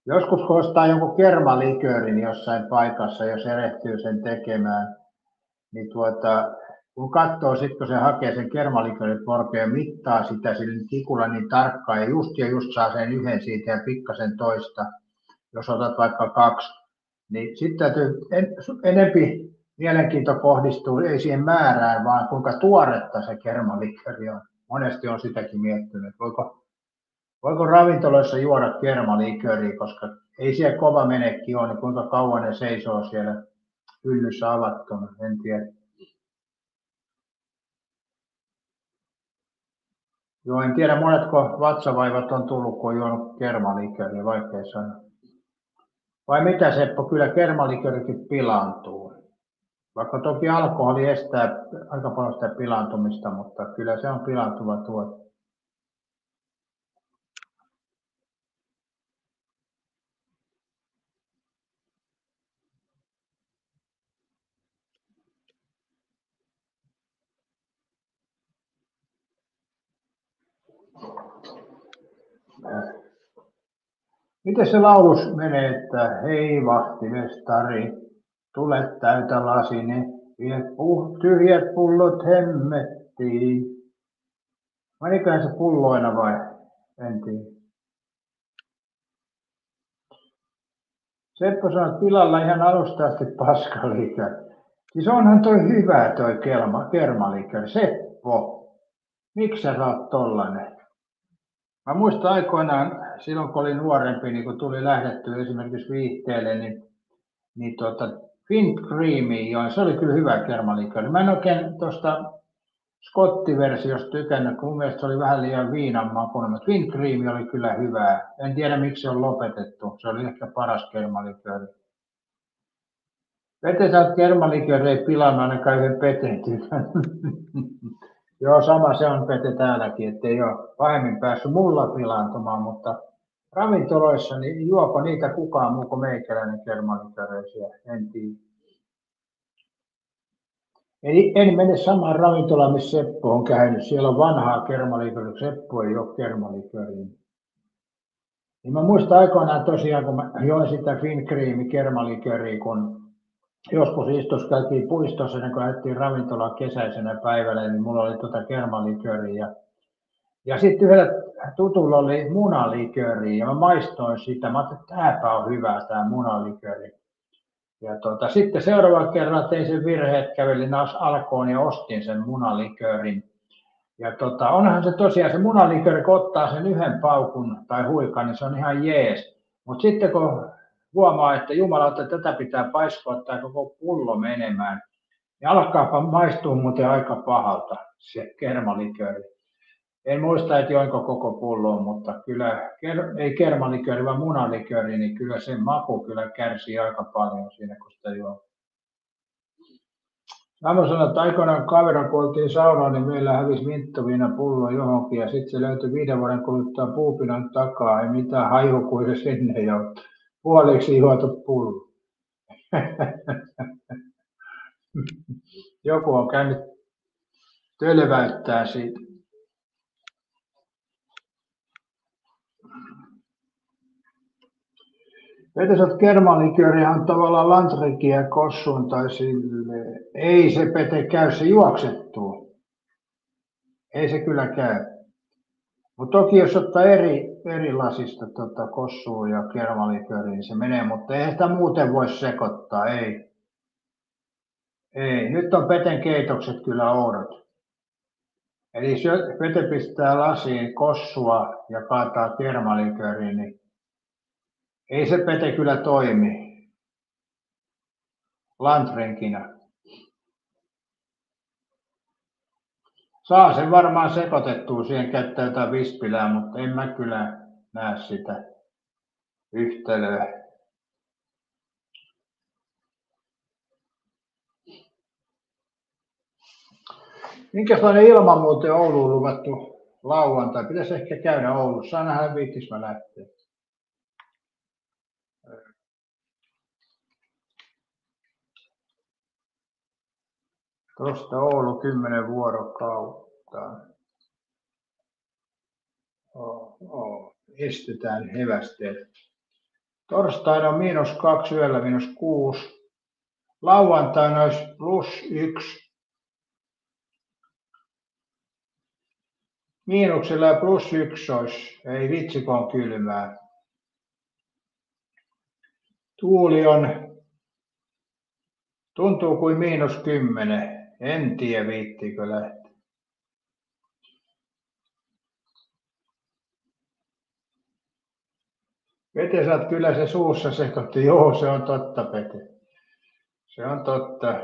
Joskus kun ostaa jonkun kermaliköörin jossain paikassa, jos erehtyy sen tekemään, niin kun katsoo sitten, kun se hakee sen kermalikööriporkeen ja mittaa sitä sillä tikulla niin tarkkaan ja just saa sen yhden siitä ja pikkasen toista, jos otat vaikka 2, niin sitten täytyy enempi mielenkiinto kohdistuu ei siihen määrään, vaan kuinka tuoretta se kermalikööri on. Monesti on sitäkin miettinyt, että voiko ravintoloissa juoda kermalikööriä, koska ei siellä kova menekki ole, niin kuinka kauan ne seisoo siellä hyllyssä avattuna, en tiedä. Joo, en tiedä monetko vatsavaivat on tullut, kun on juonut kermalikööriä, vaikea sanoa. Vai mitä Seppo, kyllä kermaliköörikin pilaantuu. Vaikka toki alkoholi estää aika paljon sitä pilaantumista, mutta kyllä se on pilaantuva tuote. Miten se laulus menee, että hei vahtimestari, tule täytä lasine, vie tyhjät pullot hemmettiin. Meniköhän se pulloina vai? En tiedä. Seppo sanoi, että tilalla ihan alusta asti paskalikööri. Siis onhan toi hyvä toi kermalikööri. Seppo, miksi sä oot tollanen? Mä muistan aikoinaan, silloin kun olin nuorempi, niin kun tuli lähdetty esimerkiksi Viihteelle, niin Fint Creamy join. Se oli kyllä hyvä kermalikööri. Mä en oikein tuosta Scotti-versiosta tykännyt, kun mun mielestä se oli vähän liian viinan makuinen, mutta Fint Creamy oli kyllä hyvää. En tiedä miksi se on lopetettu. Se oli ehkä paras kermalikööri. Pete, sä oot kermalikööri ei pilannut ainakaan yhden Peten tytön. Joo, sama se on Pete täälläkin, ettei ole pahemmin päässyt mulla pilaantumaan, mutta ravintoloissa, niin juopa niitä kukaan muu kuin meikäläinen kermalikööreisiä, en tiedä. Eli en mene samaan ravintolaan, missä Seppo on käynyt. Siellä on vanhaa kermalikööriä, Seppo ei ole kermalikööriä. Niin mä muistan aikoinaan tosiaan, kun mä join sitä Fint Creamy kermalikööriä, kun joskus istuskeltiin puistossa, niin kun lähdettiin ravintolaan kesäisenä päivällä, niin mulla oli kermalikööriä. Ja sitten yhdellä tutulla oli munalikööriä ja mä maistoin sitä. Mä ajattelin, että tämäpä on hyvä tämä munalikööri. Ja sitten seuraavalla kerralla tein sen virhe, että kävelin Alkoon ja ostin sen munaliköörin. Ja onhan se tosiaan se munalikööri, kun ottaa sen yhden paukun tai huikan, niin se on ihan jees. Mutta sitten kun huomaa, että Jumala, että tätä pitää paiskoa tai koko pullo menemään, niin alkaapa maistua muuten aika pahalta se kermalikööri. En muista, että joinko koko pulloon, mutta kyllä, ei kermalikööri, vaan munalikööri, niin kyllä sen maku kyllä kärsii aika paljon siinä, kun sitä juo. Mä sanoin, että aikoinaan kaveran, kun oltiin saunaan, niin meillä hävisi minttoviina pullo johonkin, ja sitten se löytyi 5 vuoden kuluttua puupinan takaa, ei mitään haju kuin se sinne, ja puoliksi juotu pullo. Joku on käynyt tölväyttää siitä. Pete, kermalikööri on tavallaan lantrikia ja kossuun tai sille. Ei se Pete käy, se juoksettuu. Ei se kyllä käy. Mutta toki jos ottaa eri lasista kossua ja kermalikööriä, niin se menee, mutta eihän sitä muuten voi sekoittaa, ei. Ei, nyt on Peten keitokset kyllä oudot. Eli jos Pete pistää lasiin kossua ja kaataa kermalikööriä, niin ei se Pete kyllä toimi lantrenkinä. Saa sen varmaan sekoitettua, siihen käyttää jotain vispilää, mutta en mä kyllä näe sitä yhtälöä. Minkälainen ilma muuten Ouluun luvattu lauantai? Pitäisi ehkä käydä Oulussa, ainahan viittis mä lähteä. Tuosta Oulu 10 vuorokautta. Estetään hevästeet. Torstaina on -2, yöllä -6. Lauantaina olisi +1. Miinuksella ja +1 olisi. Ei vitsi, kun on kylmää. Tuuli on, tuntuu kuin -10. En tiedä, viittiikö lähteä. Pete, sä oot kyllä se suussa sekoitti. Joo, se on totta, Pete. Se on totta.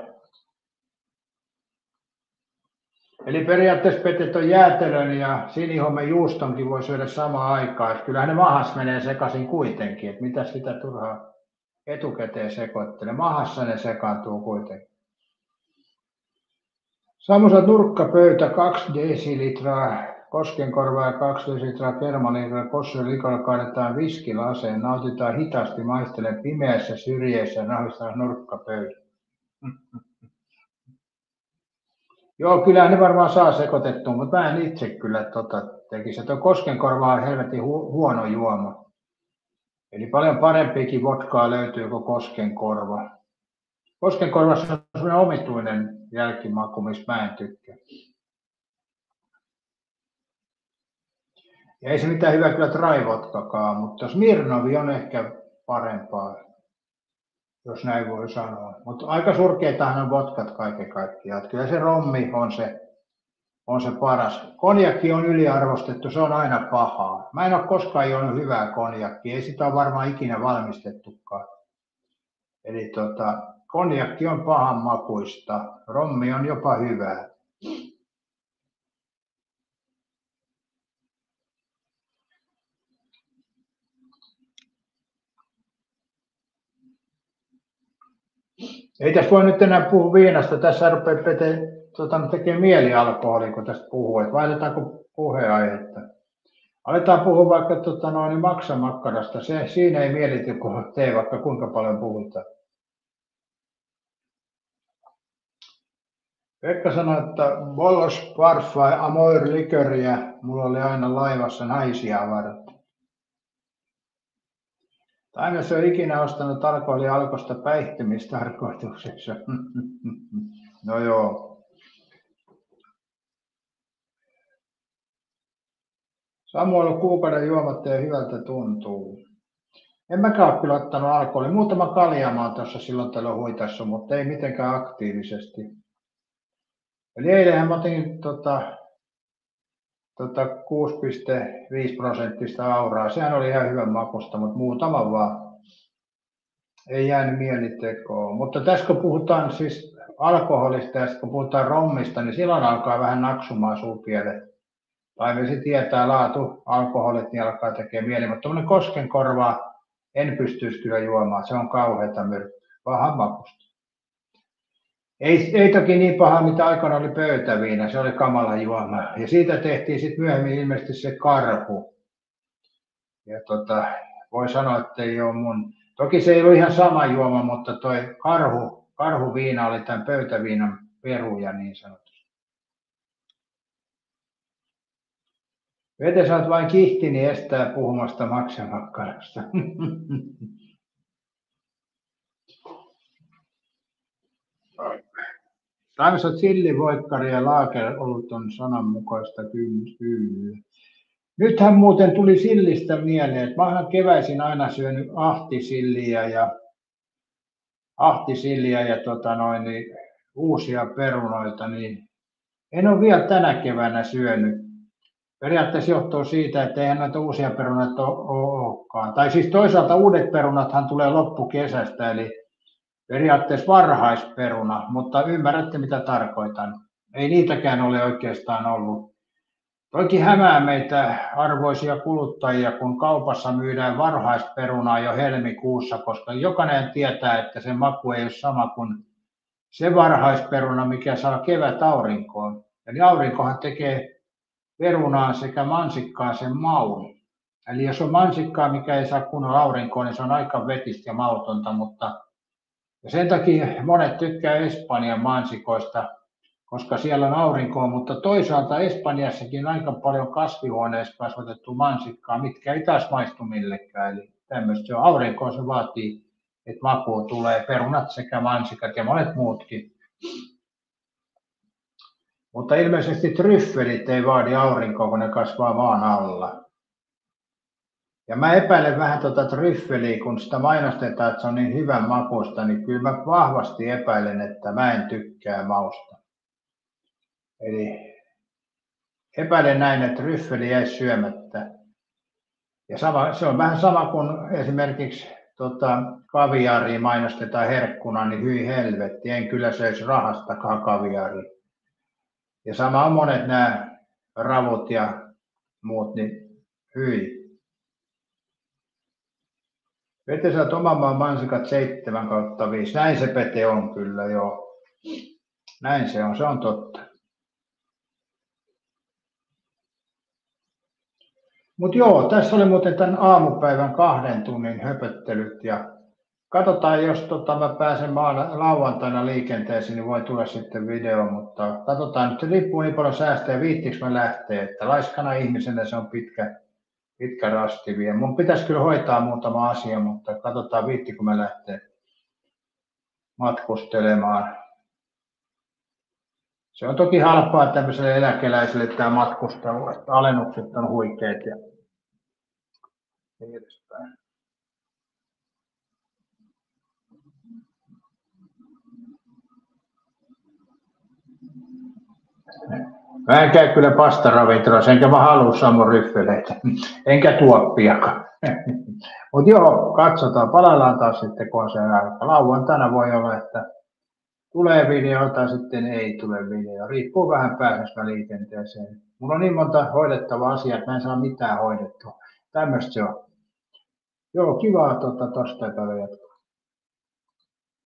Eli periaatteessa Pete on jäätelön ja sinihommen juustonkin voi syödä samaan aikaan. Kyllähän ne mahas menee sekaisin kuitenkin. Että mitä sitä turhaa etukäteen sekoittelee. Mahassa ne sekaantuu kuitenkin. Samoin nurkkapöytä 2 desilitraa koskenkorvaa ja 2 desilitraa kermaliikalla koskenkorvalla kaadetaan viskilaseen. Nautitaan hitaasti maistellen pimeässä syrjässä ja nahistaan nurkkapöytä. Joo, kyllä ne varmaan saa sekoitettua, mutta mä en itse kyllä tekisi. Tuo koskenkorva on helvetin huono juoma. Eli paljon parempiakin vodkaa löytyy kuin koskenkorva. Koskenkorvassa on sellainen omituinen jälkimaku, mistä mä en tykkää. Ja ei se mitään hyvä kyllä dry-vodkakaan, mutta Smirnovi on ehkä parempaa, jos näin voi sanoa. Mutta aika surkeitahan on vodkat kaiken kaikkiaan. Kyllä se rommi on se paras. Konjakki on yliarvostettu, se on aina pahaa. Mä en ole koskaan juonut hyvää konjakkia, ei sitä ole varmaan ikinä valmistettukaan. Eli konjakki on pahan makuista, rommi on jopa hyvää. Ei tässä voi nyt enää puhua viinasta, tässä rupeaa tekee mieli alkoholi, kun tästä puhuu, että vaihdetaanko puheenaihetta. Aletaan puhua vaikka maksamakkarasta, siinä ei mielity, kun tee vaikka kuinka paljon puhutaan. Pekka sanoi, että Bolos Parfait Amour liköriä, mulla oli aina laivassa naisia varten. Taimessa on ikinä ostanut alkosta päihtymistarkoituksessa. No joo. Samuel kuukauden juomatta ja hyvältä tuntuu. En mäkään ole kyllä ottanut alkoholia. Muutama kalja mä oon tuossa silloin tällöin huitassa, mutta ei mitenkään aktiivisesti. Eli eilenhän mä otin 6,5% auraa. Sehän oli ihan hyvän makusta, mutta muutama vaan. Ei jäänyt mielitekoon. Mutta tässä kun puhutaan siis alkoholista ja kun puhutaan rommista, niin silloin alkaa vähän naksumaan suupielet. Tai se tietää laatu, alkoholit, niin alkaa tekemään mieli. Mutta tuommoinen koskenkorva en pystyisi kyllä juomaan. Se on kauheata myrkkyä. Pahan makusta. Ei toki niin paha, mitä aikana oli pöytäviina. Se oli kamala juoma. Ja siitä tehtiin sitten myöhemmin ilmeisesti se karhu. Ja voi sanoa, että ei ole mun. Toki se ei ole ihan sama juoma, mutta toi karhuviina oli tämän pöytäviinan peruja niin sanotusti. Vete, sä oot vain kihtini estää puhumasta maksamakkarasta. Taimessa chilivoikkari ja laakerolut on sananmukaista kyllä. Nythän muuten tuli sillistä mieleen, että mä olen keväisin aina syönyt ahtisilliä ja uusia perunoita, niin en ole vielä tänä keväänä syönyt. Periaatteessa johtuu siitä, että eihän näitä uusia perunoita olekaan. Tai siis toisaalta uudet perunathan tulee loppukesästä, eli periaatteessa varhaisperuna, mutta ymmärrätte mitä tarkoitan. Ei niitäkään ole oikeastaan ollut. Toki hämää meitä arvoisia kuluttajia, kun kaupassa myydään varhaisperunaa jo helmikuussa, koska jokainen tietää, että se maku ei ole sama kuin se varhaisperuna, mikä saa kevätaurinkoon. Eli aurinkohan tekee perunaan sekä mansikkaan sen maun. Eli jos on mansikkaa, mikä ei saa kunnolla aurinkoon, niin se on aika vetistä ja mautonta, mutta ja sen takia monet tykkää Espanjan mansikoista. koska siellä on aurinkoa, mutta toisaalta Espanjassakin on aika paljon kasvihuoneessa kasvatettu mansikkaa, mitkä ei taas maistu millekään. Eli tämmöistä se on aurinkoa, se vaatii, että makua tulee, perunat sekä mansikat ja monet muutkin. Mutta ilmeisesti tryffelit ei vaadi aurinkoa, kun ne kasvaa maan alla. Ja mä epäilen vähän tuota tryffeliä, kun sitä mainostetaan, että se on niin hyvän makuista, niin kyllä mä vahvasti epäilen, että mä en tykkää mausta. Eli epäilen näin, että tryffeli jäi syömättä. Ja se on vähän sama kuin esimerkiksi kaviaaria mainostetaan herkkuna, niin hyi helvetti, en kyllä söisi rahastakaan kaviaaria. Ja sama on monet nämä ravut ja muut, niin hyi. Pete, sä oot oman maan mansikat 7/5. Näin se Pete on kyllä, joo. Näin se on totta. Mutta joo, tässä oli muuten tämän aamupäivän 2 tunnin höpöttelyt ja katsotaan, jos mä pääsen lauantaina liikenteeseen, niin voi tulla sitten video, mutta katsotaan nyt, se riippuu niin paljon säästä ja viittiinkö mä lähteä, että laiskana ihmisenä se on pitkä rasti vielä. Mun pitäisi kyllä hoitaa muutama asia, mutta katsotaan viittikö mä lähteä matkustelemaan. Se on toki halpaa tämmöiselle eläkeläiselle tämä matkustelu, että alennukset on huikeat ja niin edespäin. Mä en käy kyllä pastaravintolassa, enkä mä halua samoin ryffeleitä, enkä tuoppiakaan. Mutta joo, katsotaan, palaillaan taas sitten, kun on se aika. Lauantaina voi olla, että tulee video tai sitten ei tule video. Riippuu vähän pääsestä liikenteeseen. Mulla on niin monta hoidettavaa asiaa, että mä en saa mitään hoidettua. Tämmöistä se on. Joo, kivaa torstai-päivän jatkoa.